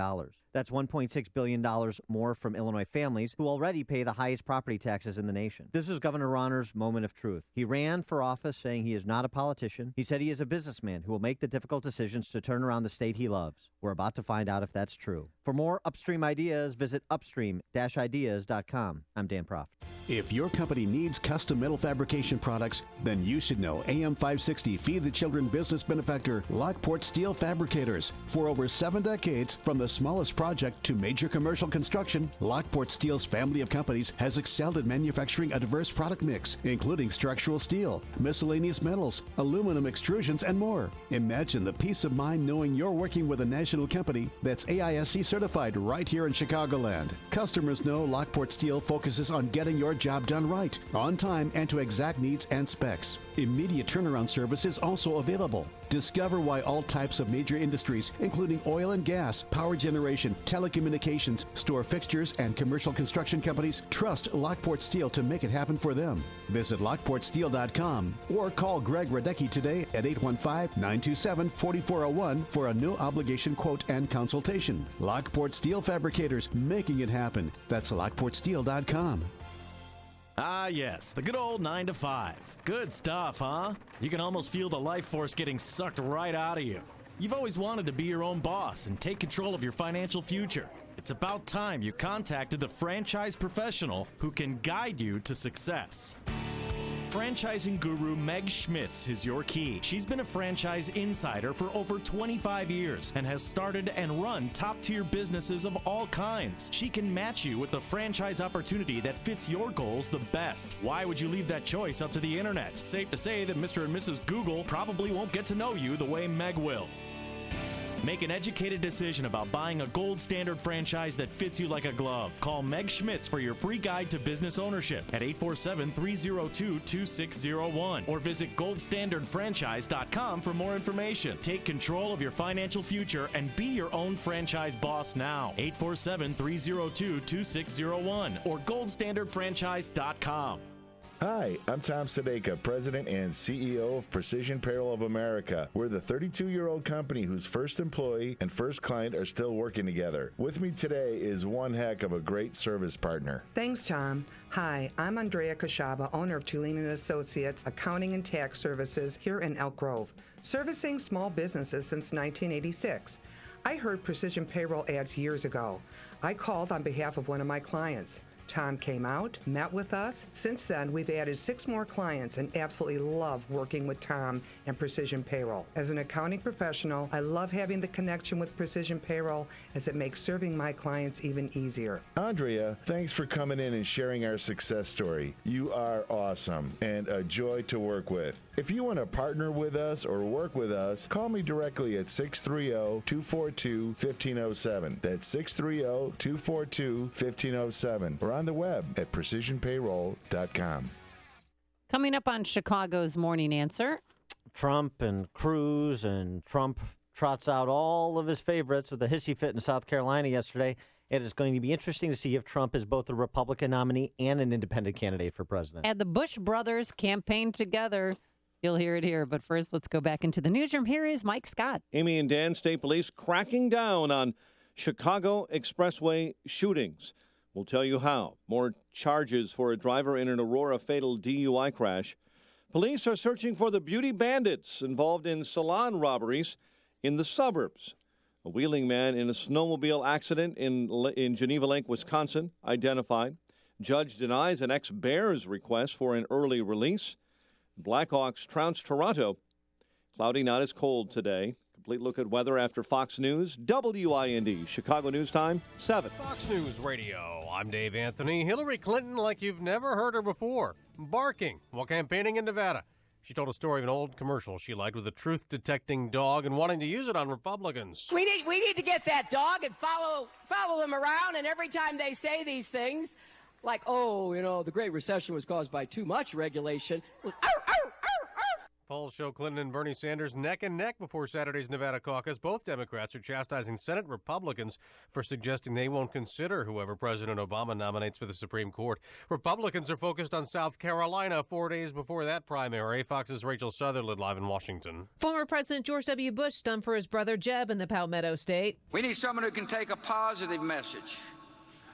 That's $1.6 billion more from Illinois families who already pay the highest property taxes in the nation. This is Governor Rauner's moment of truth. He ran for office saying he is not a politician. He said he is a businessman who will make the difficult decisions to turn around the state he loves. We're about to find out if that's true. For more Upstream ideas, visit upstream-ideas.com. I'm Dan Proft. If your company needs custom metal fabrication products, then you should know AM 560 Feed the Children business benefactor Lockport Steel Fabricators. For over 7 decades, from the smallest project to major commercial construction, Lockport Steel's family of companies has excelled at manufacturing a diverse product mix, including structural steel, miscellaneous metals, aluminum extrusions, and more. Imagine the peace of mind knowing you're working with a national company that's AISC certified right here in Chicagoland. Customers know Lockport Steel focuses on getting your job done right, on time, and to exact needs and specs. Immediate turnaround service is also available. Discover why all types of major industries, including oil and gas, power generation, telecommunications, store fixtures, and commercial construction companies, trust Lockport Steel to make it happen for them. Visit lockportsteel.com or call Greg Radecki today at 815-927-4401 for a no obligation quote and consultation. Lockport Steel Fabricators, making it happen. That's lockportsteel.com. Ah, yes, the good old 9 to 5. Good stuff, huh? You can almost feel the life force getting sucked right out of you. You've always wanted to be your own boss and take control of your financial future. It's about time you contacted the franchise professional who can guide you to success. Franchising guru Meg Schmitz is your key. She's been a franchise insider for over 25 years and has started and run top-tier businesses of all kinds. She can match you with the franchise opportunity that fits your goals the best. Why would you leave that choice up to the internet? Safe to say that Mr. and Mrs. Google probably won't get to know you the way Meg will. Make an educated decision about buying a gold standard franchise that fits you like a glove. Call Meg Schmitz for your free guide to business ownership at 847-302-2601 or visit goldstandardfranchise.com for more information. Take control of your financial future and be your own franchise boss now. 847-302-2601 or goldstandardfranchise.com. Hi, I'm Tom Sadeka, President and CEO of Precision Payroll of America. We're the 32-year-old company whose first employee and first client are still working together. With me today is one heck of a great service partner. Thanks, Tom. Hi, I'm Andrea Kashaba, owner of Tulane & Associates Accounting and Tax Services here in Elk Grove, servicing small businesses since 1986. I heard Precision Payroll ads years ago. I called on behalf of one of my clients. Tom came out, met with us. Since then, we've added 6 more clients and absolutely love working with Tom and Precision Payroll. As an accounting professional, I love having the connection with Precision Payroll as it makes serving my clients even easier. Andrea, thanks for coming in and sharing our success story. You are awesome and a joy to work with. If you want to partner with us or work with us, call me directly at 630-242-1507. That's 630-242-1507. Or on the web at precisionpayroll.com. Coming up on Chicago's Morning Answer. Trump and Cruz, and Trump trots out all of his favorites with a hissy fit in South Carolina yesterday. It is going to be interesting to see if Trump is both a Republican nominee and an independent candidate for president. And the Bush brothers campaigned together. You'll hear it here. But first, let's go back into the newsroom. Here is Mike Scott. Amy and Dan, State Police cracking down on Chicago expressway shootings. We'll tell you how. More charges for a driver in an Aurora fatal DUI crash. Police are searching for the beauty bandits involved in salon robberies in the suburbs. A wheeling man in a snowmobile accident in Geneva Lake, Wisconsin, identified. Judge denies an ex-Bears request for an early release. Blackhawks trounce Toronto. Cloudy, not as cold today. Complete look at weather after Fox News. WIND, Chicago News Time, 7. Fox News Radio. I'm Dave Anthony. Hillary Clinton like you've never heard her before, barking while campaigning in Nevada. She told a story of an old commercial she liked with a truth-detecting dog and wanting to use it on Republicans. We need to get that dog and follow them around, and every time they say these things, like, the Great Recession was caused by too much regulation. Polls show Clinton and Bernie Sanders neck and neck before Saturday's Nevada caucus. Both Democrats are chastising Senate Republicans for suggesting they won't consider whoever President Obama nominates for the Supreme Court. Republicans are focused on South Carolina 4 days before that primary. Fox's Rachel Sutherland live in Washington. Former President George W. Bush stumped for his brother Jeb in the Palmetto State. We need someone who can take a positive message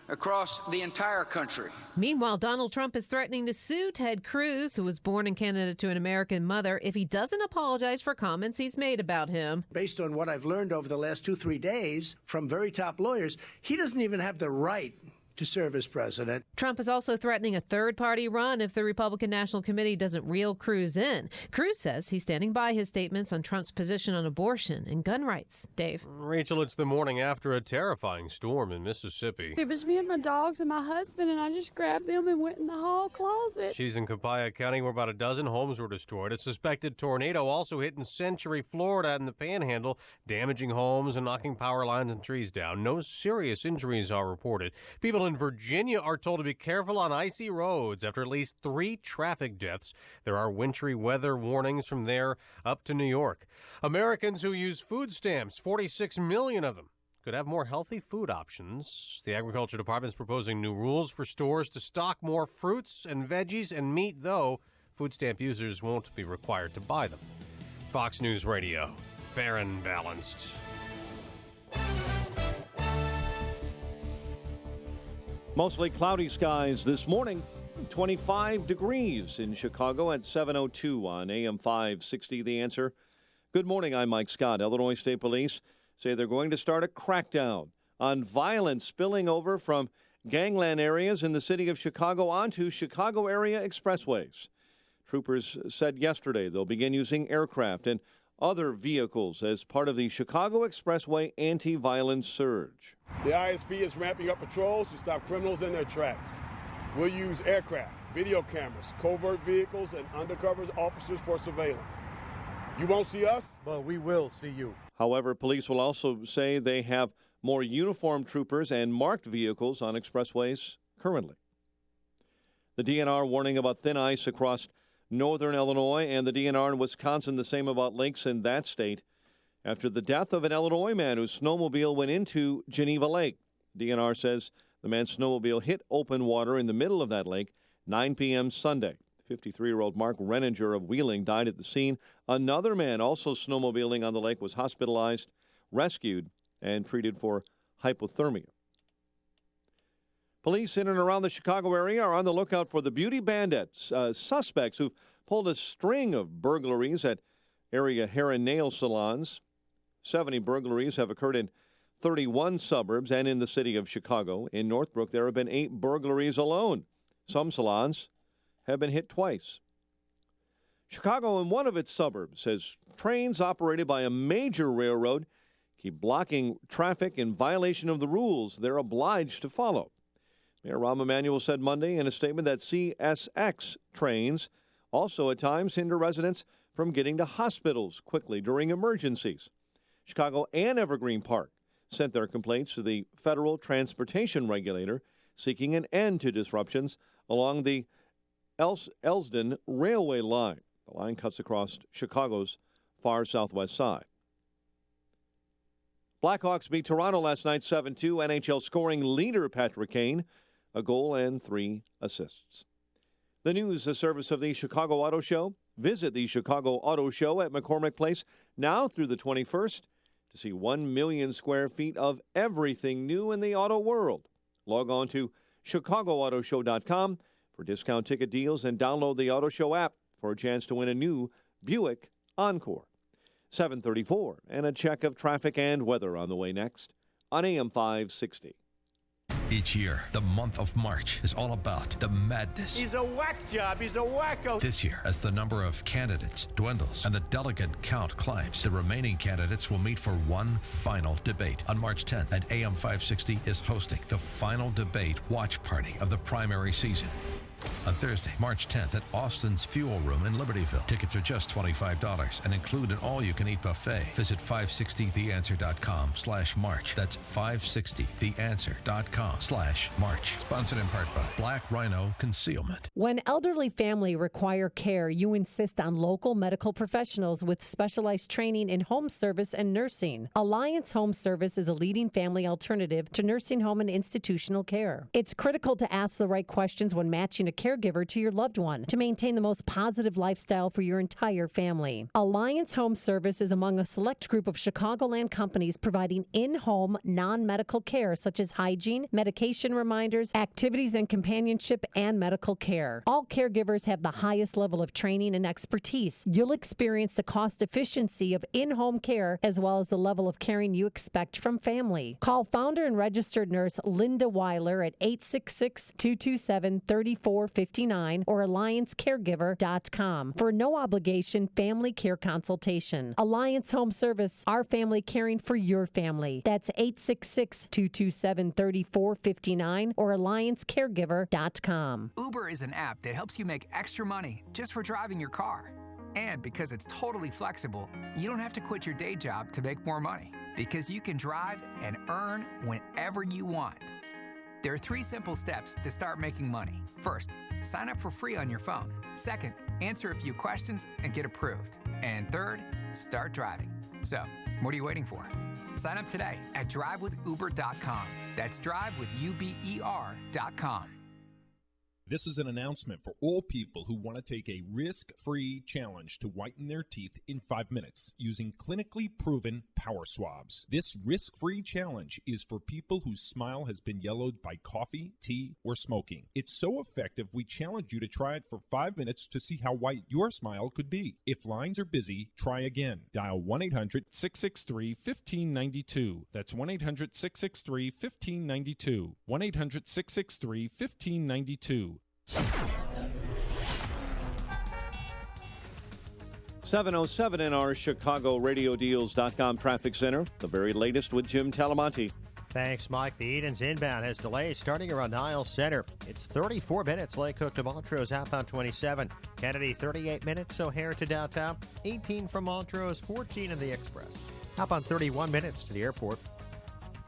across the entire country. Meanwhile, Donald Trump is threatening to sue Ted Cruz, who was born in Canada to an American mother, if he doesn't apologize for comments he's made about him. Based on what I've learned over the last 2-3 days from very top lawyers, he doesn't even have the right to serve as president. Trump is also threatening a third-party run if the Republican National Committee doesn't reel Cruz in. Cruz says he's standing by his statements on Trump's position on abortion and gun rights. Dave. Rachel, it's the morning after a terrifying storm in Mississippi. It was me and my dogs and my husband, and I just grabbed them and went in the hall closet. She's in Copiah County, where about a dozen homes were destroyed. A suspected tornado also hit in Century, Florida, in the Panhandle, damaging homes and knocking power lines and trees down. No serious injuries are reported. People in Virginia are told to be careful on icy roads after at least 3 traffic deaths. There are wintry weather warnings from there up to New York. Americans who use food stamps, 46 million of them, could have more healthy food options. The Agriculture Department is proposing new rules for stores to stock more fruits and veggies and meat, though food stamp users won't be required to buy them. Fox News Radio, fair and balanced. Mostly cloudy skies this morning. 25 degrees in Chicago at 7:02 on AM 560. The Answer. Good morning, I'm Mike Scott. Illinois State Police say they're going to start a crackdown on violence spilling over from gangland areas in the city of Chicago onto Chicago area expressways. Troopers said yesterday they'll begin using aircraft and other vehicles as part of the Chicago Expressway anti-violence surge. The ISP is ramping up patrols to stop criminals in their tracks. We'll use aircraft, video cameras, covert vehicles, and undercover officers for surveillance. You won't see us, but we will see you. However, police will also say they have more uniformed troopers and marked vehicles on expressways currently. The DNR warning about thin ice across northern Illinois, and the DNR in Wisconsin the same about lakes in that state after the death of an Illinois man whose snowmobile went into Geneva Lake. DNR says the man's snowmobile hit open water in the middle of that lake 9 p.m. Sunday. 53-year-old Mark Renninger of Wheeling died at the scene. Another man also snowmobiling on the lake was hospitalized, rescued, and treated for hypothermia. Police in and around the Chicago area are on the lookout for the beauty bandits, suspects who've pulled a string of burglaries at area hair and nail salons. 70 burglaries have occurred in 31 suburbs and in the city of Chicago. In Northbrook, there have been 8 burglaries alone. Some salons have been hit twice. Chicago, in one of its suburbs, says trains operated by a major railroad keep blocking traffic in violation of the rules they're obliged to follow. Mayor Rahm Emanuel said Monday in a statement that CSX trains also at times hinder residents from getting to hospitals quickly during emergencies. Chicago and Evergreen Park sent their complaints to the federal transportation regulator, seeking an end to disruptions along the Elsdon Railway Line. The line cuts across Chicago's far southwest side. Blackhawks beat Toronto last night 7-2. NHL scoring leader Patrick Kane, a goal and 3 assists. The news, the service of the Chicago Auto Show. Visit the Chicago Auto Show at McCormick Place now through the 21st to see 1 million square feet of everything new in the auto world. Log on to ChicagoAutoShow.com for discount ticket deals and download the Auto Show app for a chance to win a new Buick Encore. 7:34, and a check of traffic and weather on the way next on AM 560. Each year, the month of March is all about the madness. He's a whack job. He's a wacko. This year, as the number of candidates dwindles and the delegate count climbs, the remaining candidates will meet for one final debate. On March 10th, and AM 560 is hosting the final debate watch party of the primary season. On Thursday, March 10th at Austin's Fuel Room in Libertyville. Tickets are just $25 and include an all-you-can-eat buffet. Visit 560theanswer.com/March. That's 560theanswer.com/March. Sponsored in part by Black Rhino Concealment. When elderly family require care, you insist on local medical professionals with specialized training in home service and nursing. Alliance Home Service is a leading family alternative to nursing home and institutional care. It's critical to ask the right questions when matching a caregiver to your loved one to maintain the most positive lifestyle for your entire family. Alliance Home Service is among a select group of Chicagoland companies providing in-home non-medical care such as hygiene, medication reminders, activities and companionship, and medical care. All caregivers have the highest level of training and expertise. You'll experience the cost efficiency of in-home care as well as the level of caring you expect from family. Call founder and registered nurse Linda Weiler at 866-227-3459 or AllianceCaregiver.com for no obligation family care consultation. Alliance Home Service, our family caring for your family. That's 866-227-3459 or AllianceCaregiver.com. Uber is an app that helps you make extra money just for driving your car. And because it's totally flexible, you don't have to quit your day job to make more money because you can drive and earn whenever you want. There are 3 simple steps to start making money. First, sign up for free on your phone. Second, answer a few questions and get approved. And third, start driving. So, what are you waiting for? Sign up today at drivewithuber.com. That's drivewithuber.com. This is an announcement for all people who want to take a risk-free challenge to whiten their teeth in 5 minutes using clinically proven power swabs. This risk-free challenge is for people whose smile has been yellowed by coffee, tea, or smoking. It's so effective, we challenge you to try it for 5 minutes to see how white your smile could be. If lines are busy, try again. Dial 1-800-663-1592. That's 1-800-663-1592. 1-800-663-1592. 7:07 in our ChicagoRadioDeals.com traffic center. The very latest with Jim Talamonte. Thanks, Mike. The Edens inbound has delays starting around Niles Center. It's 34 minutes. Lake Cook to Montrose, outbound 27. Kennedy, 38 minutes. O'Hare to downtown, 18 from Montrose, 14 in the Express. Outbound 31 minutes to the airport.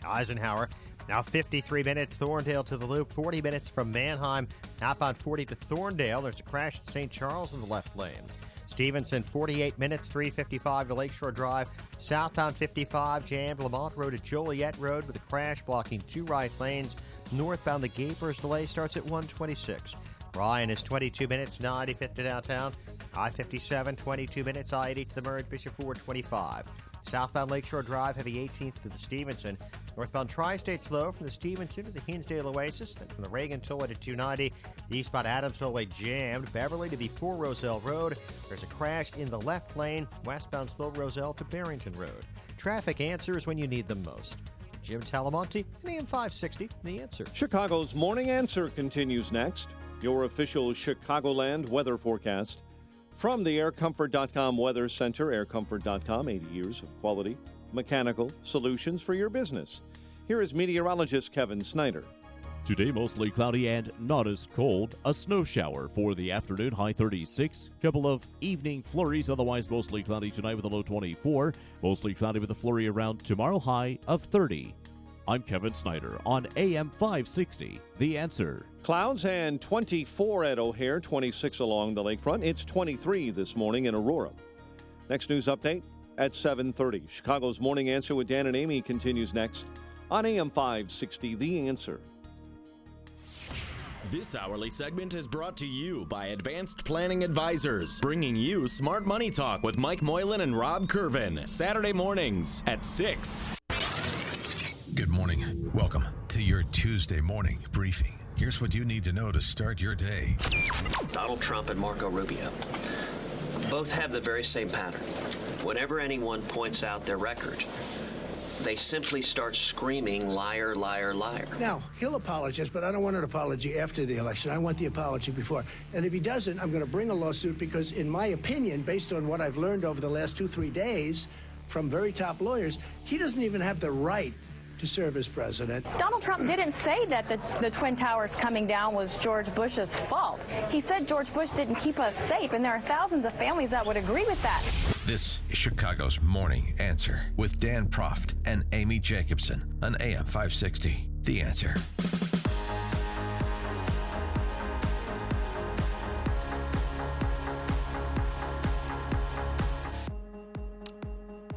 Eisenhower, now 53 minutes. Thorndale to the Loop, 40 minutes from Manheim. Outbound 40 to Thorndale. There's a crash at St. Charles in the left lane. Stevenson, 48 minutes, 3:55 to Lakeshore Drive. Southbound 55, jammed Lamont Road to Joliet Road with a crash blocking 2 right lanes. Northbound, the Gapers delay starts at 1:26. Bryan is 22 minutes, 95th to downtown. I-57, 22 minutes, I-80 to the Merge, Bishop Ford, 25. Southbound Lakeshore Drive, heavy 18th to the Stevenson. Northbound Tri-State slow from the Stevenson to the Hinsdale Oasis. Then from the Reagan Tollway to 290. The eastbound Adams Tollway jammed. Beverly to before Roselle Road. There's a crash in the left lane. Westbound slow Roselle to Barrington Road. Traffic answers when you need them most. Jim Talamonte, AM 560, The Answer. Chicago's Morning Answer continues next. Your official Chicagoland weather forecast. From the AirComfort.com Weather Center, AirComfort.com, 80 years of quality mechanical solutions for your business. Here is meteorologist Kevin Snyder. Today, mostly cloudy and not as cold. A snow shower for the afternoon, high 36. Couple of evening flurries, otherwise mostly cloudy tonight with a low 24. Mostly cloudy with a flurry around tomorrow, high of 30. I'm Kevin Snyder on AM 560, The Answer. Clouds and 24 at O'Hare, 26 along the lakefront. It's 23 this morning in Aurora. Next news update at 7:30. Chicago's Morning Answer with Dan and Amy continues next on AM 560, The Answer. This hourly segment is brought to you by Advanced Planning Advisors, bringing you Smart Money Talk with Mike Moylan and Rob Curvin, Saturday mornings at 6. Good morning. Welcome to your Tuesday morning briefing. Here's what you need to know to start your day. Donald Trump and Marco Rubio both have the very same pattern. Whenever anyone points out their record, they simply start screaming, liar, liar, liar. Now, he'll apologize, but I don't want an apology after the election. I want the apology before. And if he doesn't, I'm going to bring a lawsuit because, in my opinion, based on what I've learned over the last 2-3 days from very top lawyers, he doesn't even have the right to serve as president. Donald Trump didn't say that the Twin Towers coming down was George Bush's fault. He said George Bush didn't keep us safe, and there are thousands of families that would agree with that. This is Chicago's Morning Answer with Dan Proft and Amy Jacobson on AM 560, The Answer.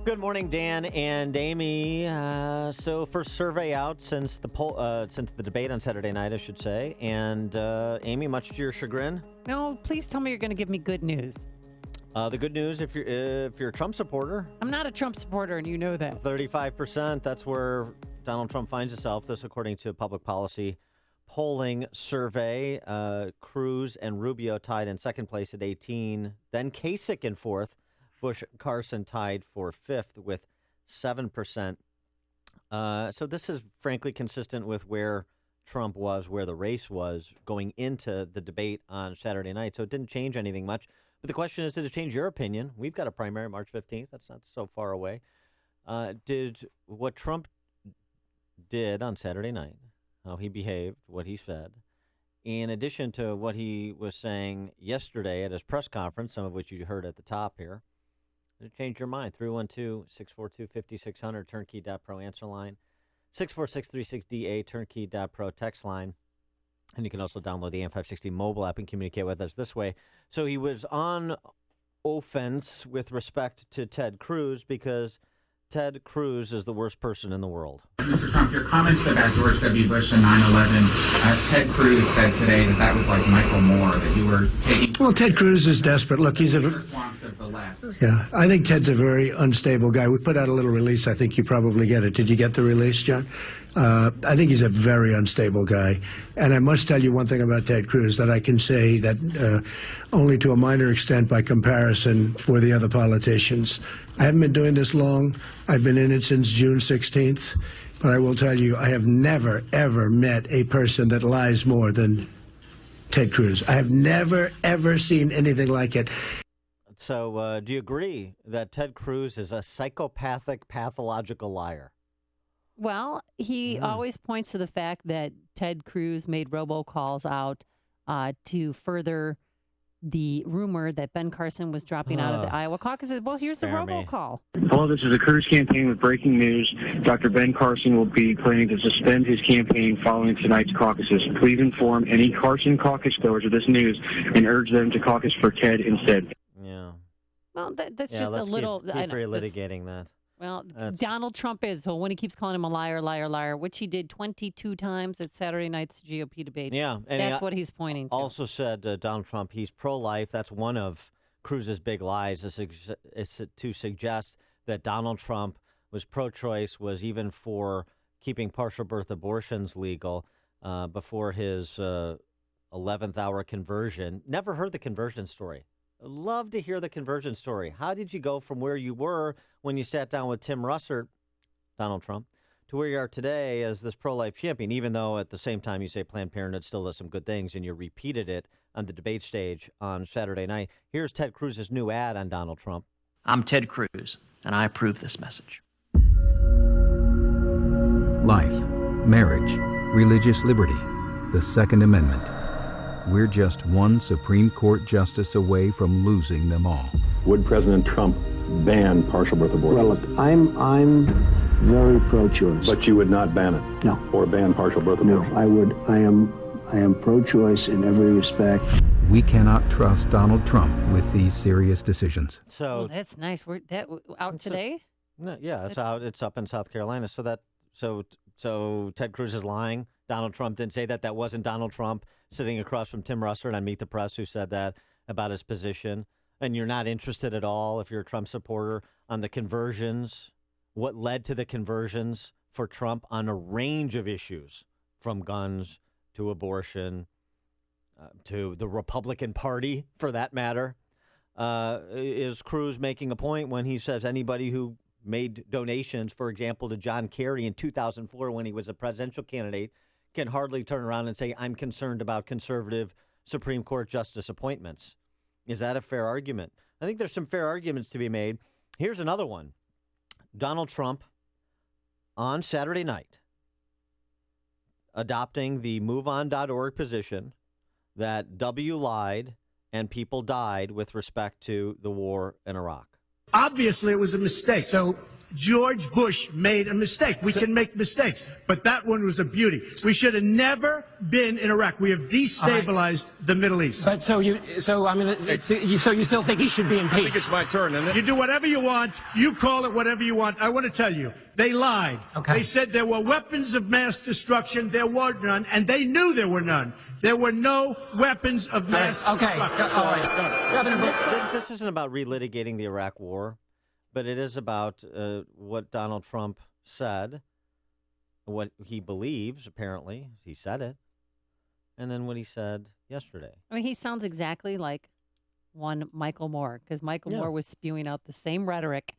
Good morning, Dan and Amy. So first survey out since the debate on Saturday night, I should say. And Amy, much to your chagrin? No, please tell me you're going to give me good news. The good news, if you're a Trump supporter, I'm not a Trump supporter, and you know that. 35%. That's where Donald Trump finds himself. This, according to a public policy polling survey. Cruz and Rubio tied in second place at 18. Then Kasich in fourth. Bush Carson tied for fifth with 7%. So this is frankly consistent with where Trump was, where the race was going into the debate on Saturday night. So it didn't change anything much. But the question is, did it change your opinion? We've got a primary March 15th. That's not so far away. Did what Trump did on Saturday night, how he behaved, what he said, in addition to what he was saying yesterday at his press conference, some of which you heard at the top here, did it change your mind? 312-642-5600, turnkey.pro answer line, 64636DA, turnkey.pro text line. And you can also download the AM560 mobile app and communicate with us this way. So he was on offense with respect to Ted Cruz because Ted Cruz is the worst person in the world. Mr. Trump, your comments about George W. Bush and 9/11, Ted Cruz said today that was like Michael Moore, that you were taking... Well, Ted Cruz is desperate. Look, he's Yeah, I think Ted's a very unstable guy. We put out a little release. I think you probably get it. Did you get the release, John? I think he's a very unstable guy. And I must tell you one thing about Ted Cruz that I can say that only to a minor extent by comparison for the other politicians. I haven't been doing this long. I've been in it since June 16th. But I will tell you, I have never, ever met a person that lies more than Ted Cruz. I have never, ever seen anything like it. So do you agree that Ted Cruz is a psychopathic, pathological liar? Well, he always points to the fact that Ted Cruz made robocalls out to further the rumor that Ben Carson was dropping out of the Iowa caucuses. Well, here's the robocall. Hello, this is the Cruz campaign with breaking news. Dr. Ben Carson will be planning to suspend his campaign following tonight's caucuses. Please inform any Carson caucus goers of this news and urge them to caucus for Ted instead. Yeah. Well, that's just a little... Keep relitigating that. Well, Donald Trump is. So when he keeps calling him a liar, liar, liar, which he did 22 times at Saturday night's GOP debate. Yeah. And that's what he's pointing to. Also said Donald Trump, he's pro-life. That's one of Cruz's big lies, is to suggest that Donald Trump was pro-choice, was even for keeping partial birth abortions legal before his 11th hour conversion. Never heard the conversion story. Love to hear the conversion story. How did you go from where you were when you sat down with Tim Russert, Donald Trump, to where you are today as this pro-life champion, even though at the same time you say Planned Parenthood still does some good things and you repeated it on the debate stage on Saturday night? Here's Ted Cruz's new ad on Donald Trump. I'm Ted Cruz, and I approve this message. Life, marriage, religious liberty, the Second Amendment. We're just one Supreme Court justice away from losing them all. Would President Trump ban partial birth abortion? Well, look, I'm very pro-choice. But you would not ban it? No. Or ban partial birth abortion? No, I would. I am pro-choice in every respect. We cannot trust Donald Trump with these serious decisions. So that's nice. We're out today. No, yeah, it's out. It's up in South Carolina. So Ted Cruz is lying. Donald Trump didn't say that. That wasn't Donald Trump sitting across from Tim Russert on Meet the Press who said that about his position. And you're not interested at all, if you're a Trump supporter, on the conversions, what led to the conversions for Trump on a range of issues, from guns to abortion to the Republican Party, for that matter. Is Cruz making a point when he says anybody who made donations, for example, to John Kerry in 2004 when he was a presidential candidate, can hardly turn around and say, I'm concerned about conservative Supreme Court justice appointments? Is that a fair argument? I think there's some fair arguments to be made. Here's another one. Donald Trump on Saturday night adopting the MoveOn.org position that W lied and people died with respect to the war in Iraq. Obviously, it was a mistake. So George Bush made a mistake. We can make mistakes, but that one was a beauty. We should have never been in Iraq. We have destabilized the Middle East. But so you still think he should be impeached? I think it's my turn, isn't it? You do whatever you want. You call it whatever you want. I want to tell you, they lied. Okay. They said there were weapons of mass destruction. There were none, and they knew there were none. There were no weapons of mass destruction. All right. This isn't about relitigating the Iraq War, but it is about what Donald Trump said, what he believes, apparently. He said it. And then what he said yesterday. I mean, he sounds exactly like one Michael Moore, because Michael Moore was spewing out the same rhetoric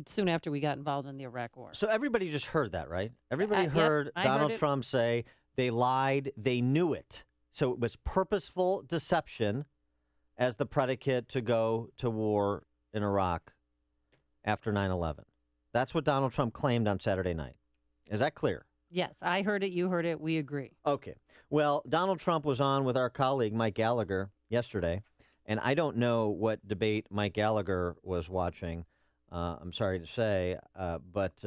soon after we got involved in the Iraq War. So everybody just heard that, right? Everybody heard Donald Trump say they lied, they knew it. So it was purposeful deception as the predicate to go to war in Iraq after 9/11. That's what Donald Trump claimed on Saturday night. Is that clear? Yes, I heard it. You heard it. We agree. Okay. Well, Donald Trump was on with our colleague Mike Gallagher yesterday, and I don't know what debate Mike Gallagher was watching. I'm sorry to say, but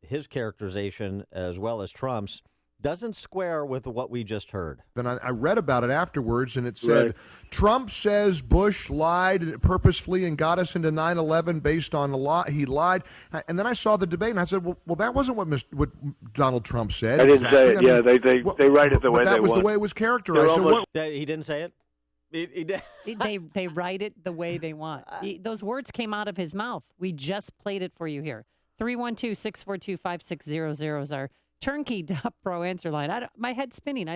his characterization, as well as Trump's, doesn't square with what we just heard. Then I read about it afterwards, and it said, Trump says Bush lied purposefully and got us into 9/11 based on a lie. He lied. And then I saw the debate, and I said, well, that wasn't what Donald Trump said. I didn't say it. Yeah, they write it the way they want. That was the way it was characterized. He didn't say it? He did. They write it the way they want. Those words came out of his mouth. We just played it for you here. 312-642-5600 is our turnkey.pro answer line. My head's spinning.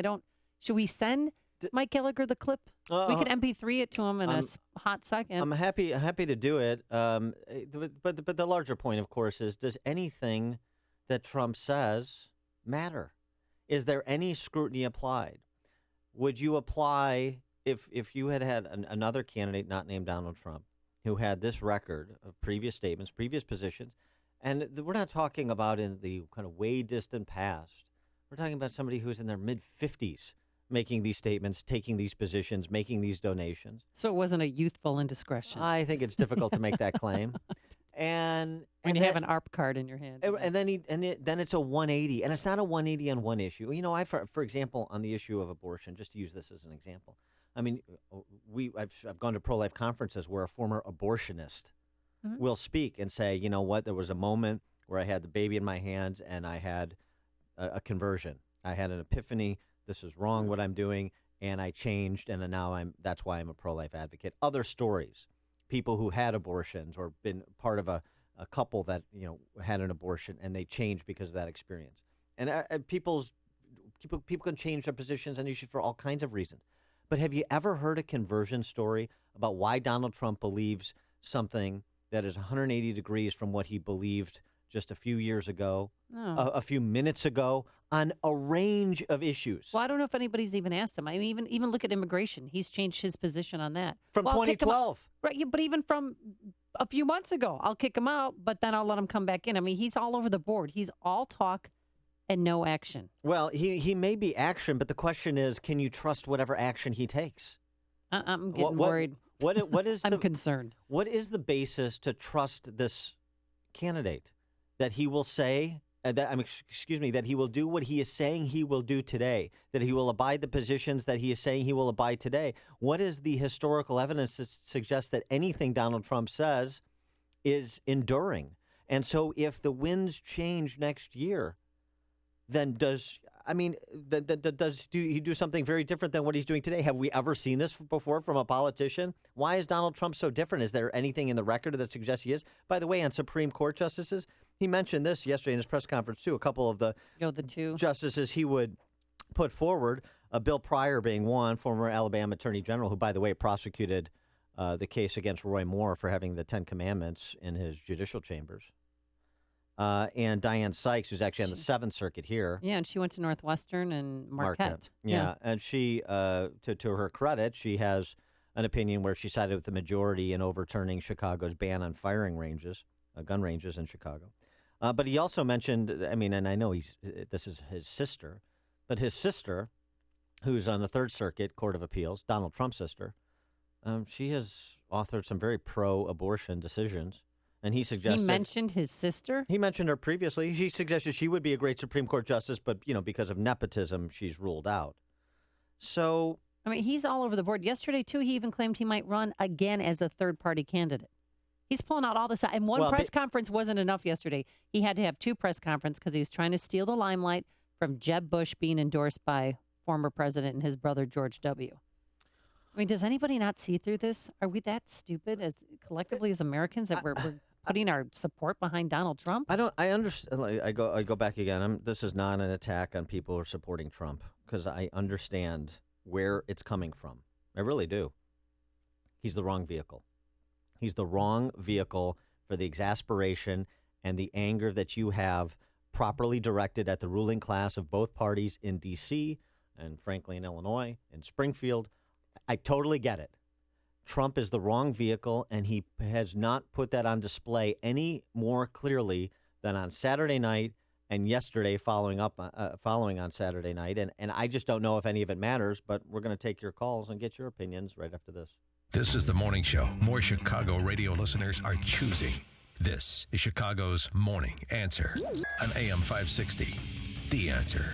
Should we send Mike Gallagher the clip? We could MP3 it to him in a hot second. I'm happy to do it. But the larger point, of course, is does anything that Trump says matter? Is there any scrutiny applied? Would you apply if you had another candidate not named Donald Trump who had this record of previous statements, previous positions? And we're not talking about in the kind of way distant past. We're talking about somebody who's in their mid-50s making these statements, taking these positions, making these donations. So it wasn't a youthful indiscretion. I think it's difficult to make that claim. And when you have an ARP card in your hand. And then it's a 180. And it's not a 180 on one issue. You know, for example, on the issue of abortion, just to use this as an example. I mean, I've gone to pro-life conferences where a former abortionist will speak and say, you know what, there was a moment where I had the baby in my hands and I had a conversion. I had an epiphany. This is wrong what I'm doing, and I changed, and now that's why I'm a pro-life advocate. Other stories, people who had abortions or been part of a couple that, you know, had an abortion and they changed because of that experience. And people can change their positions on issues for all kinds of reasons. But have you ever heard a conversion story about why Donald Trump believes something that is 180 degrees from what he believed just a few years ago, a few minutes ago, on a range of issues? Well, I don't know if anybody's even asked him. I mean, even look at immigration. He's changed his position on that. From 2012. Right, but even from a few months ago, I'll kick him out, but then I'll let him come back in. I mean, he's all over the board. He's all talk and no action. Well, he may be action, but the question is, can you trust whatever action he takes? I'm getting worried. What is I'm concerned. What is the basis to trust this candidate? that he will say that he will do what he is saying he will do today, that he will abide the positions that he is saying he will abide today. What is the historical evidence that suggests that anything Donald Trump says is enduring? And so if the winds change next year, then does he do something very different than what he's doing today? Have we ever seen this before from a politician? Why is Donald Trump so different? Is there anything in the record that suggests he is? By the way, on Supreme Court justices, he mentioned this yesterday in his press conference, too. A couple of the two justices he would put forward, Bill Pryor being one, former Alabama Attorney General, who, by the way, prosecuted the case against Roy Moore for having the Ten Commandments in his judicial chambers. And Diane Sykes, who's actually on the Seventh Circuit here. Yeah, and she went to Northwestern and Marquette. Yeah, and she, to her credit, she has an opinion where she sided with the majority in overturning Chicago's ban on firing ranges, gun ranges in Chicago. But he also mentioned, and I know this is his sister, but his sister, who's on the Third Circuit Court of Appeals, Donald Trump's sister, she has authored some very pro-abortion decisions. And he suggested... He mentioned his sister? He mentioned her previously. He suggested she would be a great Supreme Court justice, but, because of nepotism, she's ruled out. So... he's all over the board. Yesterday, too, he even claimed he might run again as a third-party candidate. He's pulling out all this. And one press conference wasn't enough yesterday. He had to have two press conferences because he was trying to steal the limelight from Jeb Bush being endorsed by former president and his brother, George W. Does anybody not see through this? Are we that stupid as collectively as Americans that we're putting our support behind Donald Trump? I understand. I go back again. This is not an attack on people who are supporting Trump because I understand where it's coming from. I really do. He's the wrong vehicle. He's the wrong vehicle for the exasperation and the anger that you have properly directed at the ruling class of both parties in D.C. and, frankly, in Illinois, in Springfield. I totally get it. Trump is the wrong vehicle, and he has not put that on display any more clearly than on Saturday night and yesterday following on Saturday night. And I just don't know if any of it matters, but we're going to take your calls and get your opinions right after this. This is the morning show more Chicago radio listeners are choosing. This is Chicago's Morning Answer on AM 560. The Answer.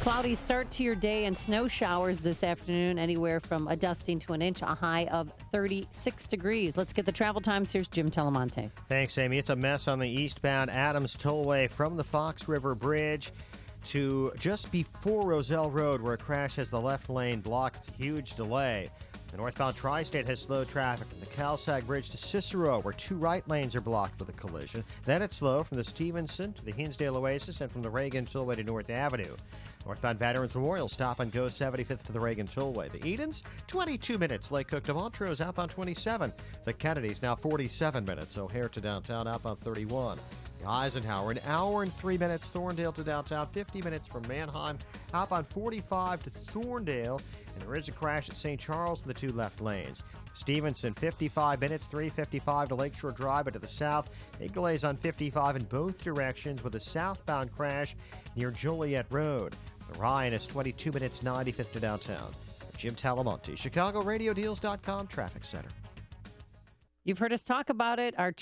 Cloudy start to your day and snow showers this afternoon, anywhere from a dusting to an inch, a high of 36 degrees. Let's get the travel times. Here's Jim Telemonte. Thanks, Amy. It's a mess on the eastbound Adams Tollway from the Fox River Bridge to just before Roselle Road, where a crash has the left lane blocked. It's a huge delay. The northbound Tri-State has slow traffic from the Calsag Bridge to Cicero, where two right lanes are blocked with a collision. Then it's slow from the Stevenson to the Hinsdale Oasis and from the Reagan Tollway to North Avenue. Northbound Veterans Memorial stop on Go 75th to the Reagan Tollway. The Edens, 22 minutes. Lake Cook to Montrose, outbound 27. The Kennedys, now 47 minutes. O'Hare to downtown, outbound 31. The Eisenhower, an hour and 3 minutes. Thorndale to downtown, 50 minutes from Manheim, outbound 45 to Thorndale. And there is a crash at St. Charles in the two left lanes. Stevenson, 55 minutes, 355 to Lakeshore Drive, but to the south, big delays on 55 in both directions with a southbound crash near Joliet Road. The Ryan is 22 minutes, 95th to downtown. Jim Talamonte, ChicagoRadioDeals.com Traffic Center. You've heard us talk about it. Our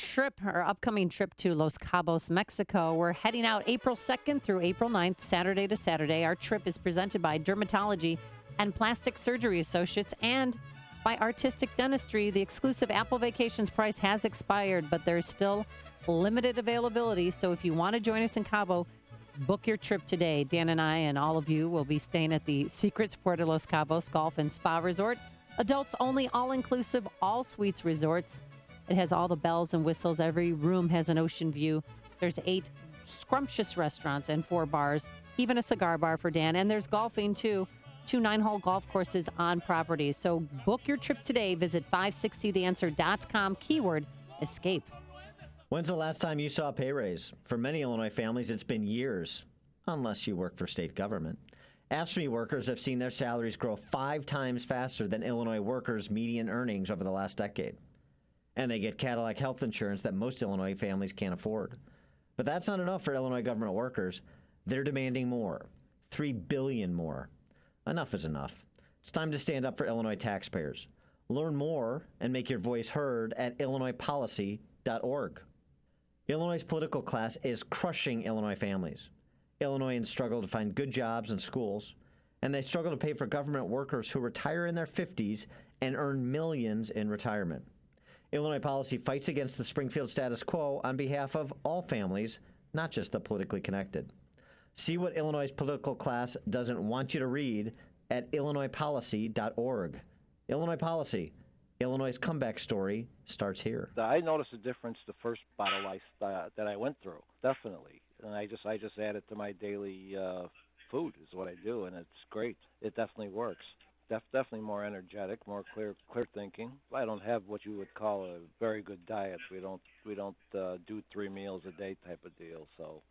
upcoming trip to Los Cabos, Mexico. We're heading out April 2nd through April 9th, Saturday to Saturday. Our trip is presented by Dermatology and Plastic Surgery Associates and by Artistic Dentistry. The exclusive Apple Vacations price has expired, but there's still limited availability. So if you want to join us in Cabo, book your trip today. Dan and I and all of you will be staying at the Secret Sport of Los Cabos Golf and Spa Resort. Adults only, all-inclusive, all suites resorts. It has all the bells and whistles. Every room has an ocean view. There's 8 scrumptious restaurants and 4 bars, even a cigar bar for Dan. And there's golfing, too. 2 9-hole golf courses on property. So book your trip today. Visit 560theanswer.com, keyword escape. When's the last time you saw a pay raise? For many Illinois families, it's been years, unless you work for state government. AFSCME workers have seen their salaries grow 5 times faster than Illinois workers' median earnings over the last decade. And they get Cadillac health insurance that most Illinois families can't afford. But that's not enough for Illinois government workers. They're demanding more, $3 billion more. Enough is enough. It's time to stand up for Illinois taxpayers. Learn more and make your voice heard at illinoispolicy.org. Illinois' political class is crushing Illinois families. Illinoisans struggle to find good jobs and schools, and they struggle to pay for government workers who retire in their 50s and earn millions in retirement. Illinois policy fights against the Springfield status quo on behalf of all families, not just the politically connected. See what Illinois' political class doesn't want you to read at illinoispolicy.org. Illinois Policy. Illinois' comeback story starts here. I noticed a difference the first bottle that I went through, definitely. And I just add it to my daily food is what I do, and it's great. It definitely works. Definitely more energetic, more clear thinking. I don't have what you would call a very good diet. We don't do 3 meals a day type of deal. So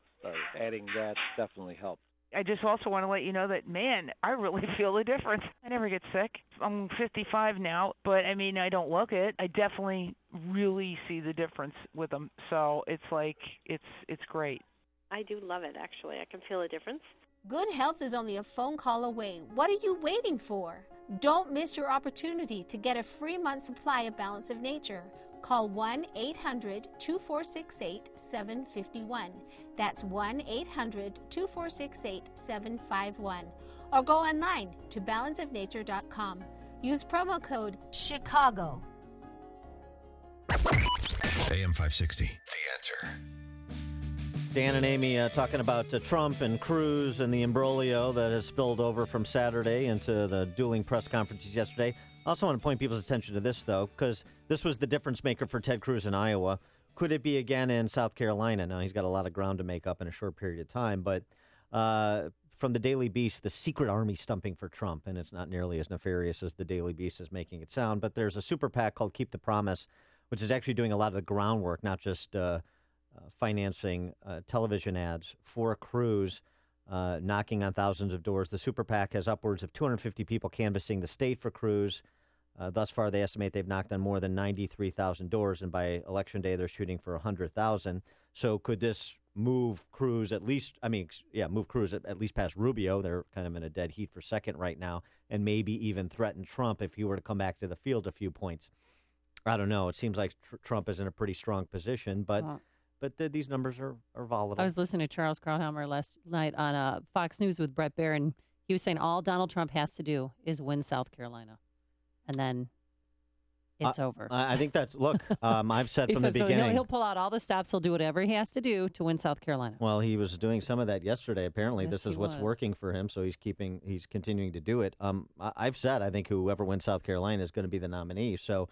adding that definitely helped. I just also want to let you know that, man, I really feel the difference. I never get sick. I'm 55 now, but I mean, I don't look it. I definitely really see the difference with them. So it's like, it's great. I do love it, actually. I can feel a difference. Good health is only a phone call away. What are you waiting for? Don't miss your opportunity to get a free month supply of Balance of Nature. Call 1-800-2468-751. That's 1-800-2468-751. Or go online to balanceofnature.com. Use promo code CHICAGO. AM 560, The Answer. Dan and Amy talking about Trump and Cruz and the imbroglio that has spilled over from Saturday into the dueling press conferences yesterday. I also want to point people's attention to this, though, because this was the difference maker for Ted Cruz in Iowa. Could it be again in South Carolina? Now, he's got a lot of ground to make up in a short period of time, but from the Daily Beast, the secret army stumping for Trump, and it's not nearly as nefarious as the Daily Beast is making it sound, but there's a super PAC called Keep the Promise, which is actually doing a lot of the groundwork, not just financing television ads for Cruz, knocking on thousands of doors. The super PAC has upwards of 250 people canvassing the state for Cruz. Thus far, they estimate they've knocked on more than 93,000 doors, and by Election Day, they're shooting for 100,000. So could this move Cruz move Cruz at least past Rubio? They're kind of in a dead heat for second right now, and maybe even threaten Trump if he were to come back to the field a few points. I don't know. It seems like Trump is in a pretty strong position, but these numbers are volatile. I was listening to Charles Krauthammer last night on Fox News with Brett Baer, and he was saying all Donald Trump has to do is win South Carolina, and then it's over. I think that's, look, I've said from the beginning. So he'll pull out all the stops. He'll do whatever he has to do to win South Carolina. Well, he was doing some of that yesterday. Apparently, Yes, this is he what's was. working for him, so he's continuing to do it. I've said I think whoever wins South Carolina is going to be the nominee. So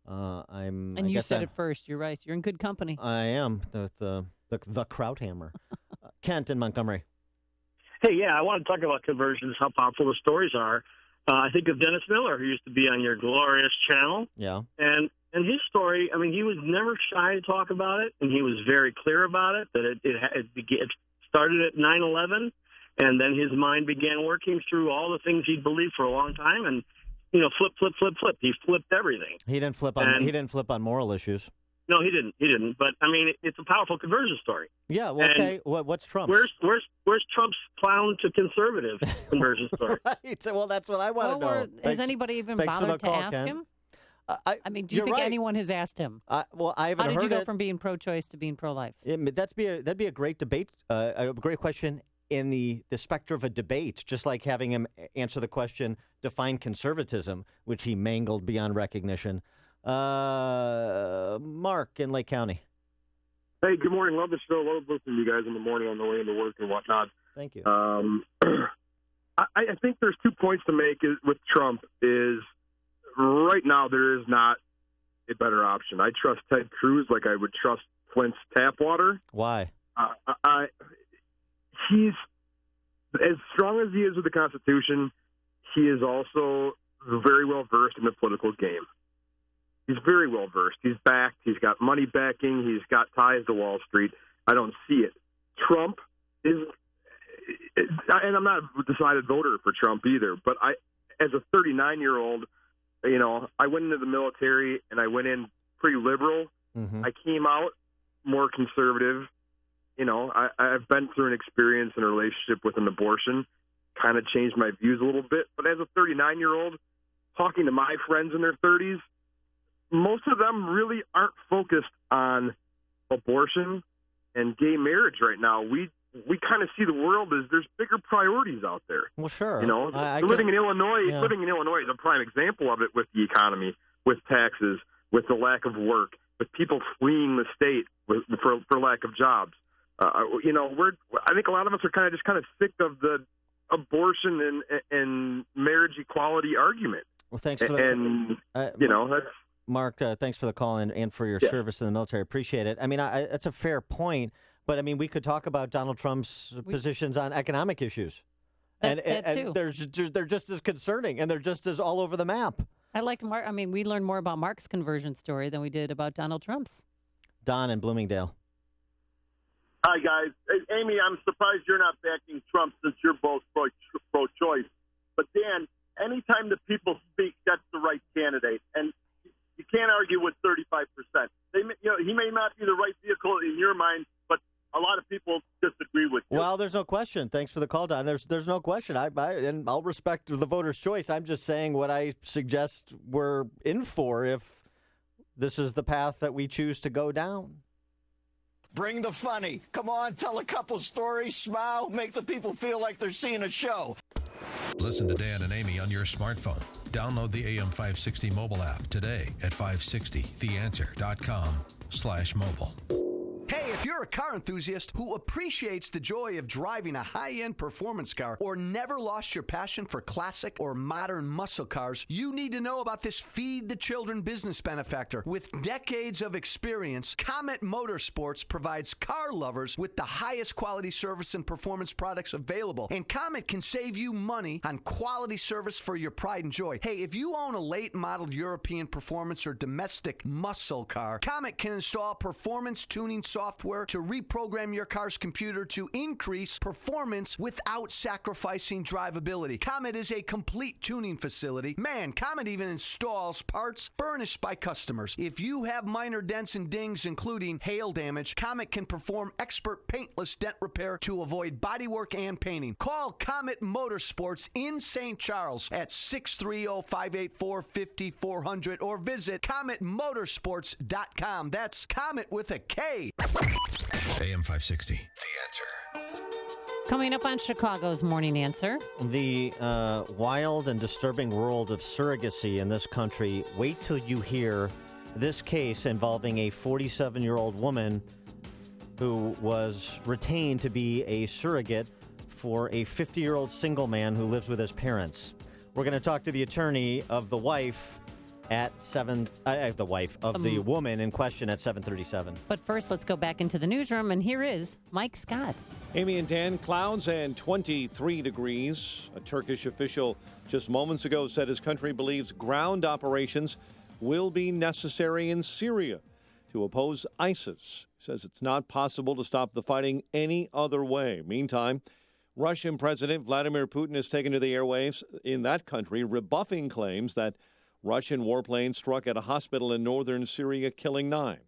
And you said it first. You're right. You're in good company. I am the Krauthammer. Kent in Montgomery. Hey, yeah, I want to talk about conversions, how powerful the stories are. I think of Dennis Miller, who used to be on your glorious channel. Yeah. And his story, I mean, he was never shy to talk about it, and he was very clear about it, that it started at 9/11, and then his mind began working through all the things he'd believed for a long time, and, flip. He flipped everything. He didn't flip on moral issues. No, he didn't. But I mean, it's a powerful conversion story. Yeah. Well, okay. What's Trump? Where's Trump's clown to conservative conversion story? Right. Well, that's what I want to know. Has anybody even bothered to ask him? I mean, do you think anyone has asked him? I haven't heard. How did you go from being pro-choice to being pro-life? That'd be a great debate, a great question in the specter of a debate. Just like having him answer the question, define conservatism, which he mangled beyond recognition. Mark in Lake County. Hey, good morning. Love the show. Love listening to you guys in the morning on the way into work and whatnot. Thank you. I think there's 2 points to make with Trump is right now there is not a better option. I trust Ted Cruz like I would trust Flint's tap water. Why? He's as strong as he is with the Constitution. He is also very well versed in the political game. He's very well versed. He's backed. He's got money backing. He's got ties to Wall Street. I don't see it. Trump is, and I'm not a decided voter for Trump either, but as a 39-year-old, I went into the military and I went in pretty liberal. Mm-hmm. I came out more conservative. I've been through an experience in a relationship with an abortion, kind of changed my views a little bit. But as a 39-year-old, talking to my friends in their 30s, most of them really aren't focused on abortion and gay marriage right now, we kind of see the world as there's bigger priorities out there. Well, sure. You know, living in Illinois is a prime example of it, with the economy, with taxes, with the lack of work, with people fleeing the state for lack of jobs. You know, I think a lot of us are kind of sick of the abortion and marriage equality argument. Well, thanks for the you know, that's Mark. Thanks for the call and for your service in the military. Appreciate it. I mean, that's a fair point. But, I mean, we could talk about Donald Trump's positions on economic issues. And they're just as concerning, and they're just as all over the map. I liked Mark. I mean, we learned more about Mark's conversion story than we did about Donald Trump's. Don in Bloomingdale. Hi, guys. Hey, Amy, I'm surprised you're not backing Trump since you're both pro-choice. But, Dan, anytime the people speak, that's the right candidate. And you can't argue with 35%. He may not be the right vehicle in your mind, but a lot of people disagree with you. Well, there's no question. Thanks for the call, Don. There's no question. And I'll respect the voter's choice. I'm just saying what I suggest we're in for if this is the path that we choose to go down. Bring the funny. Come on, tell a couple stories, smile, make the people feel like they're seeing a show. Listen to Dan and Amy on your smartphone. Download the AM 560 mobile app today at 560theanswer.com/mobile. Hey, if you're a car enthusiast who appreciates the joy of driving a high-end performance car or never lost your passion for classic or modern muscle cars, you need to know about this Feed the Children business benefactor. With decades of experience, Comet Motorsports provides car lovers with the highest quality service and performance products available. And Comet can save you money on quality service for your pride and joy. Hey, if you own a late-model European performance or domestic muscle car, Comet can install performance tuning software to reprogram your car's computer to increase performance without sacrificing drivability. Comet is a complete tuning facility. Man, Comet even installs parts furnished by customers. If you have minor dents and dings, including hail damage, Comet can perform expert paintless dent repair to avoid bodywork and painting. Call Comet Motorsports in St. Charles at 630-584-5400 or visit CometMotorsports.com. That's Comet with a K. AM 560, The Answer. Coming up on Chicago's Morning Answer. The wild and disturbing world of surrogacy in this country. Wait till you hear this case involving a 47-year-old woman who was retained to be a surrogate for a 50-year-old single man who lives with his parents. We're going to talk to the attorney of the wife at the woman in question at 7:37. But first, let's go back into the newsroom, and here is Mike Scott. Amy and Dan, clouds and 23 degrees. A Turkish official just moments ago said his country believes ground operations will be necessary in Syria to oppose ISIS. Says it's not possible to stop the fighting any other way. Meantime, Russian President Vladimir Putin has taken to the airwaves in that country, rebuffing claims that Russian warplanes struck at a hospital in northern Syria, killing 9.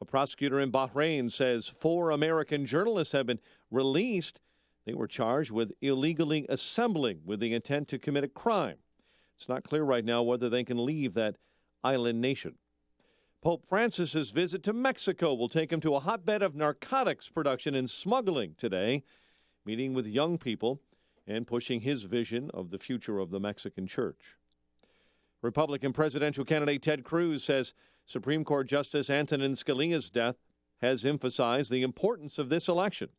A prosecutor in Bahrain says 4 American journalists have been released. They were charged with illegally assembling with the intent to commit a crime. It's not clear right now whether they can leave that island nation. Pope Francis's visit to Mexico will take him to a hotbed of narcotics production and smuggling today, meeting with young people and pushing his vision of the future of the Mexican church. Republican presidential candidate Ted Cruz says Supreme Court Justice Antonin Scalia's death has emphasized the importance of this election.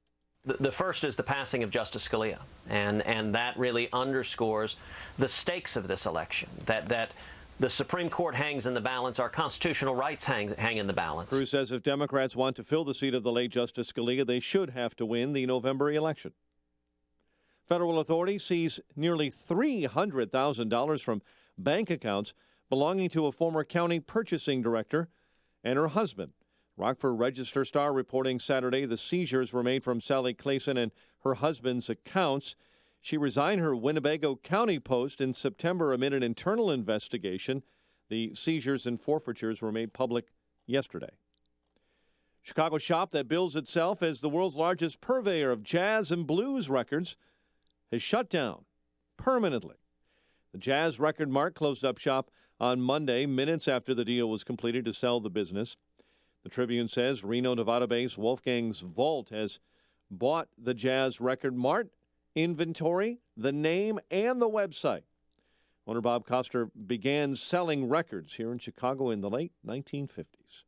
The first is the passing of Justice Scalia, and that really underscores the stakes of this election, that the Supreme Court hangs in the balance, our constitutional rights hang in the balance. Cruz says if Democrats want to fill the seat of the late Justice Scalia, they should have to win the November election. Federal authorities seize nearly $300,000 from bank accounts belonging to a former county purchasing director and her husband. Rockford Register-Star reporting Saturday the seizures were made from Sally Clayson and her husband's accounts. She resigned her Winnebago County post in September amid an internal investigation. The seizures and forfeitures were made public yesterday. Chicago shop that bills itself as the world's largest purveyor of jazz and blues records has shut down permanently. The Jazz Record Mart closed up shop on Monday, minutes after the deal was completed to sell the business. The Tribune says Reno, Nevada-based Wolfgang's Vault has bought the Jazz Record Mart inventory, the name, and the website. Owner Bob Koster began selling records here in Chicago in the late 1950s.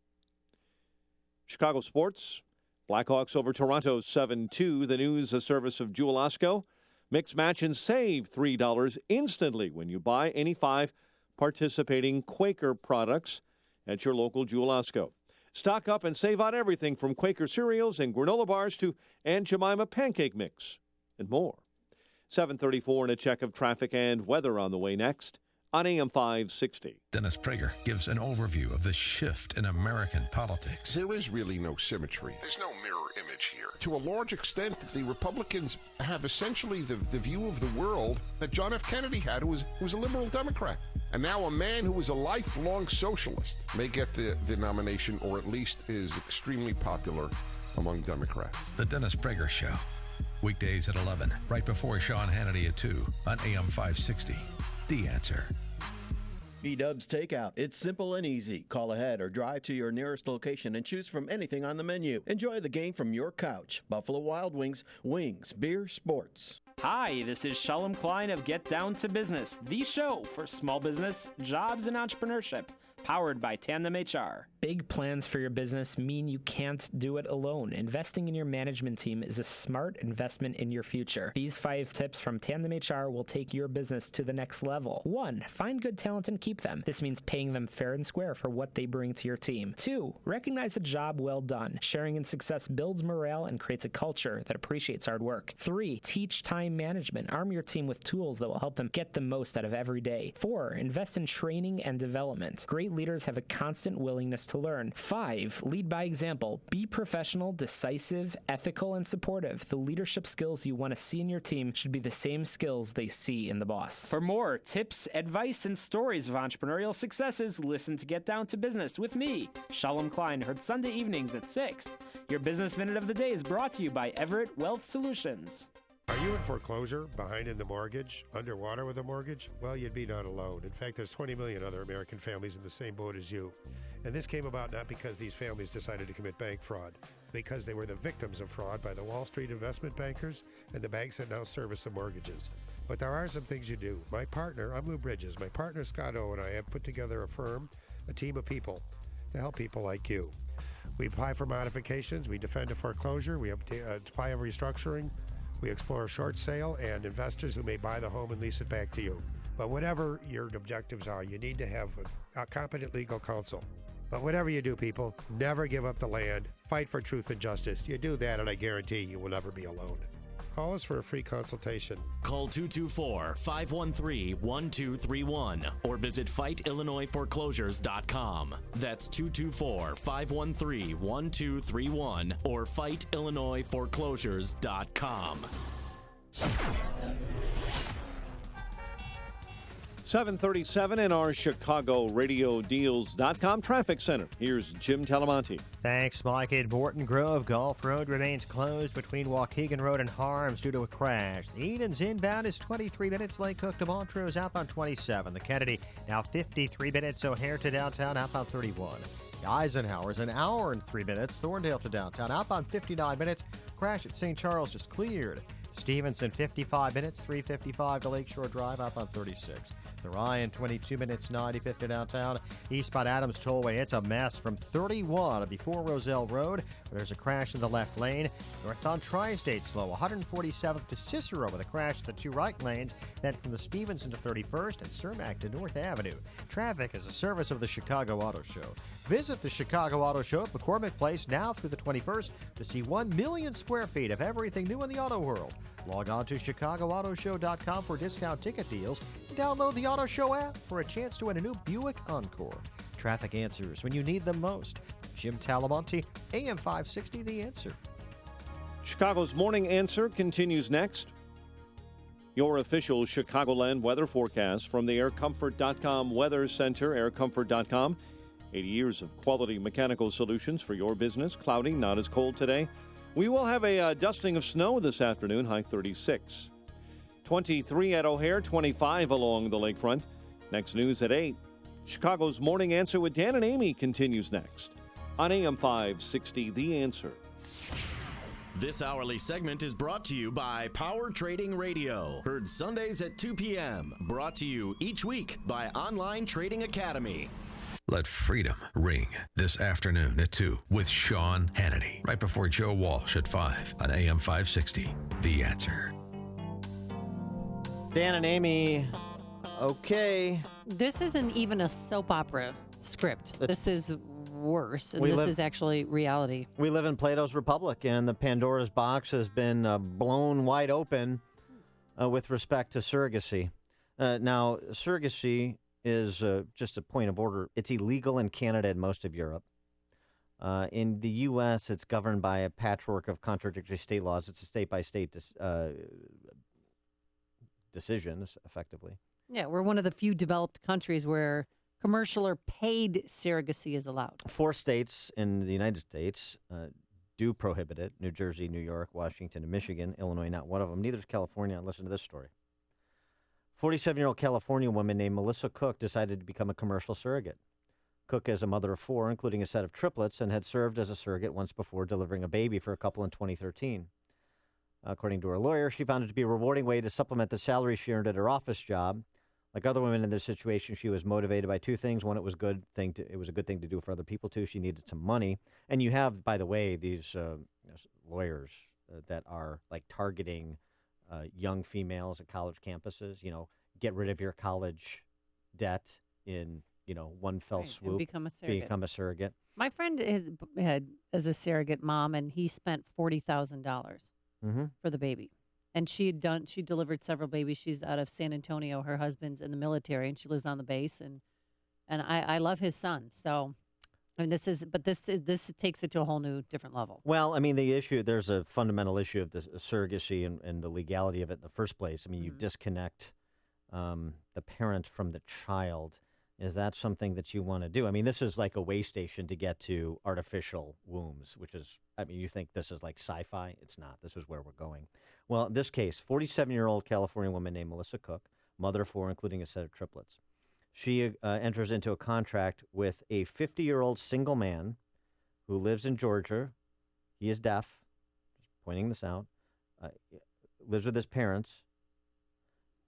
Chicago sports. Blackhawks over Toronto 7-2. The news, a service of Jewel Osco. Mix, match, and save $3 instantly when you buy any 5 participating Quaker products at your local Jewel Osco. Stock up and save on everything from Quaker cereals and granola bars to Aunt Jemima pancake mix and more. 7:34 and a check of traffic and weather on the way next on AM 560. Dennis Prager gives an overview of the shift in American politics. There is really no symmetry. There's no mirror image here. To a large extent, the Republicans have essentially the view of the world that John F. Kennedy had, who was a liberal Democrat. And now a man who was a lifelong socialist may get the nomination, or at least is extremely popular among Democrats. The Dennis Prager Show. Weekdays at 11, right before Sean Hannity at 2 on AM 560. The Answer. B-Dubs Takeout. It's simple and easy. Call ahead or drive to your nearest location and choose from anything on the menu. Enjoy the game from your couch. Buffalo Wild Wings, wings, beer, sports. Hi, this is Shalom Klein of Get Down to Business, the show for small business, jobs, and entrepreneurship. Powered by Tandem HR. Big plans for your business mean you can't do it alone. Investing in your management team is a smart investment in your future. These 5 tips from Tandem HR will take your business to the next level. 1. Find good talent and keep them. This means paying them fair and square for what they bring to your team. 2. Recognize a job well done. Sharing in success builds morale and creates a culture that appreciates hard work. 3. Teach time management. Arm your team with tools that will help them get the most out of every day. 4. Invest in training and development. Great leaders have a constant willingness to learn. 5. Lead by example. Be professional, decisive, ethical, and supportive. The leadership skills you want to see in your team should be the same skills they see in the boss. For more tips, advice, and stories of entrepreneurial successes, listen to Get Down to Business with me, Shalom Klein, heard Sunday evenings at 6. Your Business Minute of the Day is brought to you by Everett Wealth Solutions. Are you in foreclosure, behind in the mortgage, underwater with a mortgage? Well, you'd be not alone. In fact, there's 20 million other American families in the same boat as you. And this came about not because these families decided to commit bank fraud, because they were the victims of fraud by the Wall Street investment bankers and the banks that now service the mortgages. But there are some things you do. My partner, I'm Lou Bridges, my partner Scott O and I have put together a firm, a team of people to help people like you. We apply for modifications, we defend a foreclosure, we apply a restructuring, we explore a short sale and investors who may buy the home and lease it back to you. But whatever your objectives are, you need to have a competent legal counsel. But whatever you do, people, never give up the land. Fight for truth and justice. You do that, and I guarantee you will never be alone. Call us for a free consultation. Call 224-513-1231 or visit FightIllinoisForeclosures.com. That's 224-513-1231 or FightIllinoisForeclosures.com. 7:37 in our Chicago Radio Deals.com traffic center. Here's Jim Talamonte. Thanks, Mike. At Morton Grove, Gulf Road remains closed between Waukegan Road and Harms due to a crash. The Edens inbound is 23 minutes. Lake Cook to Montrose outbound 27. The Kennedy now 53 minutes. O'Hare to downtown outbound 31. The Eisenhower's an hour and 3 minutes. Thorndale to downtown outbound 59 minutes. Crash at St. Charles just cleared. Stevenson 55 minutes. 3:55 to Lakeshore Drive outbound 36. The Ryan, 22 minutes, 95th to downtown. Eastbound Adams Tollway, it's a mess from 31 before Roselle Road. There's a crash in the left lane. Northbound Tri-State slow, 147th to Cicero with a crash in the 2 right lanes. Then from the Stevenson to 31st and Cermak to North Avenue. Traffic is a service of the Chicago Auto Show. Visit the Chicago Auto Show at McCormick Place now through the 21st to see 1 million square feet of everything new in the auto world. Log on to ChicagoAutoShow.com for discount ticket deals and download the Auto Show app for a chance to win a new Buick Encore. Traffic answers when you need them most. Jim Talamonte, AM 560, The Answer. Chicago's Morning Answer continues next. Your official Chicagoland weather forecast from the AirComfort.com Weather Center, AirComfort.com. 80 years of quality mechanical solutions for your business. Cloudy, not as cold today. We will have a dusting of snow this afternoon, high 36. 23 at O'Hare, 25 along the lakefront. Next news at 8. Chicago's Morning Answer with Dan and Amy continues next on AM 560, The Answer. This hourly segment is brought to you by Power Trading Radio. Heard Sundays at 2 p.m. Brought to you each week by Online Trading Academy. Let freedom ring this afternoon at 2 with Sean Hannity, right before Joe Walsh at 5 on AM 560, The Answer. Dan and Amy, okay. This isn't even a soap opera script. This is worse, and We this live- is actually reality. We live in Plato's Republic, and the Pandora's box has been blown wide open with respect to surrogacy. Now, surrogacy is just a point of order. It's illegal in Canada and most of Europe. In the U.S., it's governed by a patchwork of contradictory state laws. It's a state-by-state decision, effectively. Yeah, we're one of the few developed countries where commercial or paid surrogacy is allowed. 4 states in the United States do prohibit it: New Jersey, New York, Washington, and Michigan. Illinois, not one of them. Neither is California. Listen to this story. 47-year-old California woman named Melissa Cook decided to become a commercial surrogate. Cook is a mother of 4, including a set of triplets, and had served as a surrogate once before, delivering a baby for a couple in 2013. According to her lawyer, she found it to be a rewarding way to supplement the salary she earned at her office job. Like other women in this situation, she was motivated by 2 things. One, it was a good thing to do for other people. 2, she needed some money. And you have, by the way, these lawyers that are like targeting young females at college campuses. Get rid of your college debt in one fell swoop. And become a surrogate. My friend is a surrogate mom, and he spent $40,000 for the baby. And she delivered several babies. She's out of San Antonio. Her husband's in the military, and she lives on the base. And I love his son. So, I mean, this takes it to a whole new, different level. Well, I mean, there's a fundamental issue of the surrogacy and the legality of it in the first place. I mean, you disconnect the parent from the child. Is that something that you want to do? I mean, this is like a way station to get to artificial wombs, which is, I mean, you think this is like sci-fi? It's not. This is where we're going. Well, in this case, 47-year-old California woman named Melissa Cook, mother of 4, including a set of triplets. She enters into a contract with a 50-year-old single man who lives in Georgia. He is deaf, just pointing this out, lives with his parents.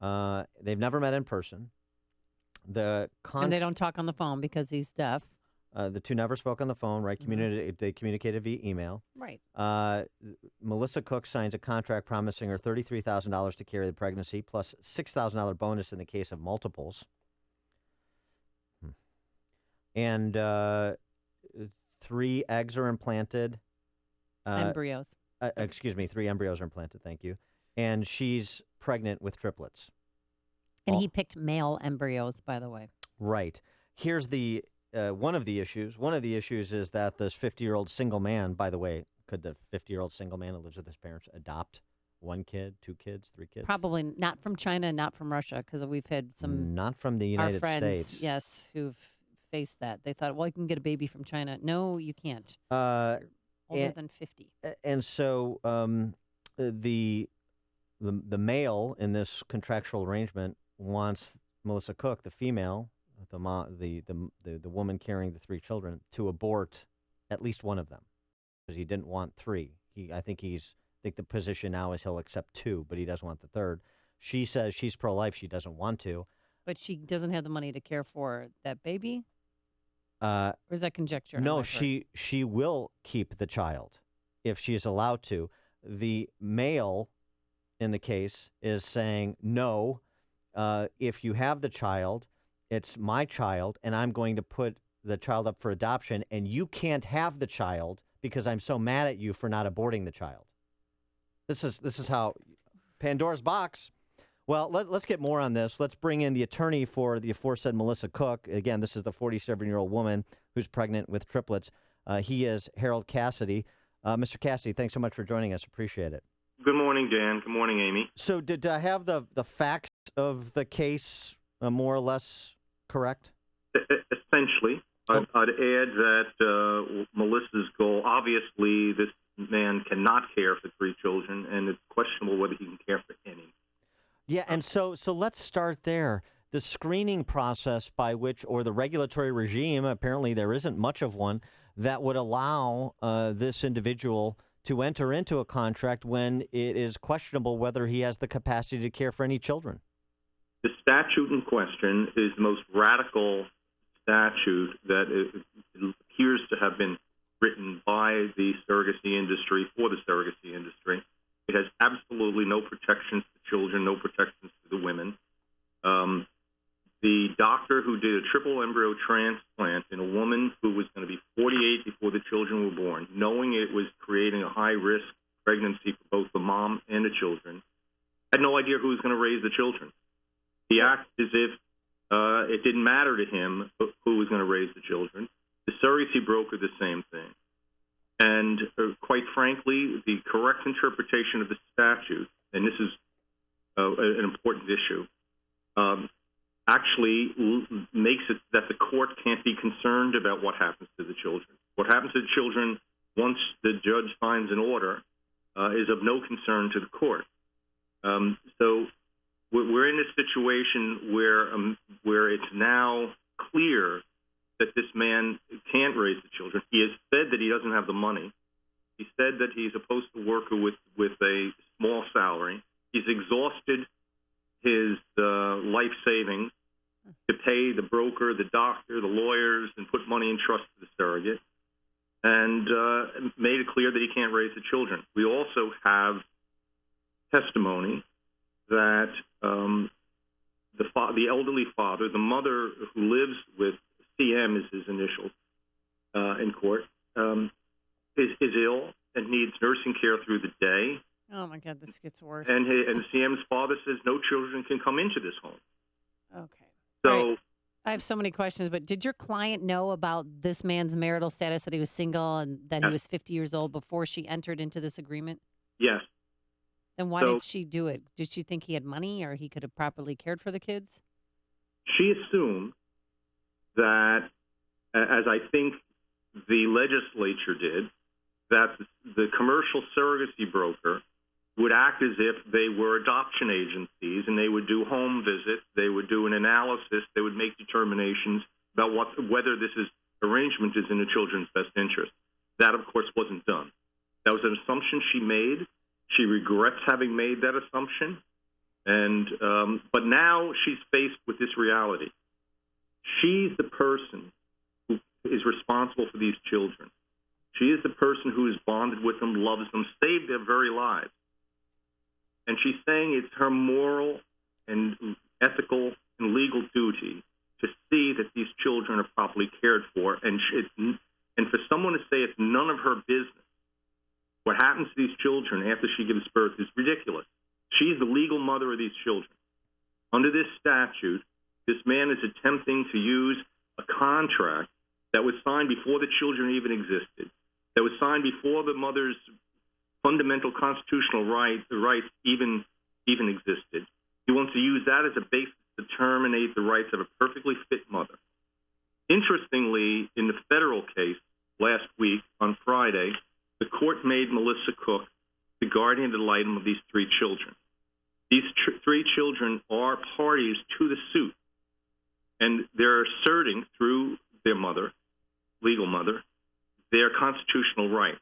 They've never met in person. And they don't talk on the phone because he's deaf. The 2 never spoke on the phone, right? They communicated via email. Right. Melissa Cook signs a contract promising her $33,000 to carry the pregnancy, plus $6,000 bonus in the case of multiples. And 3 eggs are implanted. Embryos. 3 embryos are implanted, thank you. And she's pregnant with triplets. And he picked male embryos, by the way. Right. Here's the one of the issues. One of the issues is that this 50-year-old single man, by the way, could the 50-year-old single man who lives with his parents adopt 1 kid, 2 kids, 3 kids? Probably not from China, not from Russia, because we've had some. Not from the United States. States. Yes, who've faced that. They thought, well, you can get a baby from China. No, you can't. Older than 50. And so the male in this contractual arrangement wants Melissa Cook, the female, the woman carrying the 3 children, to abort at least one of them, because he didn't want 3. I think the position now is he'll accept 2, but he doesn't want the 3rd. She says she's pro-life. She doesn't want to. But she doesn't have the money to care for that baby? Or is that conjecture? No, she will keep the child if she is allowed to. The male in the case is saying, no, if you have the child, it's my child, and I'm going to put the child up for adoption, and you can't have the child because I'm so mad at you for not aborting the child. This is how Pandora's box. Well, let's get more on this. Let's bring in the attorney for the aforesaid Melissa Cook. Again, this is the 47-year-old woman who's pregnant with triplets. He is Harold Cassidy. Mr. Cassidy, thanks so much for joining us. Appreciate it. Good morning, Dan. Good morning, Amy. So did I have the facts of the case more or less correct? Essentially. I'd add that Melissa's goal, obviously this man cannot care for 3 children, and it's questionable whether he can care for any. Yeah, and so let's start there. the screening process by which, or the regulatory regime, apparently there isn't much of one, that would allow this individual to enter into a contract when it is questionable whether he has the capacity to care for any children? The statute in question is the most radical statute that appears to have been written by the surrogacy industry for the surrogacy industry. It has absolutely no protections to children, no protections to the women. The doctor who did a triple embryo transplant in a woman who was going to be 48 before the children were born, knowing it was creating a high-risk pregnancy for both the mom and the children, had no idea who was going to raise the children. He acted as if it didn't matter to him who was going to raise the children. The surrogacy broker, the same thing. And quite frankly, the correct interpretation of the statute, and this is an important issue, actually makes it that the court can't be concerned about what happens to the children. What happens to the children once the judge finds an order is of no concern to the court. So we're in a situation where it's now clear that this man can't raise the children. He has said that he doesn't have the money. He said that he's a postal worker with a small salary. He's exhausted his life savings to pay the broker, the doctor, the lawyers, and put money in trust for the surrogate, and made it clear that he can't raise the children. We also have testimony that the elderly father, the mother who lives with CM is his initials in court, is ill and needs nursing care through the day. Oh, my God, this gets worse. And CM's father says no children can come into this home. Okay. So All right. I have so many questions, but did your client know about this man's marital status, that he was single and that he was 50 years old before she entered into this agreement? Yes. Then why did she do it? Did she think he had money or he could have properly cared for the kids? She assumed that, as I think the legislature did, that the commercial surrogacy broker would act as if they were adoption agencies, and they would do home visits, they would do an analysis, they would make determinations about whether this arrangement is in the children's best interest. That, of course, wasn't done. That was an assumption she made. She regrets having made that assumption, and but now she's faced with this reality. She's the person who is responsible for these children. She is the person who is bonded with them, loves them, saved their very lives. And she's saying it's her moral and ethical and legal duty to see that these children are properly cared for. And for someone to say it's none of her business what happens to these children after she gives birth is ridiculous. She's the legal mother of these children. Under this statute, this man is attempting to use a contract that was signed before the children even existed, that was signed before the mother's fundamental constitutional rights even existed. He wants to use that as a basis to terminate the rights of a perfectly fit mother. Interestingly, in the federal case last week on Friday, the court made Melissa Cook the guardian ad litem of these three children. These three children are parties to the suit, and they're asserting through their mother, legal mother, their constitutional rights.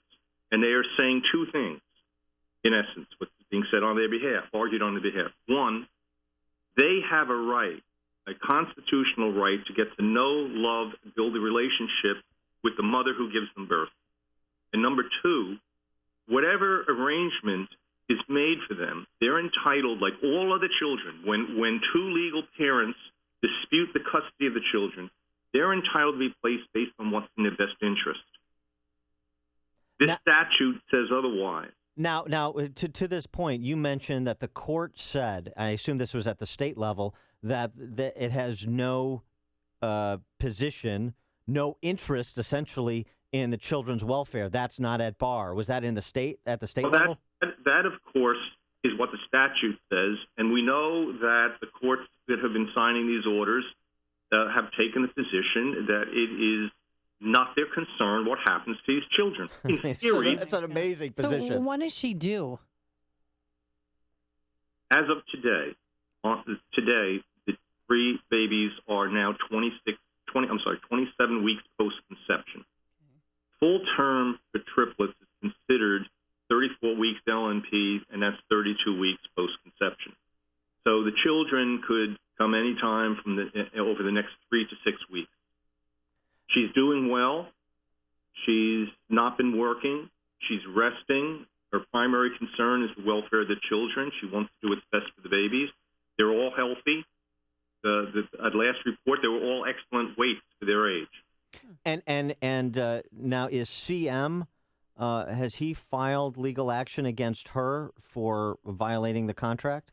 And they are saying two things, in essence, what's being said on their behalf, argued on their behalf. One, they have a right, a constitutional right, to get to know, love, and build a relationship with the mother who gives them birth. And number two, whatever arrangement is made for them, they're entitled, like all other children, when two legal parents dispute the custody of the children, they're entitled to be placed based on what's in their best interest. This statute says otherwise. Now, to this point, you mentioned that the court said, I assume this was at the state level, that it has no position, no interest, essentially, in the children's welfare. That's not at bar. Was that at the state level? That, of course, is what the statute says, and we know that the courts that have been signing these orders have taken the position that it is not their concern what happens to these children. In theory, that's an amazing position. So what does she do? As of today, the 3 babies are now 27 weeks post-conception. Full-term for triplets is considered 34 weeks LNP, and that's 32 weeks post-conception. So the children could come anytime over the next 3 to 6 weeks. She's doing well. She's not been working. She's resting. Her primary concern is the welfare of the children. She wants to do what's best for the babies. They're all healthy. At last report, they were all excellent weights for their age. And now is CM, has he filed legal action against her for violating the contract,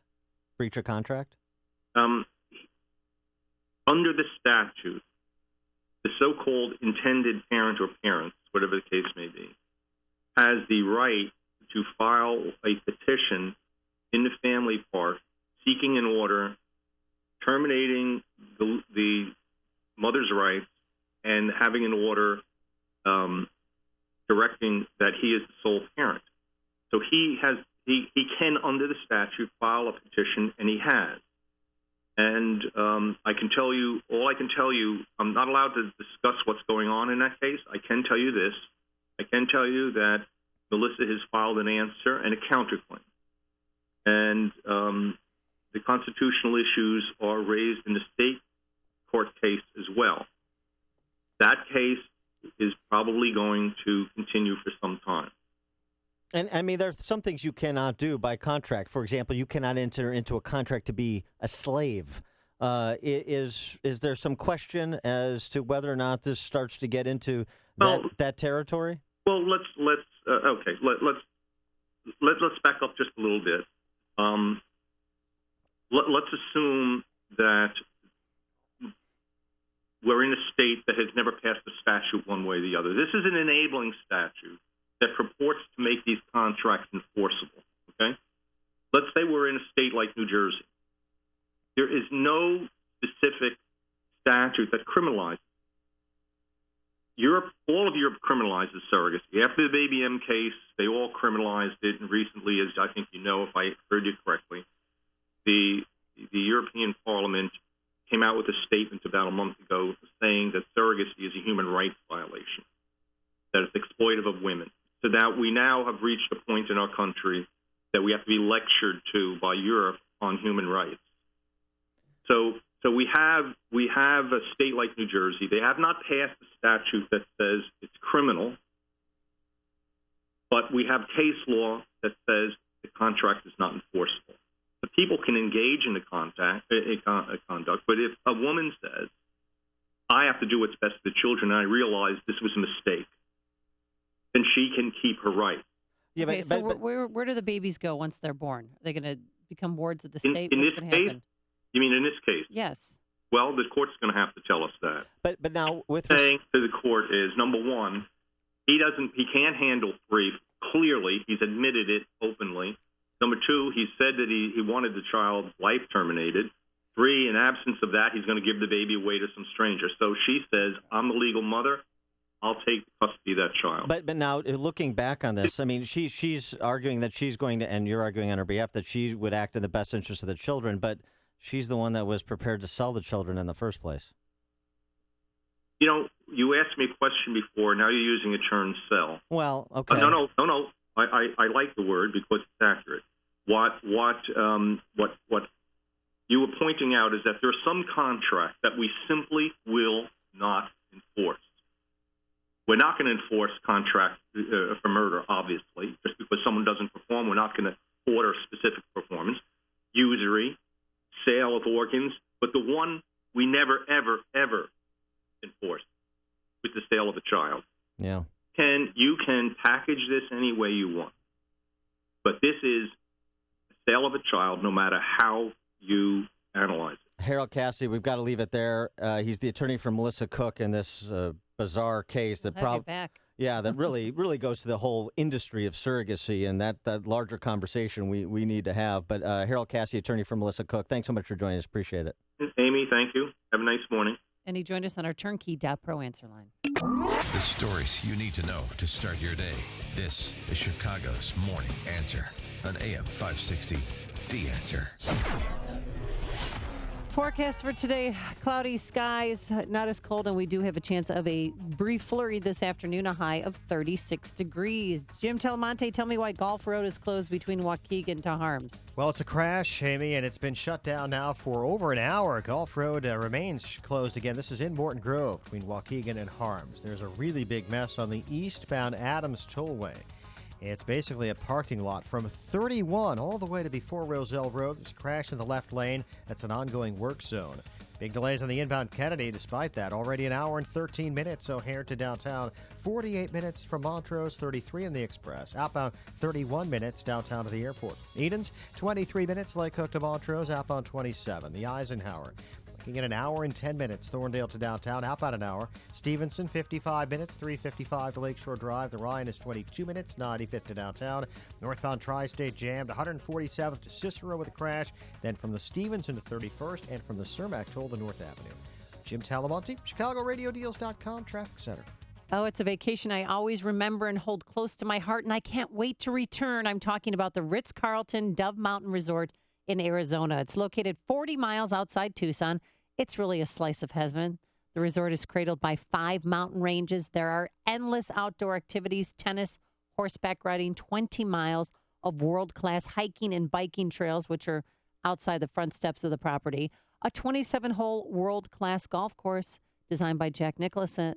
breach of contract? Under the statute, the so-called intended parent or parents, whatever the case may be, has the right to file a petition in the family part seeking an order terminating the mother's rights and having an order directing that he is the sole parent. So he can, under the statute, file a petition, and he has. And all I can tell you, I'm not allowed to discuss what's going on in that case. I can tell you this. I can tell you that Melissa has filed an answer and a counterclaim. And the constitutional issues are raised in the state court case as well. That case is probably going to continue for some time. And I mean, there are some things you cannot do by contract. For example, you cannot enter into a contract to be a slave. Is there some question as to whether or not this starts to get into that territory? Well, let's back up just a little bit. Let's assume that we're in a state that has never passed a statute one way or the other. This is an enabling statute that purports to make these contracts enforceable, okay? Let's say we're in a state like New Jersey. There is no specific statute that criminalizes. All of Europe criminalizes surrogacy. After the Baby M case, they all criminalized it, and recently, as I think you know, if I heard you correctly, the European Parliament came out with a statement about a month ago saying that surrogacy is a human rights violation, that it's exploitive of women. So that we now have reached a point in our country that we have to be lectured to by Europe on human rights. So we have a state like New Jersey. They have not passed a statute that says it's criminal, but we have case law that says the contract is not enforceable. The people can engage in the conduct, but if a woman says, I have to do what's best for the children, and I realize this was a mistake, then she can keep her right. Yeah, okay, so where do the babies go once they're born? Are they going to become wards of the state? What's going to happen? You mean in this case? Yes. Well, the court's going to have to tell us that. But now, with saying to the court is, number one, he can't handle 3. Clearly, he's admitted it openly. Number 2, he said that he wanted the child's life terminated. 3, in absence of that, he's going to give the baby away to some stranger. So she says, I'm the legal mother. I'll take custody of that child. But now, looking back on this, I mean, she's arguing that she's going to, and you're arguing on her behalf, that she would act in the best interest of the children, but she's the one that was prepared to sell the children in the first place. You know, you asked me a question before. Now you're using a term sell. Well, okay. No. I like the word because it's accurate. What you were pointing out is that there are some contracts that we simply will not enforce. We're not going to enforce contracts for murder, obviously. Just because someone doesn't perform, we're not going to order specific performance. Usury, sale of organs, but the one we never, ever, ever enforce with the sale of a child. Yeah. You can package this any way you want, but this is a sale of a child no matter how you analyze it. Harold Cassidy, we've got to leave it there. He's the attorney for Melissa Cook in this bizarre case that that really goes to the whole industry of surrogacy and that larger conversation we need to have. But Harold Cassidy, attorney for Melissa Cook, thanks so much for joining us. Appreciate it. Amy, thank you. Have a nice morning. And he joined us on our turnkey.pro answer line. The stories you need to know to start your day. This is Chicago's Morning Answer on AM 560. The Answer. Forecast for today, cloudy skies, not as cold, and we do have a chance of a brief flurry this afternoon, a high of 36 degrees. Jim Talamonte, tell me why Gulf Road is closed between Waukegan to Harms. Well, it's a crash, Amy, and it's been shut down now for over an hour. Gulf Road remains closed again. This is in Morton Grove between Waukegan and Harms. There's a really big mess on the eastbound Adams Tollway. It's basically a parking lot from 31 all the way to before Roselle Road. There's a crash in the left lane. That's an ongoing work zone. Big delays on the inbound Kennedy. Despite that, already an hour and 13 minutes O'Hare to downtown. 48 minutes from Montrose, 33 in the Express. Outbound, 31 minutes downtown to the airport. Edens, 23 minutes Lake Hook to Montrose. Outbound, 27. The Eisenhower. Looking at an hour and 10 minutes, Thorndale to downtown, outbound an hour. Stevenson, 55 minutes, 3:55 to Lakeshore Drive. The Ryan is 22 minutes, 95th to downtown. Northbound Tri-State jammed, 147th to Cicero with a crash. Then from the Stevenson to 31st, and from the Cermak toll to North Avenue. Jim Talamonte, ChicagoRadioDeals.com, Traffic Center. Oh, it's a vacation I always remember and hold close to my heart, and I can't wait to return. I'm talking about the Ritz-Carlton Dove Mountain Resort in Arizona. It's located 40 miles outside Tucson. It's really a slice of heaven. The resort is cradled by 5 mountain ranges. There are endless outdoor activities, tennis, horseback riding, 20 miles of world-class hiking and biking trails, which are outside the front steps of the property. A 27-hole world-class golf course designed by Jack Nicklaus, I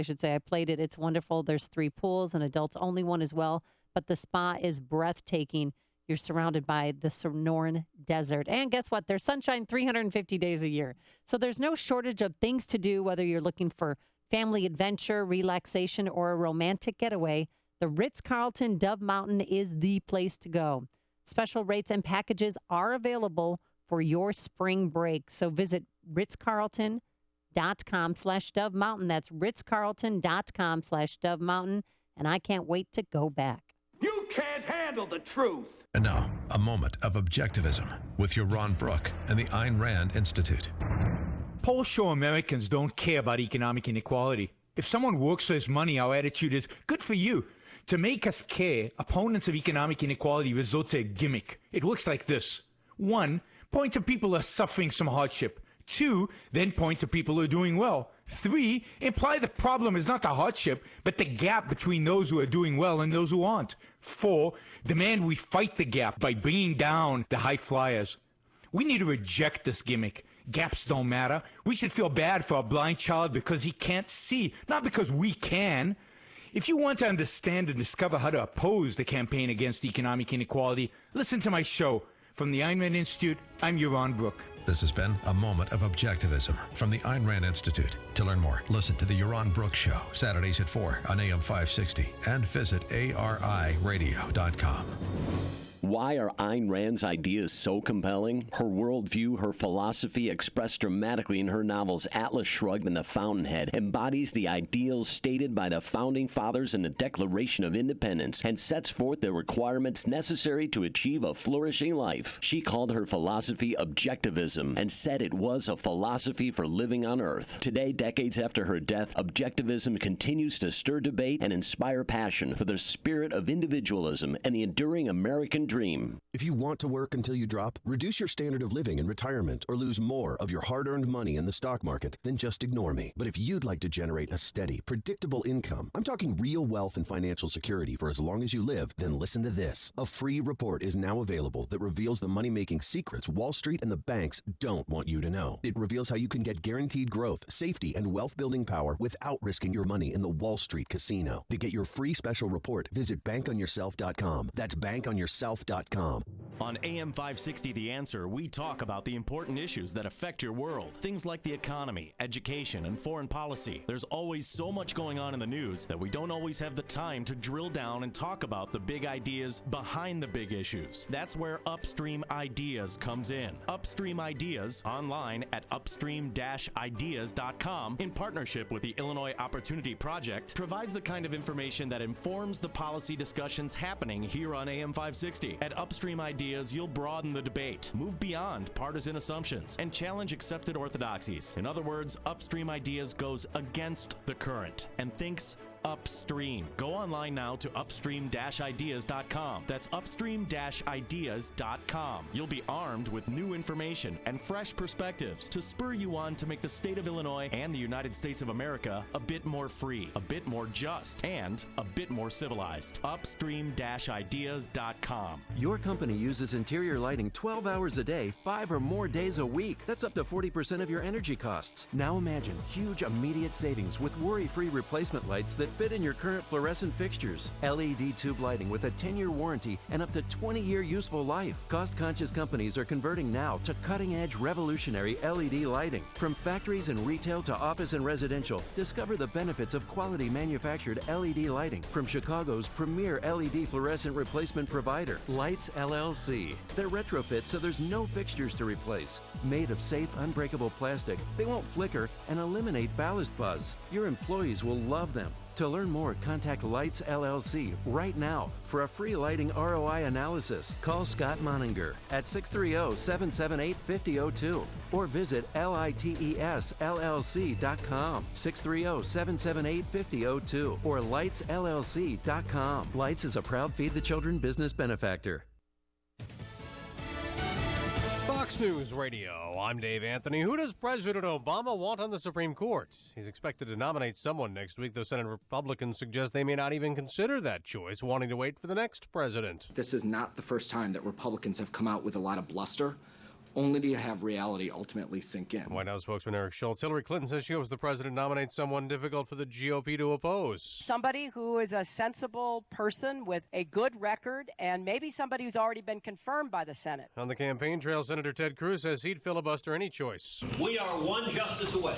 should say. I played it. It's wonderful. There's 3 pools, an adults-only one as well. But the spa is breathtaking. You're surrounded by the Sonoran Desert. And guess what? There's sunshine 350 days a year. So there's no shortage of things to do, whether you're looking for family adventure, relaxation, or a romantic getaway. The Ritz-Carlton Dove Mountain is the place to go. Special rates and packages are available for your spring break. So visit ritzcarlton.com/Dove Mountain. That's ritzcarlton.com/Dove Mountain. And I can't wait to go back. You can't handle the truth. And now, a moment of objectivism with Yaron Brook and the Ayn Rand Institute. Polls show Americans don't care about economic inequality. If someone works for his money, our attitude is, good for you. To make us care, opponents of economic inequality resort to a gimmick. It works like this. 1, point to people who are suffering some hardship. 2, then point to people who are doing well. 3, imply the problem is not the hardship, but the gap between those who are doing well and those who aren't. 4, demand we fight the gap by bringing down the high flyers. We need to reject this gimmick. Gaps don't matter. We should feel bad for a blind child because he can't see, not because we can. If you want to understand and discover how to oppose the campaign against economic inequality, listen to my show. From the Ayn Rand Institute, I'm Yaron Brook. This has been a moment of objectivism from the Ayn Rand Institute. To learn more, listen to the Yaron Brook Show, Saturdays at 4 on AM 560, and visit ariradio.com. Why are Ayn Rand's ideas so compelling? Her worldview, her philosophy, expressed dramatically in her novels Atlas Shrugged and The Fountainhead, embodies the ideals stated by the Founding Fathers in the Declaration of Independence and sets forth the requirements necessary to achieve a flourishing life. She called her philosophy objectivism and said it was a philosophy for living on Earth. Today, decades after her death, objectivism continues to stir debate and inspire passion for the spirit of individualism and the enduring American dream. If you want to work until you drop, reduce your standard of living in retirement, or lose more of your hard-earned money in the stock market, then just ignore me. But if you'd like to generate a steady, predictable income, I'm talking real wealth and financial security for as long as you live, then listen to this. A free report is now available that reveals the money-making secrets Wall Street and the banks don't want you to know. It reveals how you can get guaranteed growth, safety, and wealth-building power without risking your money in the Wall Street casino. To get your free special report, visit bankonyourself.com. That's bankonyourself.com. On AM 560 The Answer, we talk about the important issues that affect your world. Things like the economy, education, and foreign policy. There's always so much going on in the news that we don't always have the time to drill down and talk about the big ideas behind the big issues. That's where Upstream Ideas comes in. Upstream Ideas, online at upstream-ideas.com, in partnership with the Illinois Opportunity Project, provides the kind of information that informs the policy discussions happening here on AM 560. At Upstream Ideas, you'll broaden the debate, move beyond partisan assumptions, and challenge accepted orthodoxies. In other words, Upstream Ideas goes against the current and thinks Upstream. Go online now to upstream-ideas.com. That's upstream-ideas.com. You'll be armed with new information and fresh perspectives to spur you on to make the state of Illinois and the United States of America a bit more free, a bit more just, and a bit more civilized. Upstream-ideas.com. Your company uses interior lighting 12 hours a day, 5 or more days a week. That's up to 40% of your energy costs. Now imagine huge immediate savings with worry-free replacement lights that fit in your current fluorescent fixtures. LED tube lighting with a 10-year warranty and up to 20-year useful life. Cost-conscious companies are converting now to cutting-edge revolutionary LED lighting. From factories and retail to office and residential, discover the benefits of quality manufactured LED lighting from Chicago's premier LED fluorescent replacement provider, Lights LLC. They're retrofit so there's no fixtures to replace. Made of safe, unbreakable plastic, they won't flicker and eliminate ballast buzz. Your employees will love them. To learn more, contact Lights LLC right now for a free lighting ROI analysis. Call Scott Moninger at 630-778-5002 or visit litesllc.com, 630-778-5002 or lightsllc.com. Lights is a proud Feed the Children business benefactor. Fox News Radio, I'm Dave Anthony. Who does President Obama want on the Supreme Court? He's expected to nominate someone next week, though Senate Republicans suggest they may not even consider that choice, wanting to wait for the next president. This is not the first time that Republicans have come out with a lot of bluster, only to have reality ultimately sink in. White House spokesman Eric Schultz. Hillary Clinton says she hopes the president nominates someone difficult for the GOP to oppose. Somebody who is a sensible person with a good record and maybe somebody who's already been confirmed by the Senate. On the campaign trail, Senator Ted Cruz says he'd filibuster any choice. We are one justice away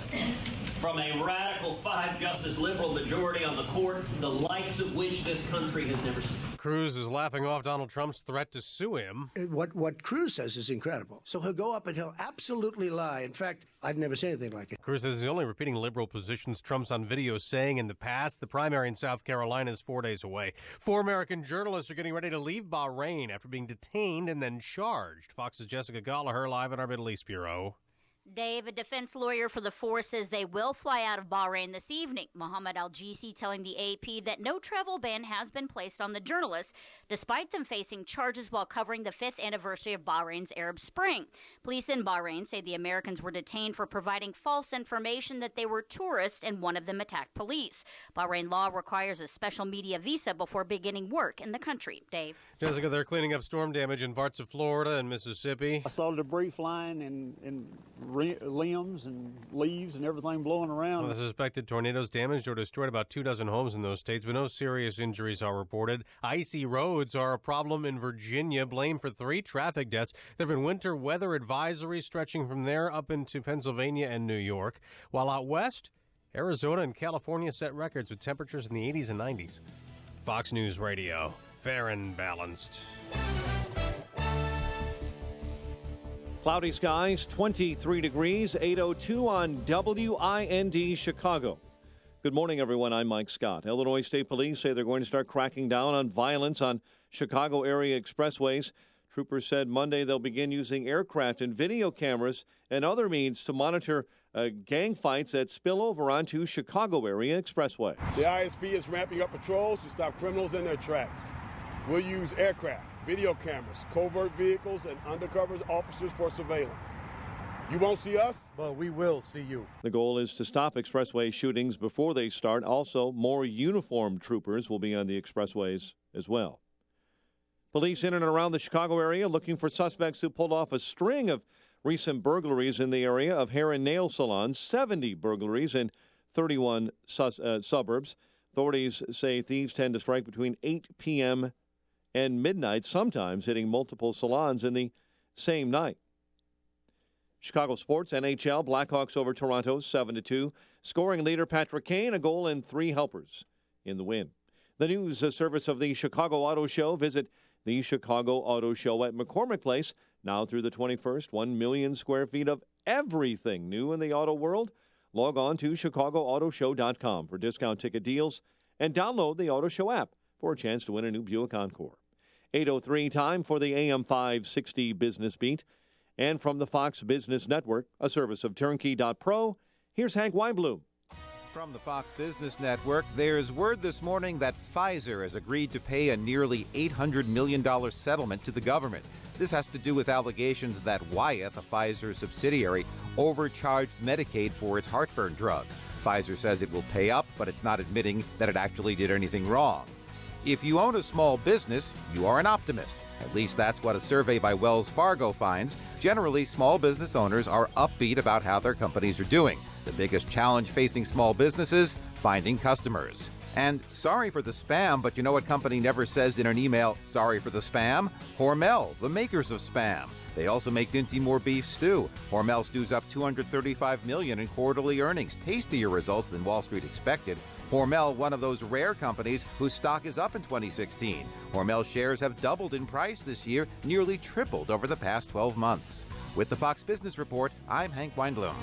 from a radical 5-justice liberal majority on the court, the likes of which this country has never seen. Cruz is laughing off Donald Trump's threat to sue him. What Cruz says is incredible. So he'll go up and he'll absolutely lie. In fact, I've never said anything like it. Cruz says he's only repeating liberal positions Trump's on video saying in the past. The primary in South Carolina is 4 days away. 4 American journalists are getting ready to leave Bahrain after being detained and then charged. Fox's Jessica Gallagher live at our Middle East Bureau. Dave, a defense lawyer for the four, says they will fly out of Bahrain this evening. Mohammed Al-Jisi telling the AP that no travel ban has been placed on the journalists, despite them facing charges while covering the 5th anniversary of Bahrain's Arab Spring. Police in Bahrain say the Americans were detained for providing false information that they were tourists, and one of them attacked police. Bahrain law requires a special media visa before beginning work in the country. Dave. Jessica, they're cleaning up storm damage in parts of Florida and Mississippi. I saw debris flying and limbs and leaves and everything blowing around. Well, the suspected tornadoes damaged or destroyed about 24 homes in those states, but no serious injuries are reported. Icy roads are a problem in Virginia, blamed for 3 traffic deaths. There have been winter weather advisories stretching from there up into Pennsylvania and New York. While out west, Arizona and California set records with temperatures in the 80s and 90s. Fox News Radio, fair and balanced. Cloudy skies, 23 degrees, 8:02 on WIND Chicago. Good morning, everyone. I'm Mike Scott. Illinois State Police say they're going to start cracking down on violence on Chicago area expressways. Troopers said Monday they'll begin using aircraft and video cameras and other means to monitor gang fights that spill over onto Chicago area expressway. The ISP is ramping up patrols to stop criminals in their tracks. We'll use aircraft, video cameras, covert vehicles, and undercover officers for surveillance. You won't see us, but we will see you. The goal is to stop expressway shootings before they start. Also, more uniformed troopers will be on the expressways as well. Police in and around the Chicago area looking for suspects who pulled off a string of recent burglaries in the area of hair and nail salons, 70 burglaries in 31 suburbs. Authorities say thieves tend to strike between 8 p.m. and midnight, sometimes hitting multiple salons in the same night. Chicago sports, NHL, Blackhawks over Toronto 7-2. Scoring leader Patrick Kane, a goal and 3 helpers in the win. The news service of the Chicago Auto Show. Visit the Chicago Auto Show at McCormick Place. Now through the 21st, 1 million square feet of everything new in the auto world. Log on to ChicagoAutoShow.com for discount ticket deals and download the Auto Show app for a chance to win a new Buick Encore. 8:03 time for the AM 560 Business Beat. And from the Fox Business Network, a service of Turnkey.pro, here's Hank Weinblum. From the Fox Business Network, there's word this morning that Pfizer has agreed to pay a nearly $800 million settlement to the government. This has to do with allegations that Wyeth, a Pfizer subsidiary, overcharged Medicaid for its heartburn drug. Pfizer says it will pay up, but it's not admitting that it actually did anything wrong. If you own a small business, you are an optimist. At least that's what a survey by Wells Fargo finds. Generally, small business owners are upbeat about how their companies are doing. The biggest challenge facing small businesses, finding customers. And sorry for the spam, but you know what company never says in an email, sorry for the spam? Hormel, the makers of Spam. They also make Dinty Moore beef stew. Hormel stew's up $235 million in quarterly earnings, tastier results than Wall Street expected. Hormel, one of those rare companies whose stock is up in 2016. Hormel shares have doubled in price this year, nearly tripled over the past 12 months. With the Fox Business Report, I'm Hank Weinblum.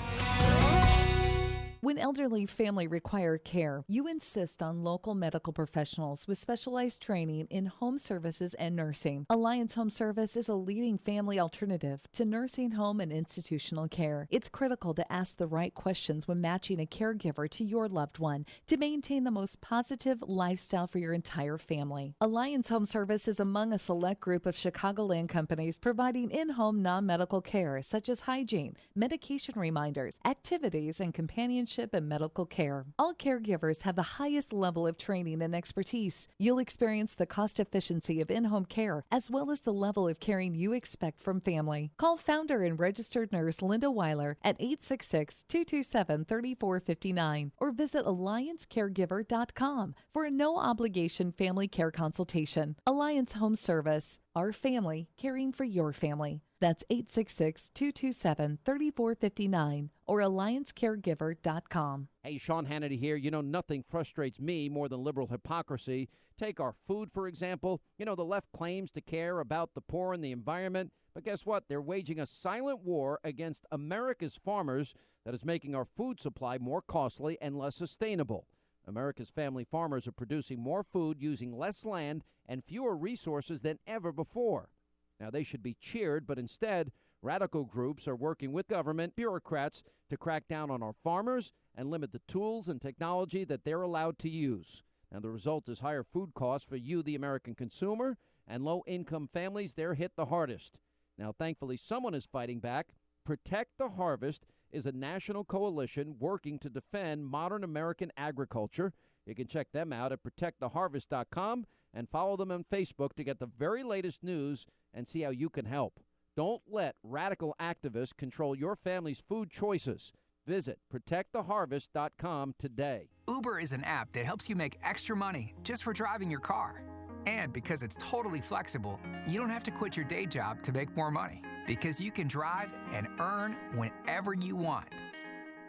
When elderly family require care, you insist on local medical professionals with specialized training in home services and nursing. Alliance Home Service is a leading family alternative to nursing home and institutional care. It's critical to ask the right questions when matching a caregiver to your loved one to maintain the most positive lifestyle for your entire family. Alliance Home Service is among a select group of Chicagoland companies providing in-home non-medical care such as hygiene, medication reminders, activities, and companionship and medical care. All caregivers have the highest level of training and expertise. You'll experience the cost efficiency of in-home care as well as the level of caring you expect from family. Call founder and registered nurse Linda Weiler at 866-227-3459 or visit alliancecaregiver.com for a no-obligation family care consultation. Alliance Home Service. Our family caring for your family. That's 866-227-3459 or alliancecaregiver.com. Hey, Sean Hannity here. You know, nothing frustrates me more than liberal hypocrisy. Take our food, for example. You know, the left claims to care about the poor and the environment, but guess what? They're waging a silent war against America's farmers that is making our food supply more costly and less sustainable. America's family farmers are producing more food using less land and fewer resources than ever before. Now, they should be cheered, but instead, radical groups are working with government bureaucrats to crack down on our farmers and limit the tools and technology that they're allowed to use. And the result is higher food costs for you, the American consumer, and low-income families, they're hit the hardest. Now, thankfully, someone is fighting back. Protect the Harvest is a national coalition working to defend modern American agriculture. You can check them out at protecttheharvest.com and follow them on Facebook to get the very latest news and see how you can help. Don't let radical activists control your family's food choices. Visit protecttheharvest.com today. Uber is an app that helps you make extra money just for driving your car. And because it's totally flexible, you don't have to quit your day job to make more money, because you can drive and earn whenever you want.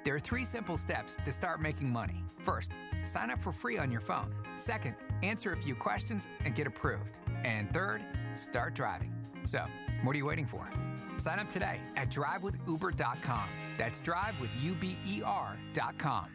There are 3 simple steps to start making money. First, sign up for free on your phone. Second, answer a few questions and get approved. And third, start driving. So, what are you waiting for? Sign up today at drivewithuber.com. That's drivewithuber.com.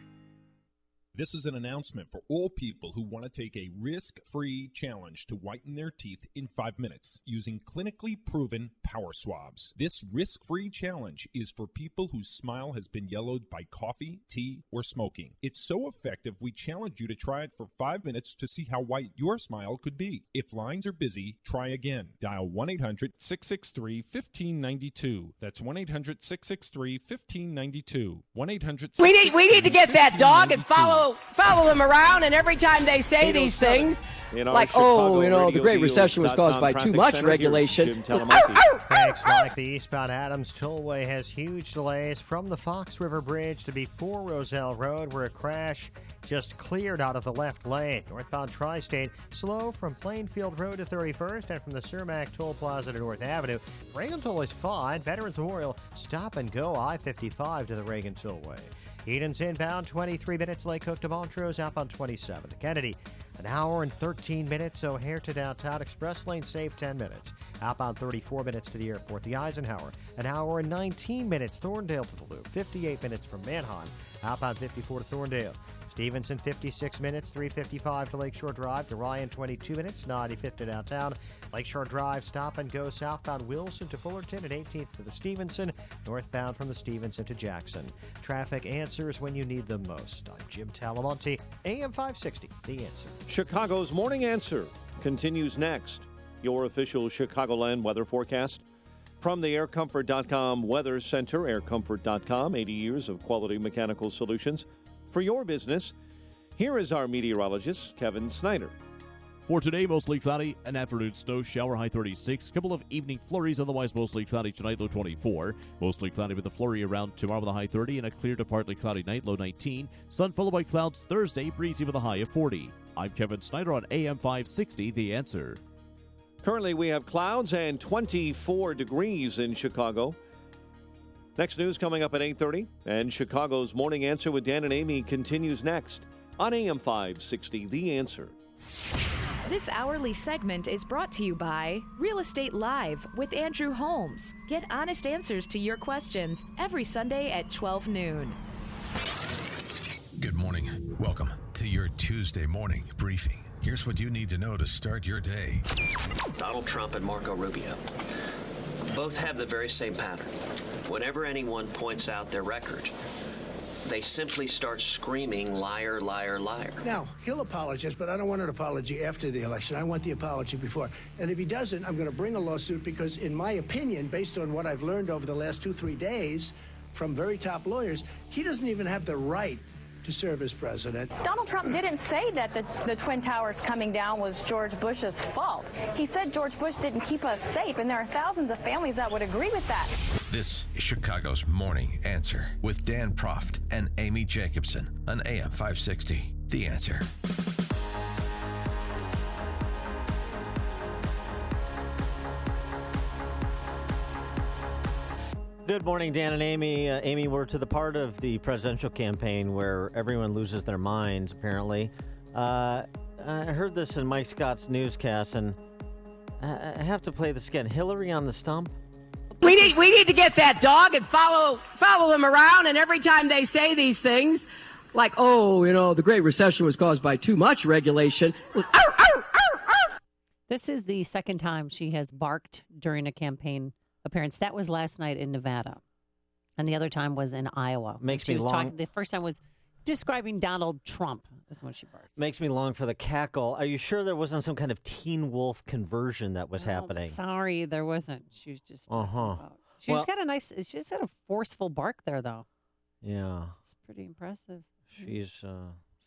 This is an announcement for all people who want to take a risk-free challenge to whiten their teeth in 5 minutes using clinically proven power swabs. This risk-free challenge is for people whose smile has been yellowed by coffee, tea, or smoking. It's so effective, we challenge you to try it for 5 minutes to see how white your smile could be. If lines are busy, try again. Dial 1-800-663-1592. That's 1-800-663-1592. 1-800-663-1592. We need to get that dog and follow them around, and every time they say these things, like, the Great Recession was caused by too much regulation. Thanks, Mike. The eastbound Adams Tollway has huge delays from the Fox River Bridge to before Roselle Road, where a crash just cleared out of the left lane. Northbound Tri-State slow from Plainfield Road to 31st and from the Cermak Toll Plaza to North Avenue. Reagan Toll is fine. Veterans Memorial stop and go I-55 to the Reagan Tollway. Eden's inbound, 23 minutes. Lake Hook to Montrose, outbound 27. Kennedy, an hour and 13 minutes. O'Hare to downtown. Express lane safe 10 minutes. Outbound 34 minutes to the airport. The Eisenhower, an hour and 19 minutes. Thorndale to the Loop, 58 minutes from Manheim. Outbound 54 to Thorndale. Stevenson, 56 minutes, 3:55 to Lakeshore Drive. To Ryan, 22 minutes, 95th to downtown. Lakeshore Drive, stop and go southbound Wilson to Fullerton at 18th to the Stevenson, northbound from the Stevenson to Jackson. Traffic answers when you need them most. I'm Jim Talamonte, AM 560, The Answer. Chicago's Morning Answer continues next. Your official Chicagoland weather forecast. From the AirComfort.com Weather Center, AirComfort.com, 80 years of quality mechanical solutions for your business. Here is our meteorologist, Kevin Snyder. For today, mostly cloudy, an afternoon snow shower, high 36. Couple of evening flurries, otherwise mostly cloudy tonight, low 24. Mostly cloudy with a flurry around tomorrow with a high 30, and a clear to partly cloudy night, low 19. Sun followed by clouds Thursday, breezy with a high of 40. I'm Kevin Snyder on AM 560, The Answer. Currently, we have clouds and 24 degrees in Chicago. Next news coming up at 8:30, and Chicago's Morning Answer with Dan and Amy continues next on AM 560, The Answer. This hourly segment is brought to you by Real Estate Live with Andrew Holmes. Get honest answers to your questions every Sunday at 12 noon. Good morning. Welcome to your Tuesday morning briefing. Here's what you need to know to start your day. Donald Trump and Marco Rubio both have the very same pattern. Whenever anyone points out their record, they simply start screaming, liar, liar, liar. Now, he'll apologize, but I don't want an apology after the election. I want the apology before. And if he doesn't, I'm going to bring a lawsuit because, in my opinion, based on what I've learned over the last 2-3 days from very top lawyers, he doesn't even have the right to serve as president. Donald Trump didn't say that the Twin Towers coming down was George Bush's fault. He said George Bush didn't keep us safe, and there are thousands of families that would agree with that. This is Chicago's Morning Answer with Dan Proft and Amy Jacobson on AM 560, The Answer. Good morning, Dan and Amy. Amy, we're to the part of the presidential campaign where everyone loses their minds, apparently. I heard this in Mike Scott's newscast, and I have to play this again. Hillary on the stump? We need to get that dog and follow them around, and every time they say these things, like, the Great Recession was caused by too much regulation. This is the second time she has barked during a campaign appearance. That was last night in Nevada, and the other time was in Iowa. The first time was describing Donald Trump. Is when she barked. Makes me long for the cackle. Are you sure there wasn't some kind of Teen Wolf conversion that was happening? Sorry, there wasn't. She was just She's got a forceful bark there, though. Yeah, it's pretty impressive. She's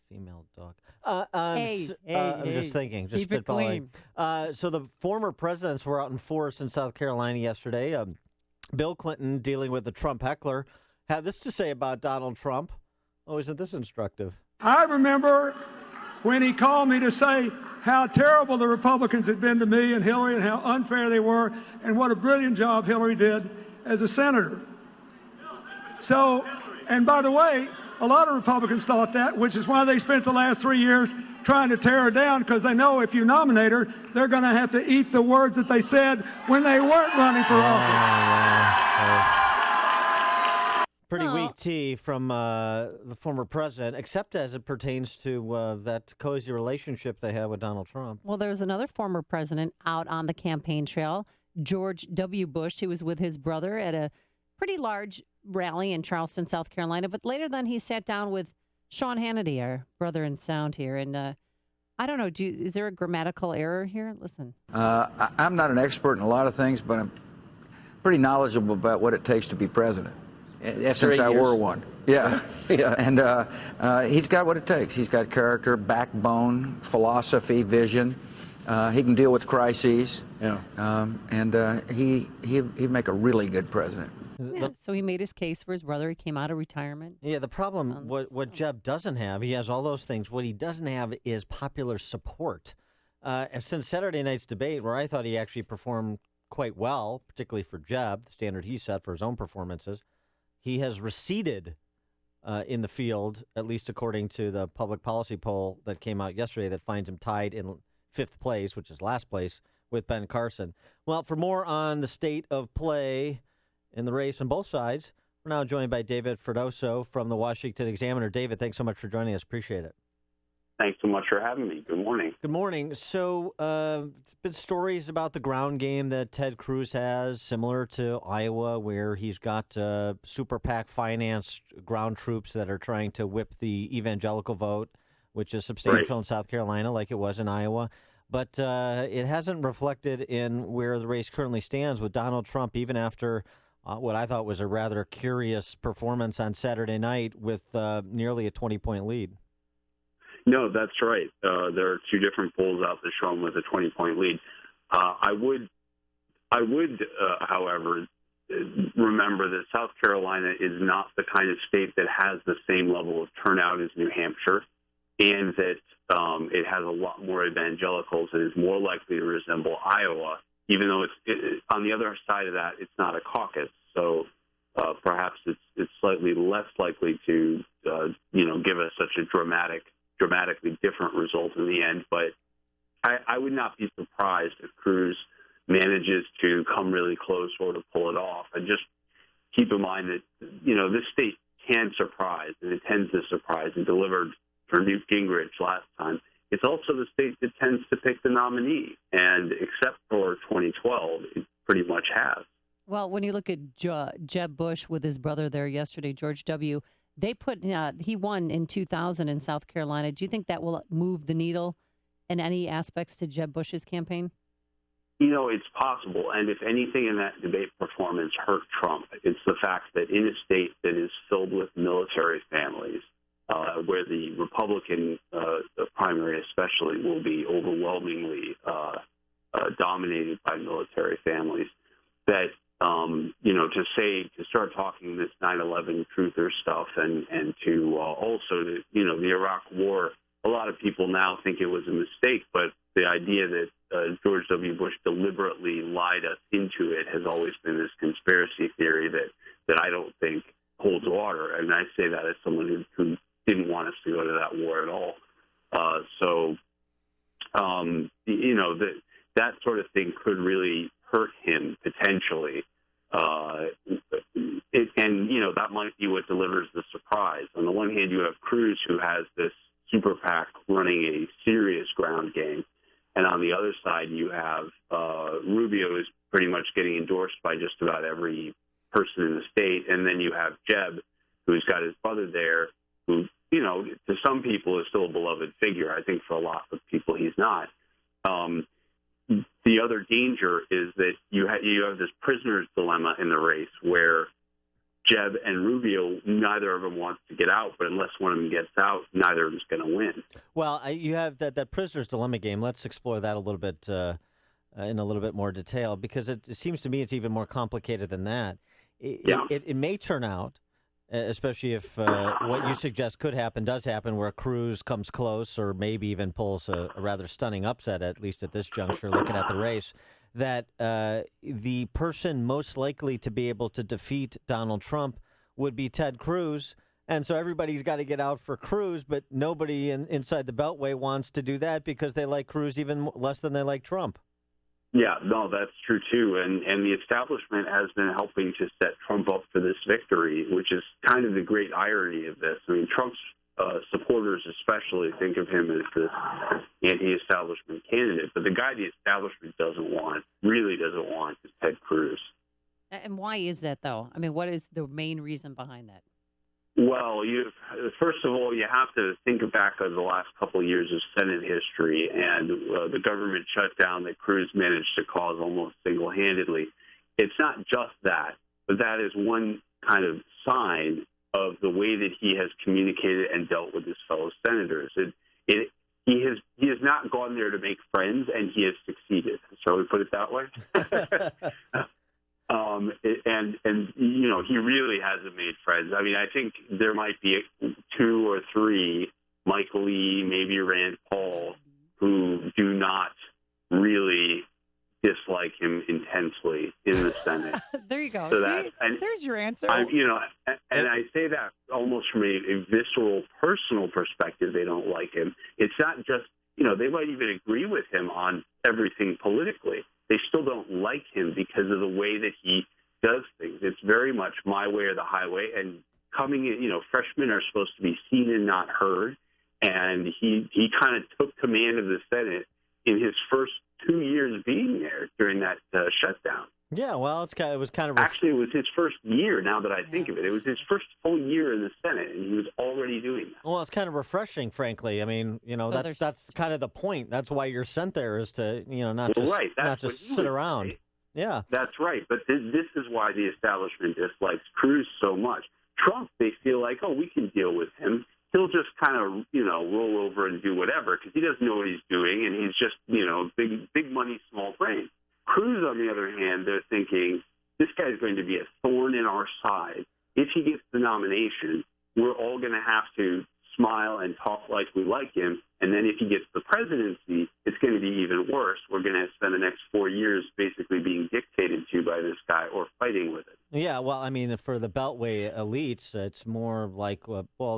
female dog. I'm just thinking. Just keep it clean. So the former presidents were out in force in South Carolina yesterday. Bill Clinton, dealing with the Trump heckler, had this to say about Donald Trump. Oh, isn't this instructive? I remember when he called me to say how terrible the Republicans had been to me and Hillary and how unfair they were and what a brilliant job Hillary did as a senator. So, and by the way, a lot of Republicans thought that, which is why they spent the last 3 years trying to tear her down, because they know if you nominate her, they're going to have to eat the words that they said when they weren't running for office. Pretty weak tea from the former president, except as it pertains to that cozy relationship they had with Donald Trump. Well, there was another former president out on the campaign trail, George W. Bush. He was with his brother at a pretty large rally in Charleston, South Carolina. But later then he sat down with Sean Hannity, our brother in sound here. And I don't know, is there a grammatical error here? Listen. I'm not an expert in a lot of things, but I'm pretty knowledgeable about what it takes to be president. Since I were one. Yeah. Yeah. And he's got what it takes. He's got character, backbone, philosophy, vision. He can deal with crises. Yeah. And he'd make a really good president. Yeah, so he made his case for his brother. He came out of retirement. Yeah, the problem, what Jeb doesn't have, he has all those things. What he doesn't have is popular support. Since Saturday night's debate, where I thought he actually performed quite well, particularly for Jeb, the standard he set for his own performances, he has receded in the field, at least according to the public policy poll that came out yesterday that finds him tied in fifth place, which is last place, with Ben Carson. Well, for more on the state of play in the race on both sides, We're now joined by David Freddoso from the Washington Examiner. David, thanks so much for joining us. Appreciate it. Thanks so much for having me. Good morning. Good morning. So, it's been stories about the ground game that Ted Cruz has, similar to Iowa, where he's got super PAC financed ground troops that are trying to whip the evangelical vote, which is substantial in South Carolina, like it was in Iowa. But it hasn't reflected in where the race currently stands with Donald Trump, even after what I thought was a rather curious performance on Saturday night with nearly a 20-point lead. No, that's right. There are two different polls out that show him with a 20-point lead. I would, however, remember that South Carolina is not the kind of state that has the same level of turnout as New Hampshire, and that it has a lot more evangelicals and is more likely to resemble Iowa, even though on the other side of that, it's not a caucus. So perhaps it's slightly less likely to, give us such a dramatically different result in the end. But I would not be surprised if Cruz manages to come really close or to pull it off. And just keep in mind that, this state can surprise, and it tends to surprise, and delivered for Newt Gingrich last time. It's also the state that tends to pick the nominee. And except for 2012, it pretty much has. Well, when you look at Jeb Bush with his brother there yesterday, George W., they put he won in 2000 in South Carolina. Do you think that will move the needle in any aspects to Jeb Bush's campaign? It's possible. And if anything in that debate performance hurt Trump, it's the fact that in a state that is filled with military families, where the Republican primary especially will be overwhelmingly dominated by military families, that to start talking this 9/11 truther stuff and to also, the Iraq War, a lot of people now think it was a mistake, but the idea that George W. Bush deliberately lied us into it has always been this conspiracy theory that I don't think holds water. And I say that as someone who didn't want us to go to that war at all. That sort of thing could really hurt him potentially. That might be what delivers the surprise. On the one hand, you have Cruz, who has this super PAC running a serious ground game. And on the other side, you have Rubio, who's pretty much getting endorsed by just about every person in the state. And then you have Jeb, who's got his brother there, who, to some people is still a beloved figure. I think for a lot of people he's not. The other danger is that you have this prisoner's dilemma in the race where Jeb and Rubio, neither of them wants to get out, but unless one of them gets out, neither of them's going to win. Well, you have that prisoner's dilemma game. Let's explore that a little bit in a little bit more detail, because it seems to me it's even more complicated than that. It may turn out, especially if what you suggest could happen does happen, where Cruz comes close or maybe even pulls a rather stunning upset, at least at this juncture, looking at the race, that the person most likely to be able to defeat Donald Trump would be Ted Cruz. And so everybody's got to get out for Cruz, but nobody inside the Beltway wants to do that because they like Cruz even less than they like Trump. Yeah, no, that's true, too. And the establishment has been helping to set Trump up for this victory, which is kind of the great irony of this. I mean, Trump's supporters especially think of him as this anti-establishment candidate, but the guy the establishment really doesn't want, is Ted Cruz. And why is that, though? I mean, what is the main reason behind that? Well, first of all, you have to think back on the last couple of years of Senate history and the government shutdown that Cruz managed to cause almost single-handedly. It's not just that, but that is one kind of sign of the way that he has communicated and dealt with his fellow senators. He has not gone there to make friends, and he has succeeded. Shall we put it that way? He really hasn't made friends. I mean, I think there might be 2 or 3, Mike Lee, maybe Rand Paul, who do not really dislike him intensely in the Senate. There you go. So there's your answer. I say that almost from a visceral, personal perspective. They don't like him. It's not just, they might even agree with him on everything politically. They still don't like him because of the way that he does things. It's very much my way or the highway. And coming in, freshmen are supposed to be seen and not heard. And he kind of took command of the Senate in his first 2 years being there during that shutdown. Yeah, well, it was kind of... Actually, it was his first year, now that I think of it. It was his first full year in the Senate, and he was already doing that. Well, it's kind of refreshing, frankly. I mean, that's kind of the point. That's why you're sent there, is to, not just sit around. Right. Yeah. That's right. But this is why the establishment dislikes Cruz so much. Trump, they feel like, we can deal with him. He'll just kind of, roll over and do whatever because he doesn't know what he's doing, and he's just, big money, small brain. Cruz, on the other hand, they're thinking, this guy's going to be a thorn in our side. If he gets the nomination, we're all going to have to smile and talk like we like him. And then if he gets the presidency, it's going to be even worse. We're going to spend the next 4 years basically being dictated to by this guy or fighting with it. Yeah, well, I mean, for the Beltway elites, it's more like,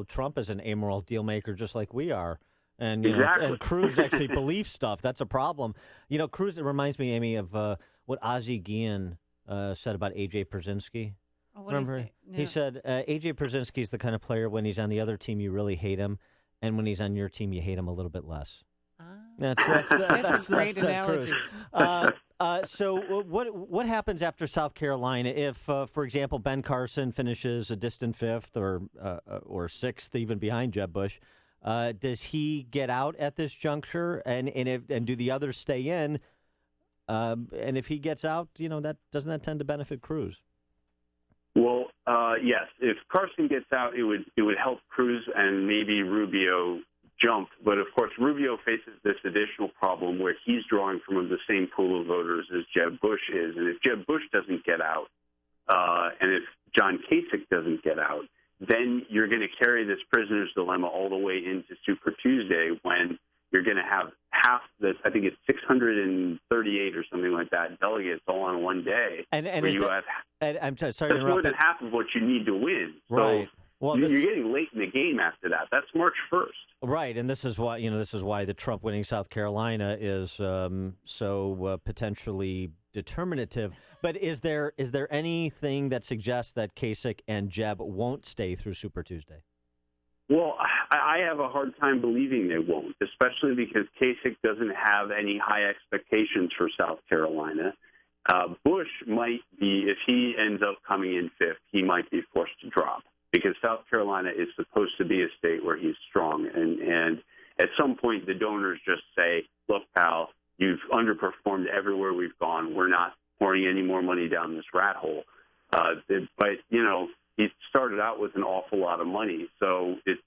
Trump is an amoral deal maker just like we are. And, and Cruz actually believes stuff. That's a problem. Cruz, it reminds me, Amy, of what Ozzie Guillen said about A.J. Pierzynski. Oh, what Remember? Did he say? No. He said, A.J. Pierzynski is the kind of player when he's on the other team, you really hate him. And when he's on your team, you hate him a little bit less. That's a great analogy. So what happens after South Carolina if, for example, Ben Carson finishes a distant fifth or sixth, even behind Jeb Bush? Does he get out at this juncture, and do the others stay in? And if he gets out, doesn't that tend to benefit Cruz? Well, yes. If Carson gets out, it would help Cruz and maybe Rubio jump. But of course, Rubio faces this additional problem where he's drawing from the same pool of voters as Jeb Bush is, and if Jeb Bush doesn't get out, and if John Kasich doesn't get out, then you're going to carry this prisoner's dilemma all the way into Super Tuesday when you're going to have half the, I think it's 638 or something like that, delegates all on one day. And where you have, I'm sorry to that's interrupt. more than half of what you need to win. Right. So well, you're getting late in the game after that. That's March 1st. Right, and this is why the Trump winning South Carolina is so potentially determinative. But is there anything that suggests that Kasich and Jeb won't stay through Super Tuesday? Well, I have a hard time believing they won't, especially because Kasich doesn't have any high expectations for South Carolina. Bush might be, if he ends up coming in fifth, he might be forced to drop because South Carolina is supposed to be a state where he's strong. And at some point, the donors just say, look, pal, you've underperformed everywhere we've gone. We're not pouring any more money down this rat hole. But, he started out with an awful lot of money. So it's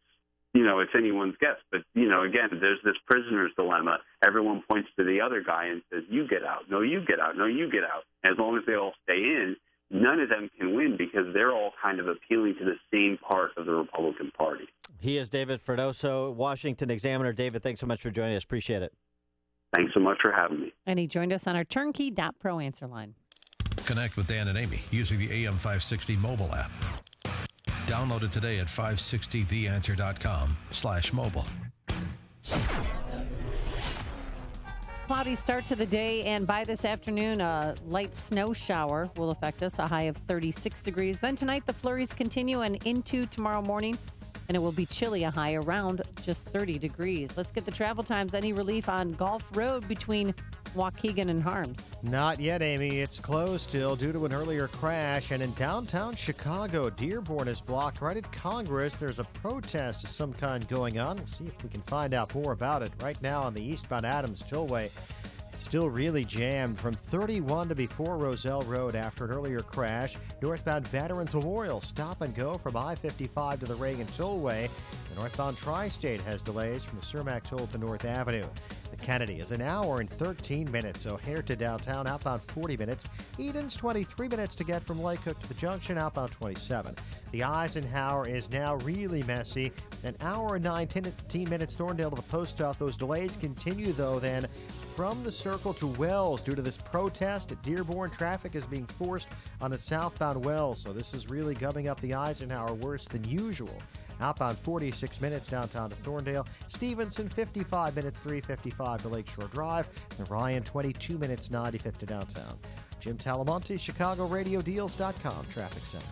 anyone's guess. But, again, there's this prisoner's dilemma. Everyone points to the other guy and says, you get out. No, you get out. No, you get out. As long as they all stay in, none of them can win because they're all kind of appealing to the same part of the Republican Party. He is David Freddoso, Washington Examiner. David, thanks so much for joining us. Appreciate it. Thanks so much for having me. And he joined us on our turnkey.pro answer line. Connect with Dan and Amy using the AM 560 mobile app. Download it today at 560theanswer.com/mobile. Cloudy start to the day, and by this afternoon, a light snow shower will affect us, a high of 36 degrees. Then tonight, the flurries continue and into tomorrow morning, and it will be chilly, a high around just 30 degrees. Let's get the travel times. Any relief on Gulf Road between Waukegan and Harms? Not yet, Amy. It's closed still due to an earlier crash. And in downtown Chicago, Dearborn is blocked right at Congress. There's a protest of some kind going on. We'll see if we can find out more about it. Right now on the eastbound Adams Tollway, it's still really jammed from 31 to before Roselle Road after an earlier crash. Northbound Veterans Memorial stop and go from I-55 to the Reagan Tollway. The northbound Tri-State has delays from the Cermak Toll to North Avenue. The Kennedy is an hour and 13 minutes. O'Hare to downtown, outbound 40 minutes. Eden's 23 minutes to get from Lake Hook to the junction, outbound 27. The Eisenhower is now really messy. An hour and 19 minutes Thorndale to the post office. Those delays continue, though, then from the Circle to Wells. Due to this protest at Dearborn, traffic is being forced on the southbound Wells. So this is really gumming up the Eisenhower worse than usual. Outbound 46 minutes downtown to Thorndale. Stevenson 55 minutes, 355 to Lakeshore Drive. And Ryan 22 minutes, 95th to downtown. Jim Talamonte, ChicagoRadioDeals.com Traffic Center.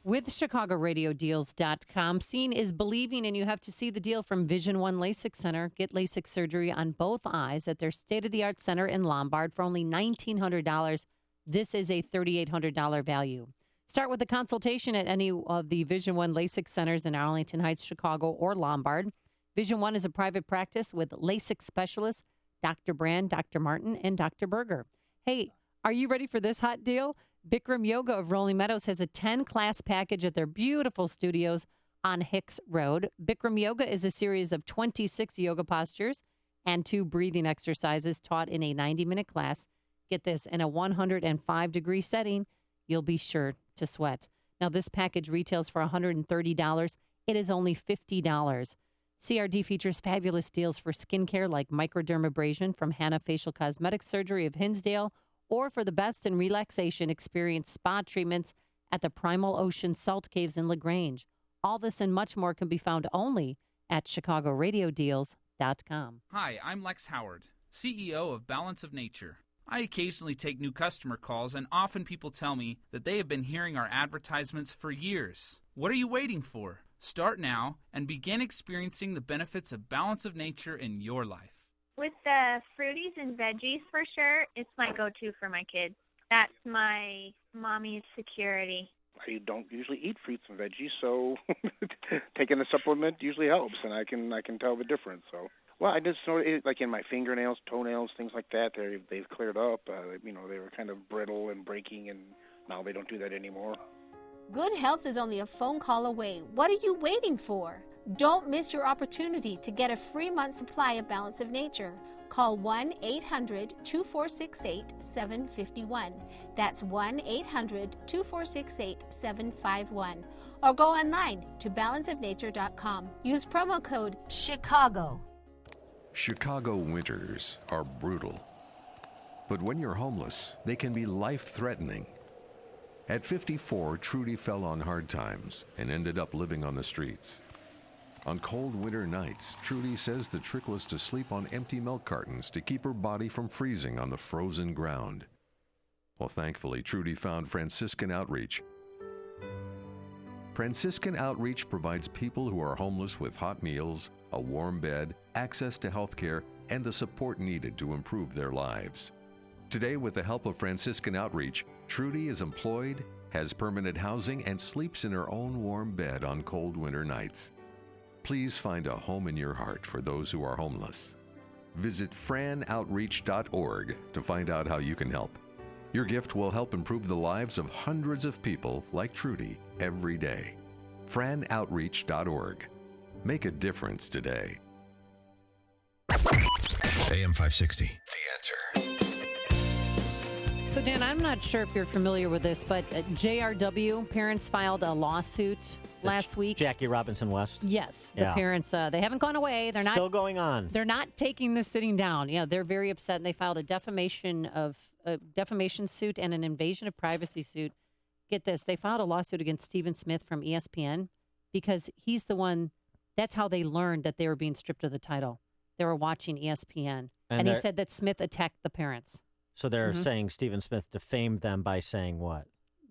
With ChicagoRadioDeals.com, seeing is believing, and you have to see the deal from Vision One LASIK Center. Get LASIK surgery on both eyes at their state-of-the-art center in Lombard for only $1,900. This is a $3,800 value. Start with a consultation at any of the Vision One LASIK centers in Arlington Heights, Chicago, or Lombard. Vision One is a private practice with LASIK specialists Dr. Brand, Dr. Martin, and Dr. Berger. Hey, are you ready for this hot deal? Bikram Yoga of Rolling Meadows has a 10-class package at their beautiful studios on Hicks Road. Bikram Yoga is a series of 26 yoga postures and 2 breathing exercises taught in a 90-minute class. Get this, in a 105-degree setting, you'll be sure to sweat. Now, this package retails for $130. It is only $50. CRD features fabulous deals for skincare like microdermabrasion from Hannah Facial Cosmetic Surgery of Hinsdale, or for the best in relaxation, experience spa treatments at the Primal Ocean Salt Caves in LaGrange. All this and much more can be found only at ChicagoRadioDeals.com. Hi, I'm Lex Howard, CEO of Balance of Nature. I occasionally take new customer calls, and often people tell me that they have been hearing our advertisements for years. What are you waiting for? Start now and begin experiencing the benefits of Balance of Nature in your life. With the fruities and veggies, for sure, it's my go-to for my kids. That's my mommy's security. I don't usually eat fruits and veggies, so taking a supplement usually helps, and I can tell the difference. So, well, I just sort of, like in my fingernails, toenails, things like that. They've cleared up. They were kind of brittle and breaking, and now they don't do that anymore. Good health is only a phone call away. What are you waiting for? Don't miss your opportunity to get a free month supply of Balance of Nature. Call 1-800-2468-751. That's 1-800-2468-751. Or go online to balanceofnature.com. Use promo code CHICAGO. Chicago winters are brutal. But when you're homeless, they can be life-threatening. At 54, Trudy fell on hard times and ended up living on the streets. On cold winter nights, Trudy says the trick was to sleep on empty milk cartons to keep her body from freezing on the frozen ground. Well, thankfully, Trudy found Franciscan Outreach. Franciscan Outreach provides people who are homeless with hot meals, a warm bed, access to health care, and the support needed to improve their lives. Today, with the help of Franciscan Outreach, Trudy is employed, has permanent housing, and sleeps in her own warm bed on cold winter nights. Please find a home in your heart for those who are homeless. Visit franoutreach.org to find out how you can help. Your gift will help improve the lives of hundreds of people like Trudy every day. franoutreach.org. Make a difference today. AM 560, The Answer. So, Dan, I'm not sure if you're familiar with this, but JRW parents filed a lawsuit last week. Jackie Robinson West? Yes. The parents, they haven't gone away. They're still going on. They're not taking this sitting down. Yeah, they're very upset, and they filed a defamation suit and an invasion of privacy suit. Get this. They filed a lawsuit against Stephen Smith from ESPN because he's the one, that's how they learned that they were being stripped of the title. They were watching ESPN, and he said that Smith attacked the parents. So they're saying Stephen Smith defamed them by saying what?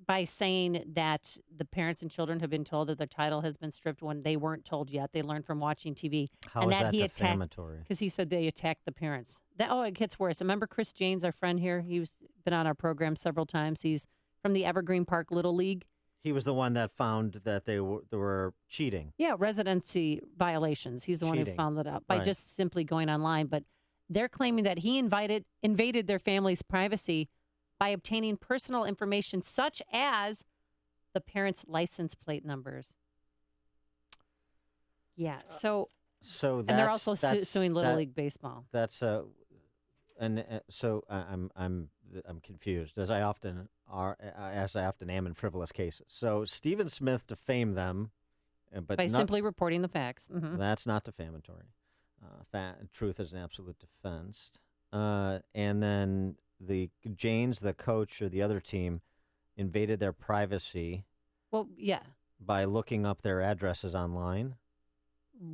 By saying that the parents and children have been told that their title has been stripped when they weren't told yet. They learned from watching TV. How is that defamatory? Because he said they attacked the parents. It gets worse. Remember Chris Janes, our friend here? He's been on our program several times. He's from the Evergreen Park Little League. He was the one that found that they were cheating. Yeah, residency violations. He's the one who found that out by just simply going online. But they're claiming that he invaded their family's privacy by obtaining personal information such as the parents' license plate numbers. Yeah, so and they're also suing Little League Baseball. That's so I'm confused, as I often am in frivolous cases. So Stephen Smith defamed them, but by simply reporting the facts. Mm-hmm. That's not defamatory. Truth is an absolute defense. And then the Janes, the coach or the other team, invaded their privacy. Well, yeah. By looking up their addresses online.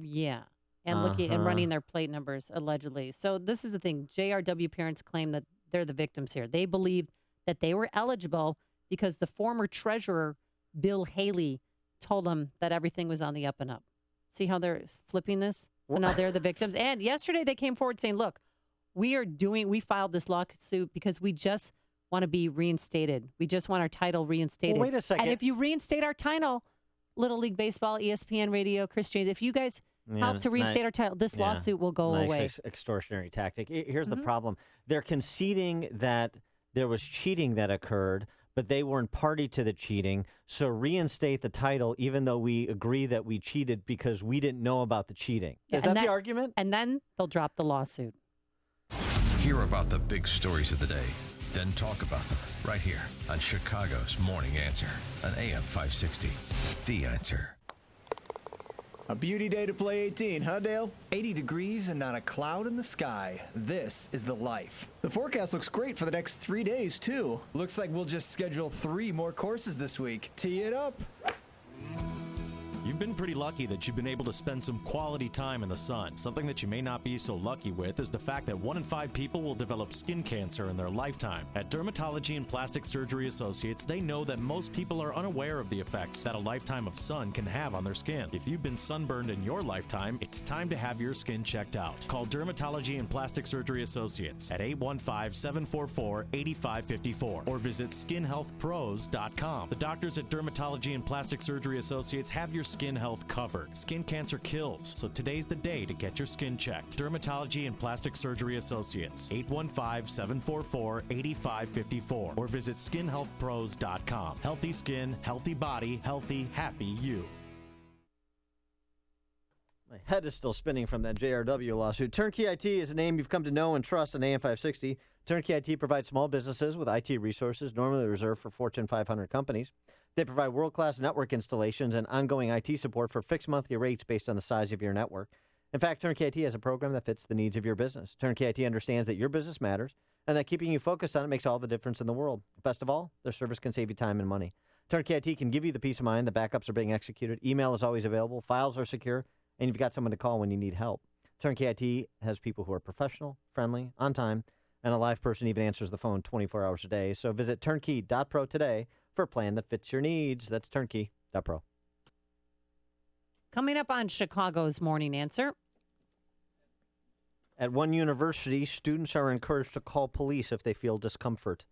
Yeah. And looking and running their plate numbers, allegedly. So this is the thing. JRW parents claim that they're the victims here. They believe that they were eligible because the former treasurer, Bill Haley, told them that everything was on the up and up. See how they're flipping this? So now they're the victims. And yesterday they came forward saying, look, we filed this lawsuit because we just want to be reinstated. We just want our title reinstated. Well, wait a second. And if you reinstate our title, Little League Baseball, ESPN Radio, Chris James, if you guys help to reinstate our title, this lawsuit will go away. Extortionary tactic. Here's the problem. They're conceding that there was cheating that occurred, but they weren't party to the cheating. So reinstate the title, even though we agree that we cheated because we didn't know about the cheating. Is that the argument? And then they'll drop the lawsuit. Hear about the big stories of the day, then talk about them right here on Chicago's Morning Answer on AM 560. The Answer. A beauty day to play 18, huh, Dale? 80 degrees and not a cloud in the sky. This is the life. The forecast looks great for the next 3 days, too. Looks like we'll just schedule 3 more courses this week. Tee it up. You've been pretty lucky that you've been able to spend some quality time in the sun. Something that you may not be so lucky with is the fact that 1 in 5 people will develop skin cancer in their lifetime. At Dermatology and Plastic Surgery Associates, they know that most people are unaware of the effects that a lifetime of sun can have on their skin. If you've been sunburned in your lifetime, it's time to have your skin checked out. Call Dermatology and Plastic Surgery Associates at 815-744-8554 or visit skinhealthpros.com. The doctors at Dermatology and Plastic Surgery Associates have your skin health covered. Skin cancer kills, so today's the day to get your skin checked. Dermatology and Plastic Surgery Associates, 815-744-8554 or visit skinhealthpros.com. Healthy skin, healthy body, healthy, happy you. My head is still spinning from that JRW lawsuit. Turnkey IT is a name you've come to know and trust on AM 560. Turnkey IT provides small businesses with IT resources normally reserved for Fortune 500 companies. They provide world-class network installations and ongoing IT support for fixed monthly rates based on the size of your network. In fact, Turnkey IT has a program that fits the needs of your business. Turnkey IT understands that your business matters and that keeping you focused on it makes all the difference in the world. Best of all, their service can save you time and money. Turnkey IT can give you the peace of mind, the backups are being executed, email is always available, files are secure, and you've got someone to call when you need help. Turnkey IT has people who are professional, friendly, on time, and a live person even answers the phone 24 hours a day. So visit turnkey.pro today for a plan that fits your needs. That's turnkey.pro. Coming up on Chicago's Morning Answer. At one university, students are encouraged to call police if they feel discomfort.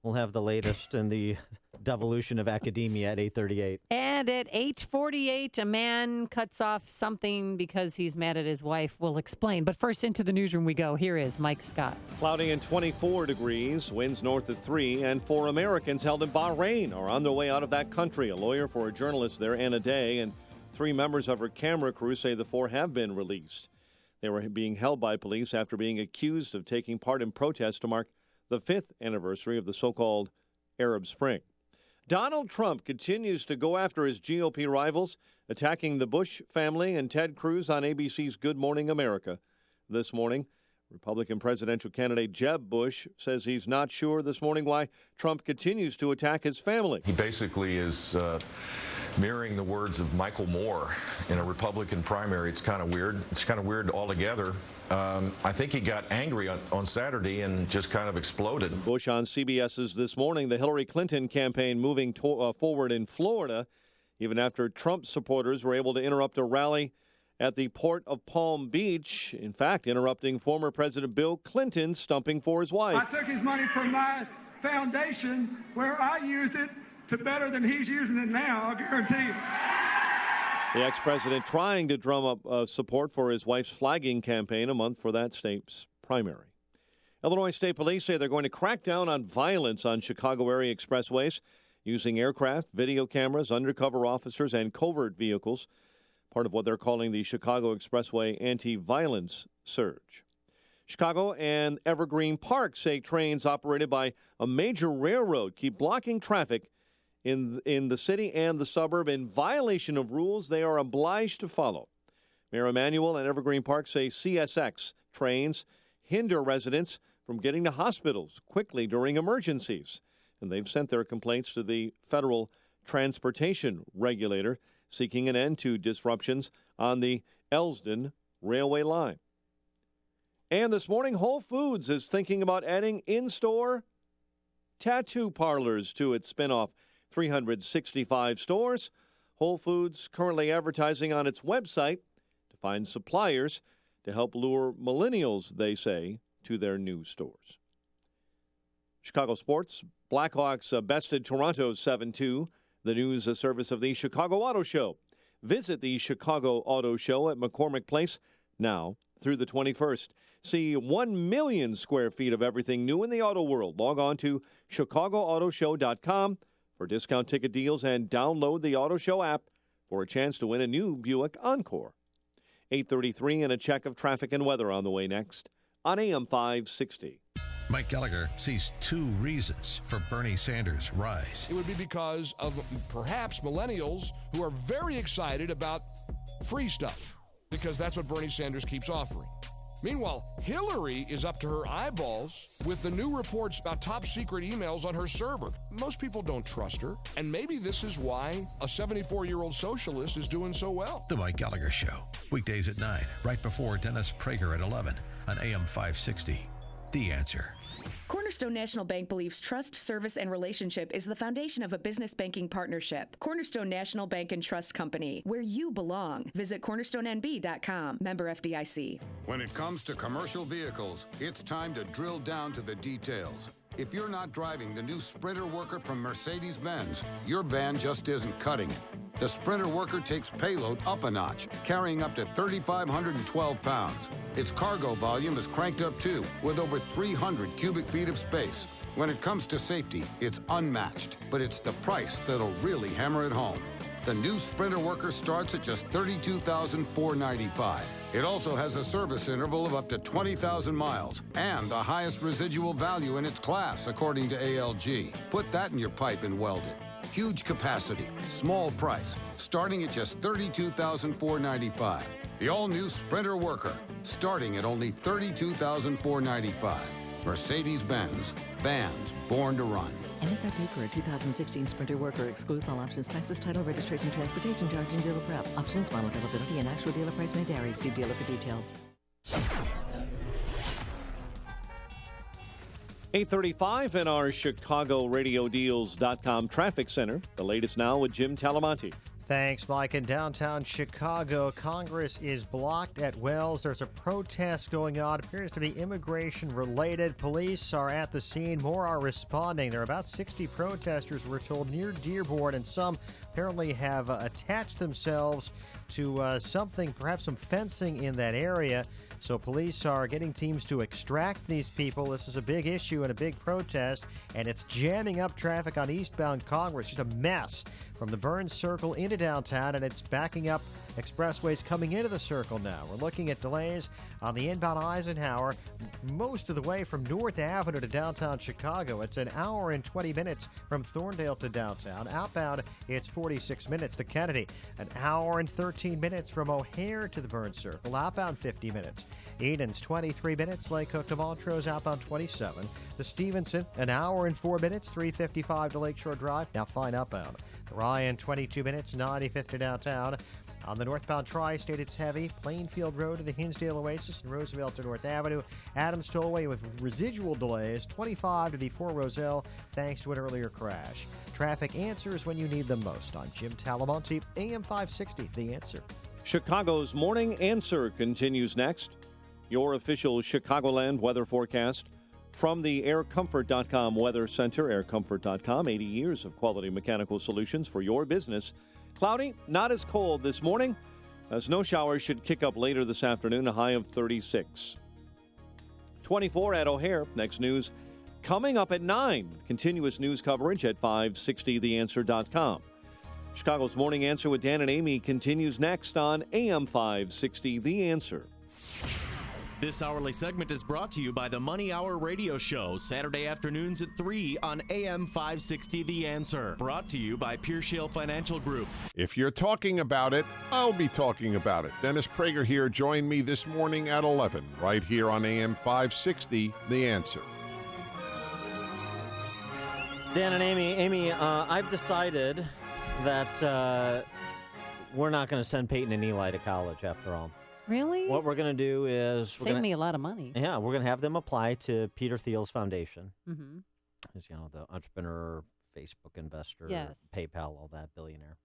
We'll have the latest in the devolution of academia at 8:38. And at 8:48, a man cuts off something because he's mad at his wife. We'll explain. But first, into the newsroom we go. Here is Mike Scott. Cloudy and 24 degrees, winds north at 3, and 4 Americans held in Bahrain are on their way out of that country. A lawyer for a journalist there, Anna Day, and 3 members of her camera crew say the 4 have been released. They were being held by police after being accused of taking part in protests to mark the 5th anniversary of the so-called Arab Spring. Donald Trump continues to go after his GOP rivals, attacking the Bush family and Ted Cruz on ABC's Good Morning America. This morning, Republican presidential candidate Jeb Bush says he's not sure this morning why Trump continues to attack his family. He basically is mirroring the words of Michael Moore in a Republican primary. It's kind of weird. It's kind of weird altogether. I think he got angry on Saturday and just kind of exploded. Bush on CBS's This Morning, the Hillary Clinton campaign moving forward in Florida, even after Trump supporters were able to interrupt a rally at the port of Palm Beach, in fact, interrupting former President Bill Clinton stumping for his wife. I took his money from my foundation where I used it to better than he's using it now, I'll guarantee you. The ex-president trying to drum up support for his wife's flagging campaign a month for that state's primary. Illinois State Police say they're going to crack down on violence on Chicago area expressways using aircraft, video cameras, undercover officers, and covert vehicles, part of what they're calling the Chicago Expressway Anti-Violence Surge. Chicago and Evergreen Park say trains operated by a major railroad keep blocking traffic in the city and the suburb in violation of rules they are obliged to follow. Mayor Emanuel and Evergreen Park say CSX trains hinder residents from getting to hospitals quickly during emergencies, and they've sent their complaints to the federal transportation regulator, seeking an end to disruptions on the Elsdon railway line. And this morning, Whole Foods is thinking about adding in-store tattoo parlors to its spinoff 365 stores. Whole Foods currently advertising on its website to find suppliers to help lure millennials, they say, to their new stores. Chicago sports. Blackhawks bested Toronto 7-2. The news, a service of the Chicago Auto Show. Visit the Chicago Auto Show at McCormick Place now through the 21st. See 1 million square feet of everything new in the auto world. Log on to ChicagoAutoShow.com for discount ticket deals and download the Auto Show app for a chance to win a new Buick Encore. 8:33 and a check of traffic and weather on the way next on AM 560. Mike Gallagher sees 2 reasons for Bernie Sanders' rise. It would be because of perhaps millennials who are very excited about free stuff, because that's what Bernie Sanders keeps offering. Meanwhile, Hillary is up to her eyeballs with the new reports about top secret emails on her server. Most people don't trust her, and maybe this is why a 74-year-old socialist is doing so well. The Mike Gallagher Show, weekdays at 9, right before Dennis Prager at 11 on AM 560. The Answer. Cornerstone National Bank believes trust, service, and relationship is the foundation of a business banking partnership. Cornerstone National Bank and Trust Company, where you belong. Visit cornerstonenb.com. Member FDIC. When it comes to commercial vehicles, it's time to drill down to the details. If you're not driving the new Sprinter Worker from Mercedes-Benz, your van just isn't cutting it. The Sprinter Worker takes payload up a notch, carrying up to 3,512 pounds. Its cargo volume is cranked up too, with over 300 cubic feet of space. When it comes to safety, it's unmatched, but it's the price that'll really hammer it home. The new Sprinter Worker starts at just $32,495. It also has a service interval of up to 20,000 miles and the highest residual value in its class, according to ALG. Put that in your pipe and weld it. Huge capacity, small price, starting at just $32,495. The all-new Sprinter Worker, starting at only $32,495. Mercedes-Benz, vans born to run. MSRP for a 2016 Sprinter Worker excludes all options, taxes, title, registration, transportation charge, and dealer prep. Options, model availability, and actual dealer price may vary. See dealer for details. 8:35 in our ChicagoRadioDeals.com traffic center. The latest now with Jim Talamonte. Thanks, Mike. In downtown Chicago, Congress is blocked at Wells. There's a protest going on. It appears to be immigration-related. Police are at the scene. More are responding. There are about 60 protesters, we're told, near Dearborn, and some apparently have attached themselves to something, perhaps some fencing in that area. So police are getting teams to extract these people. This is a big issue and a big protest, and it's jamming up traffic on eastbound Congress. Just a mess from the Burns Circle into downtown, and it's backing up expressways coming into the circle now. We're looking at delays on the inbound Eisenhower most of the way from North Avenue to downtown Chicago. It's an hour and 20 minutes from Thorndale to downtown. Outbound, it's 46 minutes to Kennedy. An hour and 13 minutes from O'Hare to the Burns Circle. Outbound, 50 minutes. Eden's 23 minutes. Lake Hook to Montrose, outbound 27. To Stevenson, an hour and 4 minutes. 3:55 to Lakeshore Drive. Now fine outbound. Ryan, 22 minutes. 95th to downtown. On the northbound Tri-State, it's heavy. Plainfield Road to the Hinsdale Oasis and Roosevelt to North Avenue. Adams Tollway with residual delays. 25 to the Fort Roselle, thanks to an earlier crash. Traffic answers when you need them most. I'm Jim Talamonte, AM 560, The Answer. Chicago's Morning Answer continues next. Your official Chicagoland weather forecast from the AirComfort.com Weather Center. AirComfort.com, 80 years of quality mechanical solutions for your business. Cloudy, not as cold this morning. Snow showers should kick up later this afternoon, a high of 36. 24 at O'Hare. Next news coming up at 9. Continuous news coverage at 560theanswer.com. Chicago's Morning Answer with Dan and Amy continues next on AM 560 The Answer. This hourly segment is brought to you by the Money Hour Radio Show, Saturday afternoons at 3 on AM 560 The Answer. Brought to you by Pure Shale Financial Group. If you're talking about it, I'll be talking about it. Dennis Prager here. Join me this morning at 11, right here on AM 560 The Answer. Dan and Amy, I've decided that we're not going to send Peyton and Eli to college after all. Really? What we're going to do is... Save me a lot of money. Yeah, we're going to have them apply to Peter Thiel's Foundation. Mm-hmm. is, the entrepreneur, Facebook investor, Yes. PayPal, all that, billionaire.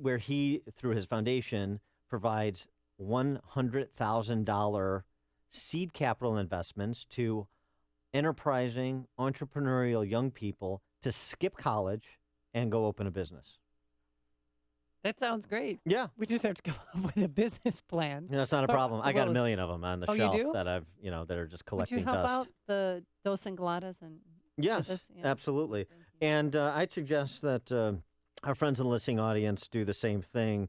Where he, through his foundation, provides $100,000 seed capital investments to enterprising, entrepreneurial young people to skip college and go open a business. That sounds great. Yeah. We just have to come up with a business plan. That's not a problem. I got a million of them on the Oh, you shelf do? that I've, that are just collecting Would you help dust. out the Dos Engladas and Yes, this? Yeah. absolutely. And I'd suggest that our friends in the listening audience do the same thing.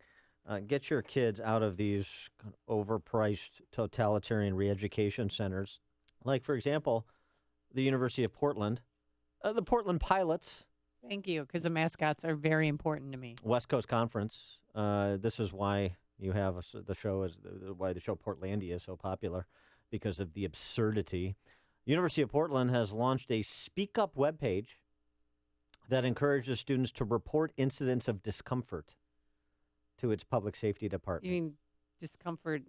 Get your kids out of these overpriced totalitarian re-education centers. Like, for example, the University of Portland, the Portland Pilots. Thank you, because the mascots are very important to me. West Coast Conference. This is why you have the show why the show Portlandia is so popular, because of the absurdity. University of Portland has launched a Speak Up webpage that encourages students to report incidents of discomfort to its public safety department. You mean discomfort,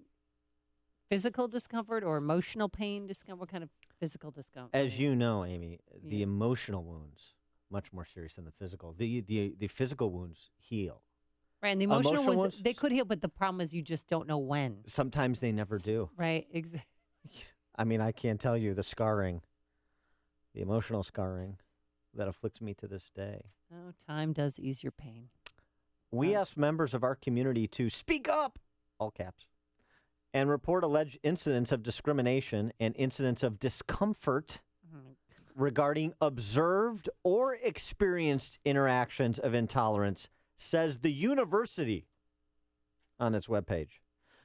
physical discomfort or emotional pain discomfort? What kind of physical discomfort? As you know, Amy, the emotional wounds, much more serious than the physical. The physical wounds heal. Right, and the emotional wounds, they could heal, but the problem is you just don't know when. Sometimes they never do. Right, exactly. I mean, I can't tell you the scarring, the emotional scarring that afflicts me to this day. Oh, time does ease your pain. We asked members of our community to speak up, all caps, and report alleged incidents of discrimination and incidents of discomfort regarding observed or experienced interactions of intolerance, says the university on its webpage.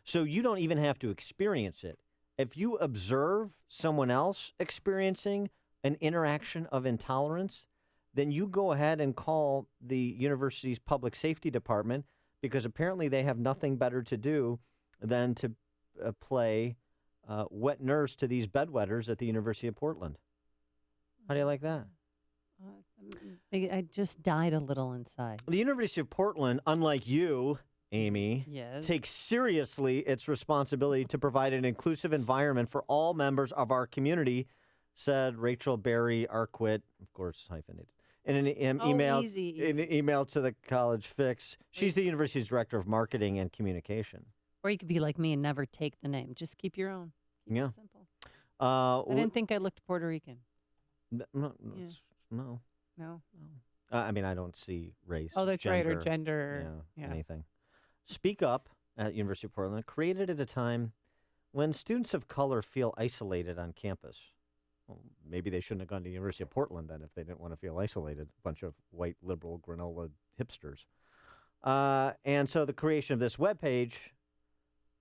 So you don't even have to experience it. If you observe someone else experiencing an interaction of intolerance, then you go ahead and call the university's public safety department, because apparently they have nothing better to do than to play wet nurse to these bedwetters at the University of Portland. How do you like that? I just died a little inside. The University of Portland, unlike you, Amy, Yes. takes seriously its responsibility to provide an inclusive environment for all members of our community, said Rachel Berry Arquette, of course, hyphenated, in an email to the College Fix. She's the university's director of marketing and communication. Or you could be like me and never take the name. Just keep your own. Keep Yeah. it simple. I didn't think I looked Puerto Rican. No. No. I mean, I don't see race. Oh, that's right, or gender, yeah. Anything. Speak Up at University of Portland, created at a time when students of color feel isolated on campus. Well, maybe they shouldn't have gone to the University of Portland then if they didn't want to feel isolated. A bunch of white liberal granola hipsters. And so the creation of this webpage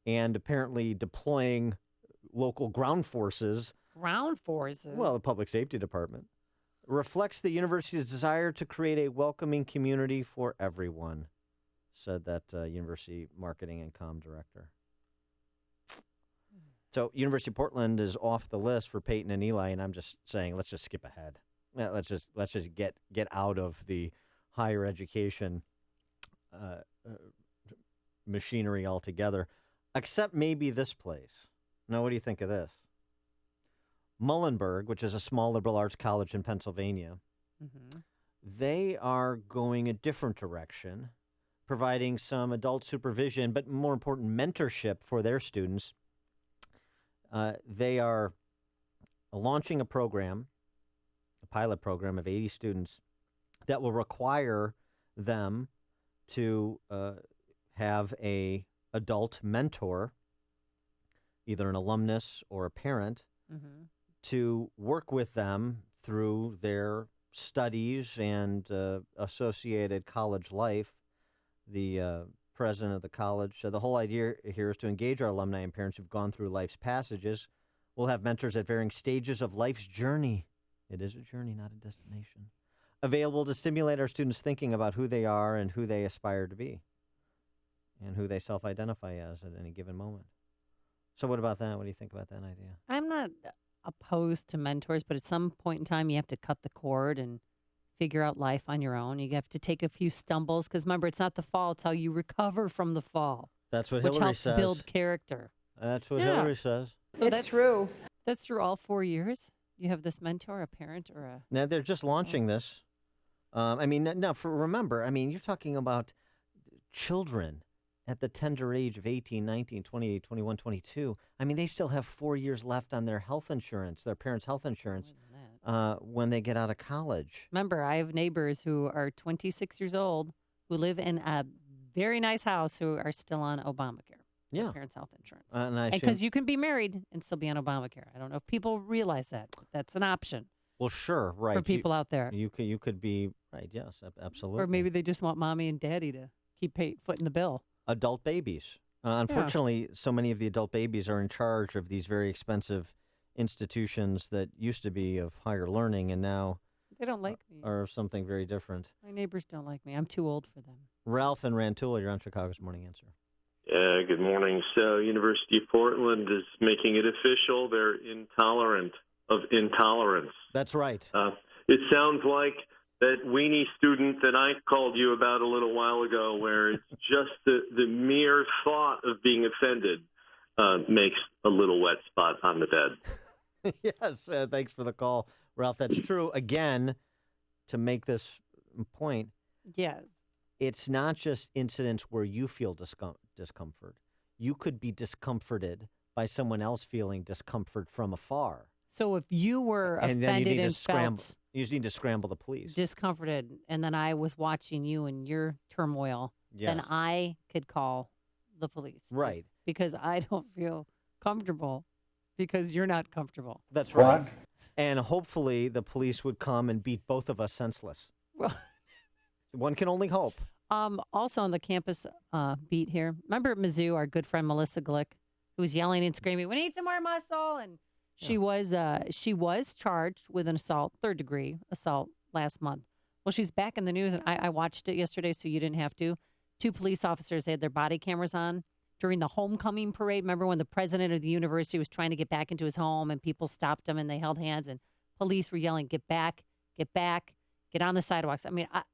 and apparently deploying local ground forces. Ground forces? Well, the public safety department. Reflects the university's desire to create a welcoming community for everyone, said that university marketing and comm director. So University of Portland is off the list for Peyton and Eli, and I'm just saying, let's just skip ahead. Let's just get out of the higher education machinery altogether, except maybe this place. Now, what do you think of this? Muhlenberg, which is a small liberal arts college in Pennsylvania, they are going a different direction, providing some adult supervision, but more important, mentorship for their students. They are launching a program, a pilot program of 80 students that will require them to have a adult mentor, either an alumnus or a parent, to work with them through their studies and associated college life. The president of the college, the whole idea here is to engage our alumni and parents who've gone through life's passages. We'll have mentors at varying stages of life's journey. It is a journey, not a destination. Available to stimulate our students' thinking about who they are and who they aspire to be and who they self-identify as at any given moment. So what about that? What do you think about that idea? I'm not opposed to mentors, but at some point in time, you have to cut the cord and figure out life on your own. You have to take a few stumbles, because remember, it's not the fall, it's how you recover from the fall. That's what which Hillary helps says. Build character. That's what Yeah. Hillary says. So that's true. That's through all 4 years? You have this mentor, a parent, or a... Now, they're just launching this. Remember, you're talking about children at the tender age of 18, 19, 28, 21, 22. They still have 4 years left on their health insurance, their parents' health insurance, when they get out of college. Remember, I have neighbors who are 26 years old who live in a very nice house who are still on Obamacare. Yeah. Parents' health insurance. And because you can be married and still be on Obamacare. I don't know if people realize that. That's an option. Well, sure, right. For people out there. You could be, right, yes, absolutely. Or maybe they just want mommy and daddy to keep footing the bill. Adult babies. Unfortunately, so many of the adult babies are in charge of these very expensive institutions that used to be of higher learning and now they don't like me. Are something very different. My neighbors don't like me. I'm too old for them. Ralph and Rantoul, you're on Chicago's Morning Answer. Good morning. So, University of Portland is making it official. They're intolerant of intolerance. That's right. It sounds like that weenie student that I called you about a little while ago, where it's just the mere thought of being offended makes a little wet spot on the bed. Yes, thanks for the call, Ralph. That's true. Again, to make this point, yes, it's not just incidents where you feel discomfort. You could be discomforted by someone else feeling discomfort from afar. So if you were and offended then you need and to scramble, felt you just need to scramble the police. discomforted, and then I was watching you and your turmoil, then Yes. I could call the police. Right. Because I don't feel comfortable because you're not comfortable. That's right. And hopefully the police would come and beat both of us senseless. Well, one can only hope. Also on the campus beat here, remember at Mizzou, our good friend Melissa Glick, who was yelling and screaming, "We need some more muscle!" And she was charged with an assault, third-degree assault, last month. Well, she's back in the news, and I watched it yesterday, so you didn't have to. 2 police officers had their body cameras on during the homecoming parade. Remember when the president of the university was trying to get back into his home, and people stopped him, and they held hands, and police were yelling, "Get back, get back, get on the sidewalks."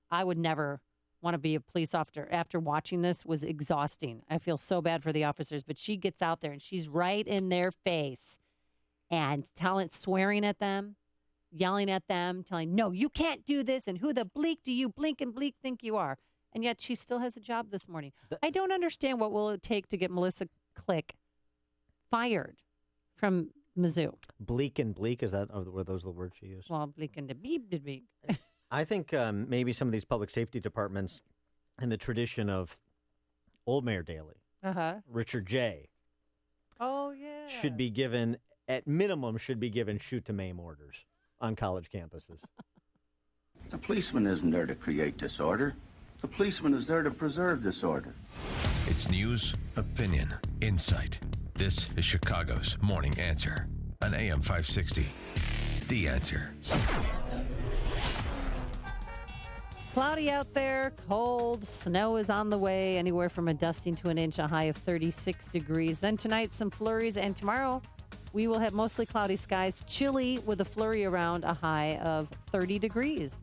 I would never want to be a police officer. After watching this, was exhausting. I feel so bad for the officers, but she gets out there and she's right in their face and swearing at them, yelling at them, telling, "No, you can't do this, and who the bleak do you blink and bleak think you are?" And yet she still has a job this morning. I don't understand what will it take to get Melissa Glick fired from Mizzou. Bleak and bleak, were those the words she used? Well, bleak and beep. I think maybe some of these public safety departments, in the tradition of old Mayor Daley, Richard J. Oh, yeah. should be given, at minimum, shoot to maim orders on college campuses. The policeman isn't there to create disorder. The policeman is there to preserve disorder. It's news, opinion, insight. This is Chicago's Morning Answer on AM 560. The Answer. Cloudy out there, cold, snow is on the way, anywhere from a dusting to an inch, a high of 36 degrees. Then tonight, some flurries, and tomorrow we will have mostly cloudy skies, chilly with a flurry around, a high of 30 degrees.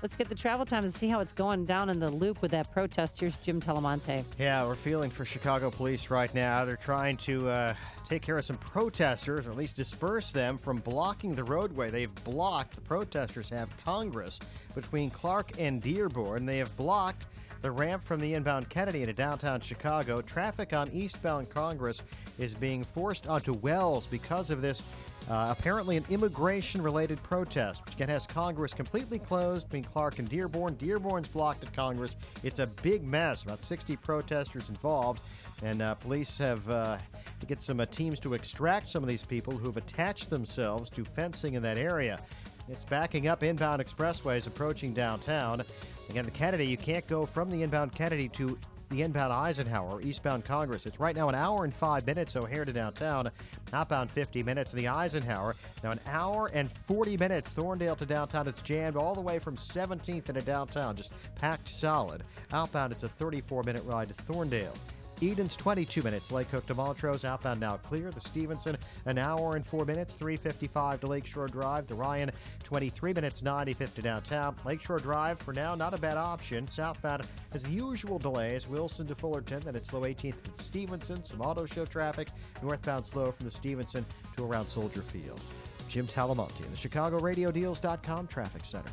Let's get the travel times and see how it's going down in the loop with that protest. Here's Jim Telemonte. Yeah, we're feeling for Chicago police right now. They're trying to take care of some protesters, or at least disperse them from blocking the roadway. They've blocked, the protesters have, Congress between Clark and Dearborn. They have blocked the ramp from the inbound Kennedy into downtown Chicago. Traffic on eastbound Congress is being forced onto Wells because of this apparently an immigration-related protest, which again has Congress completely closed between Clark and Dearborn. Dearborn's blocked at Congress. It's a big mess. About 60 protesters involved, and police have to get some teams to extract some of these people who have attached themselves to fencing in that area. It's backing up inbound expressways approaching downtown. Again, the Kennedy, you can't go from the inbound Kennedy to the inbound Eisenhower or eastbound Congress. It's right now an hour and 5 minutes O'Hare to downtown. Outbound 50 minutes. The Eisenhower, now an hour and 40 minutes. Thorndale to downtown. It's jammed all the way from 17th into downtown, just packed solid. Outbound, it's a 34-minute ride to Thorndale. Eden's 22 minutes. Lake Hook to Montrose. Outbound now clear. The Stevenson, an hour and 4 minutes. 3:55 to Lakeshore Drive. The Ryan, 23 minutes. 95th to downtown. Lakeshore Drive, for now, not a bad option. Southbound has the usual delays. Wilson to Fullerton. Then it's slow 18th to Stevenson. Some auto show traffic. Northbound slow from the Stevenson to around Soldier Field. Jim Talamonte in the ChicagoRadioDeals.com Traffic Center.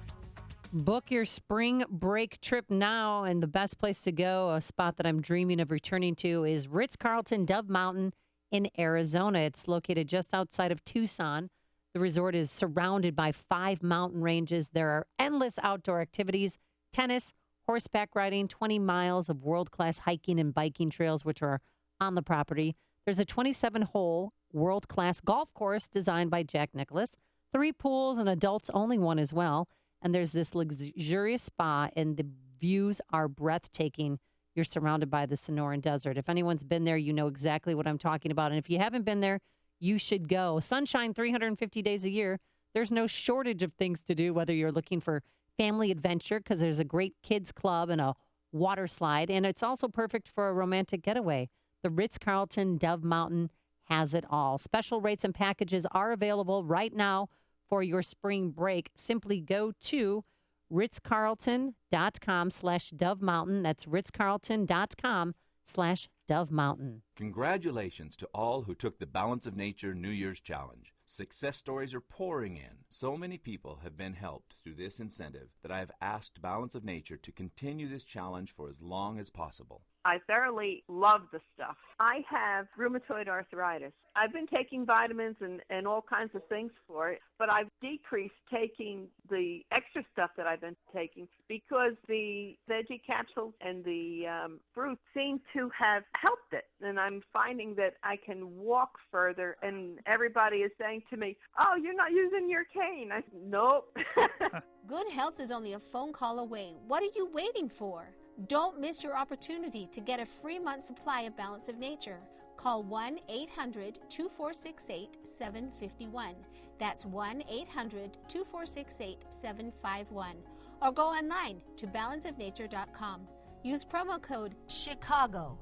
Book your spring break trip now, and the best place to go, a spot that I'm dreaming of returning to, is Ritz-Carlton Dove Mountain in Arizona. It's located just outside of Tucson. The resort is surrounded by 5 mountain ranges. There are endless outdoor activities, tennis, horseback riding, 20 miles of world-class hiking and biking trails, which are on the property. There's a 27-hole world-class golf course designed by Jack Nicklaus, 3 pools, and adults-only one as well. And there's this luxurious spa, and the views are breathtaking. You're surrounded by the Sonoran Desert. If anyone's been there, you know exactly what I'm talking about. And if you haven't been there, you should go. Sunshine 350 days a year. There's no shortage of things to do, whether you're looking for family adventure, because there's a great kids club and a water slide. And it's also perfect for a romantic getaway. The Ritz-Carlton Dove Mountain has it all. Special rates and packages are available right now for your spring break. Simply go to ritzcarlton.com/Dove Mountain. That's ritzcarlton.com/Dove Mountain. Congratulations to all who took the Balance of Nature New Year's Challenge. Success stories are pouring in. So many people have been helped through this incentive that I have asked Balance of Nature to continue this challenge for as long as possible. I thoroughly love the stuff. I have rheumatoid arthritis. I've been taking vitamins and all kinds of things for it, but I've decreased taking the extra stuff that I've been taking because the veggie capsules and the fruit seem to have helped it. And I'm finding that I can walk further, and everybody is saying to me, "Oh, you're not using your cane." I said, "Nope." Good health is only a phone call away. What are you waiting for? Don't miss your opportunity to get a free month supply of Balance of Nature. Call 1-800-2468-751. That's 1-800-2468-751. Or go online to balanceofnature.com. Use promo code CHICAGO.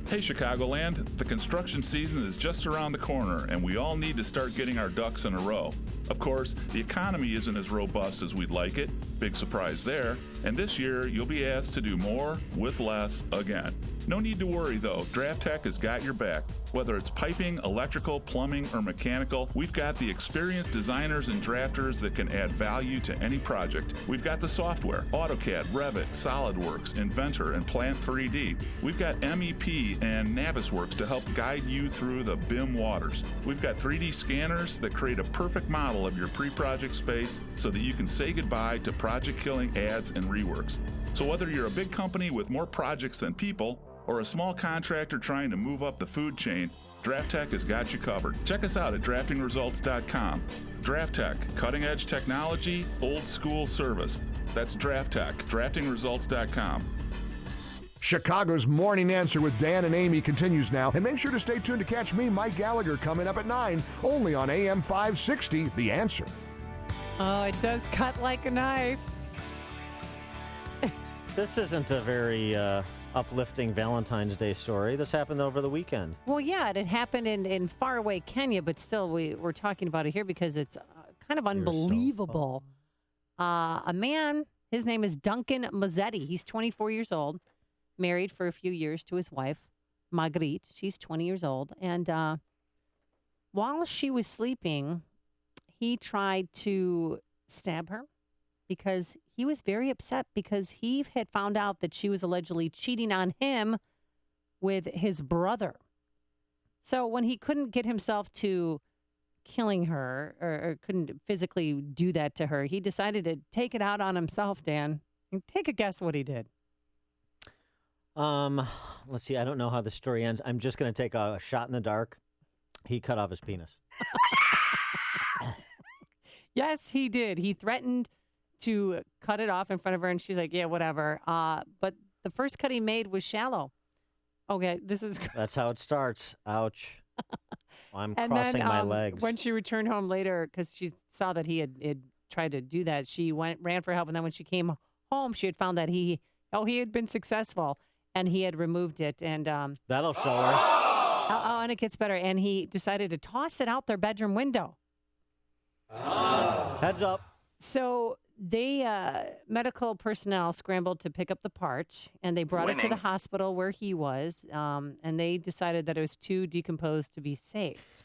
Hey Chicagoland, the construction season is just around the corner and we all need to start getting our ducks in a row. Of course, the economy isn't as robust as we'd like it. Big surprise there. And this year, you'll be asked to do more with less again. No need to worry though, Draft Tech has got your back. Whether it's piping, electrical, plumbing, or mechanical, we've got the experienced designers and drafters that can add value to any project. We've got the software, AutoCAD, Revit, SolidWorks, Inventor, and Plant 3D. We've got MEP and Navisworks to help guide you through the BIM waters. We've got 3D scanners that create a perfect model of your pre-project space so that you can say goodbye to project-killing ads and reworks. So whether you're a big company with more projects than people, or a small contractor trying to move up the food chain, Draft Tech has got you covered. Check us out at draftingresults.com. Draft Tech, cutting-edge technology, old-school service. That's Draft Tech, draftingresults.com. Chicago's Morning Answer with Dan and Amy continues now. And make sure to stay tuned to catch me, Mike Gallagher, coming up at 9, only on AM 560, The Answer. Oh, it does cut like a knife. This isn't a very uplifting Valentine's Day story. This happened over the weekend. Well, yeah, it had happened in faraway Kenya, but still we're talking about it here because it's kind of unbelievable. A man, his name is Duncan Mazzetti. He's 24 years old, married for a few years to his wife, Marguerite. She's 20 years old. And while she was sleeping, he tried to stab her because he was very upset because he had found out that she was allegedly cheating on him with his brother. So when he couldn't get himself to killing her or couldn't physically do that to her, he decided to take it out on himself, Dan. And take a guess what he did. Let's see. I don't know how the story ends. I'm just going to take a shot in the dark. He cut off his penis. Yes, he did. He threatened to cut it off in front of her, and she's like, yeah, whatever. But the first cut he made was shallow. Okay, this is gross. That's how it starts. Ouch. I'm and crossing then, my legs. When she returned home later, because she saw that he had tried to do that, she ran for help, and then when she came home, she had found that he had been successful, and he had removed it. And that'll show her. Oh, and it gets better. And he decided to toss it out their bedroom window. Heads up. So they medical personnel scrambled to pick up the part, and they brought it to the hospital where he was, and they decided that it was too decomposed to be saved.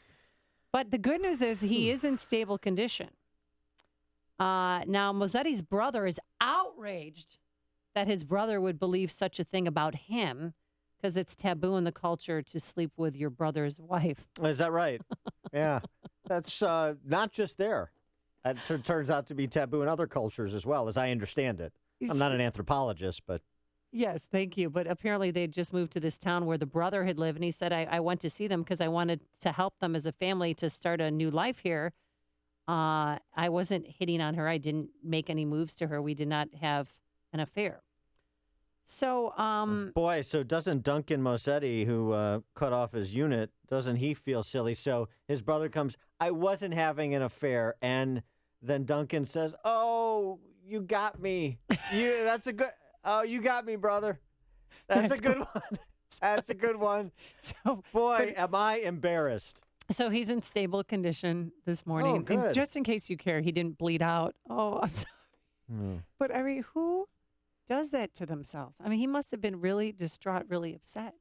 But the good news is he is in stable condition. Now, Mozzetti's brother is outraged that his brother would believe such a thing about him because it's taboo in the culture to sleep with your brother's wife. Is that right? Yeah. That's not just there. It turns out to be taboo in other cultures as well, as I understand it. I'm not an anthropologist, but... Yes, thank you. But apparently they just moved to this town where the brother had lived, and he said, I went to see them because I wanted to help them as a family to start a new life here. I wasn't hitting on her. I didn't make any moves to her. We did not have an affair. So, boy, so doesn't Duncan Mossetti, who cut off his unit, doesn't he feel silly? So his brother comes, I wasn't having an affair, and then Duncan says, oh, you got me. You got me, brother. That's a good one. That's a good one. So, boy, am I embarrassed. So he's in stable condition this morning. Oh, good. And just in case you care, he didn't bleed out. Oh, I'm sorry. But, I mean, who does that to themselves? I mean, he must have been really distraught, really upset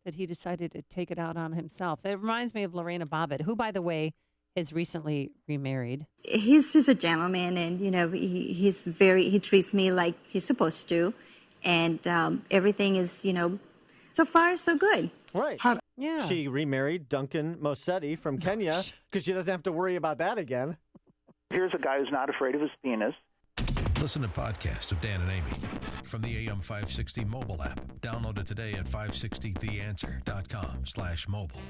that he decided to take it out on himself. It reminds me of Lorena Bobbitt, who, by the way, is recently remarried. He's a gentleman, and, he treats me like he's supposed to. And everything is, so far so good. Right. Yeah. She remarried Duncan Mossetti from Kenya because she doesn't have to worry about that again. Here's a guy who's not afraid of his penis. Listen to podcasts of Dan and Amy from the AM 560 mobile app. Download it today at 560theanswer.com/mobile.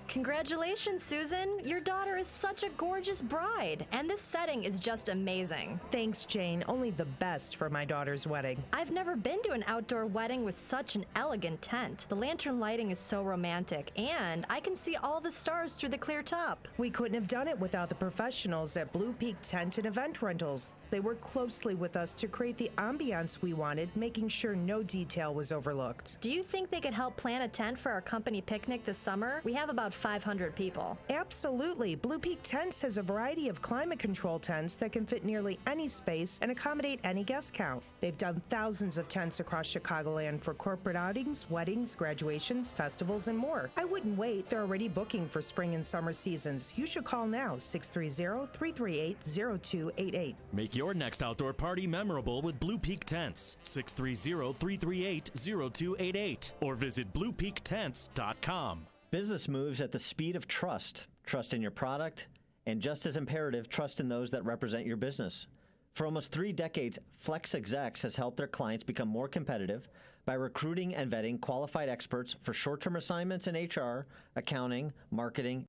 Congratulations, Susan. Your daughter is such a gorgeous bride, and this setting is just amazing. Thanks, Jane. Only the best for my daughter's wedding. I've never been to an outdoor wedding with such an elegant tent. The lantern lighting is so romantic, and I can see all the stars through the clear top. We couldn't have done it without the professionals at Blue Peak Tent and Event Rentals. They worked closely with us to create the ambiance we wanted, making sure no detail was overlooked. Do you think they could help plan a tent for our company picnic this summer? We have about 500 people. Absolutely. Blue Peak Tents has a variety of climate control tents that can fit nearly any space and accommodate any guest count. They've done thousands of tents across Chicagoland for corporate outings, weddings, graduations, festivals, and more. I wouldn't wait. They're already booking for spring and summer seasons. You should call now, 630-338-0288. Make your next outdoor party memorable with Blue Peak Tents. 630-338-0288 or visit bluepeaktents.com. Business moves at the speed of trust. Trust in your product, and just as imperative, trust in those that represent your business. For almost 3 decades, Flex Execs has helped their clients become more competitive by recruiting and vetting qualified experts for short-term assignments in HR, accounting, marketing,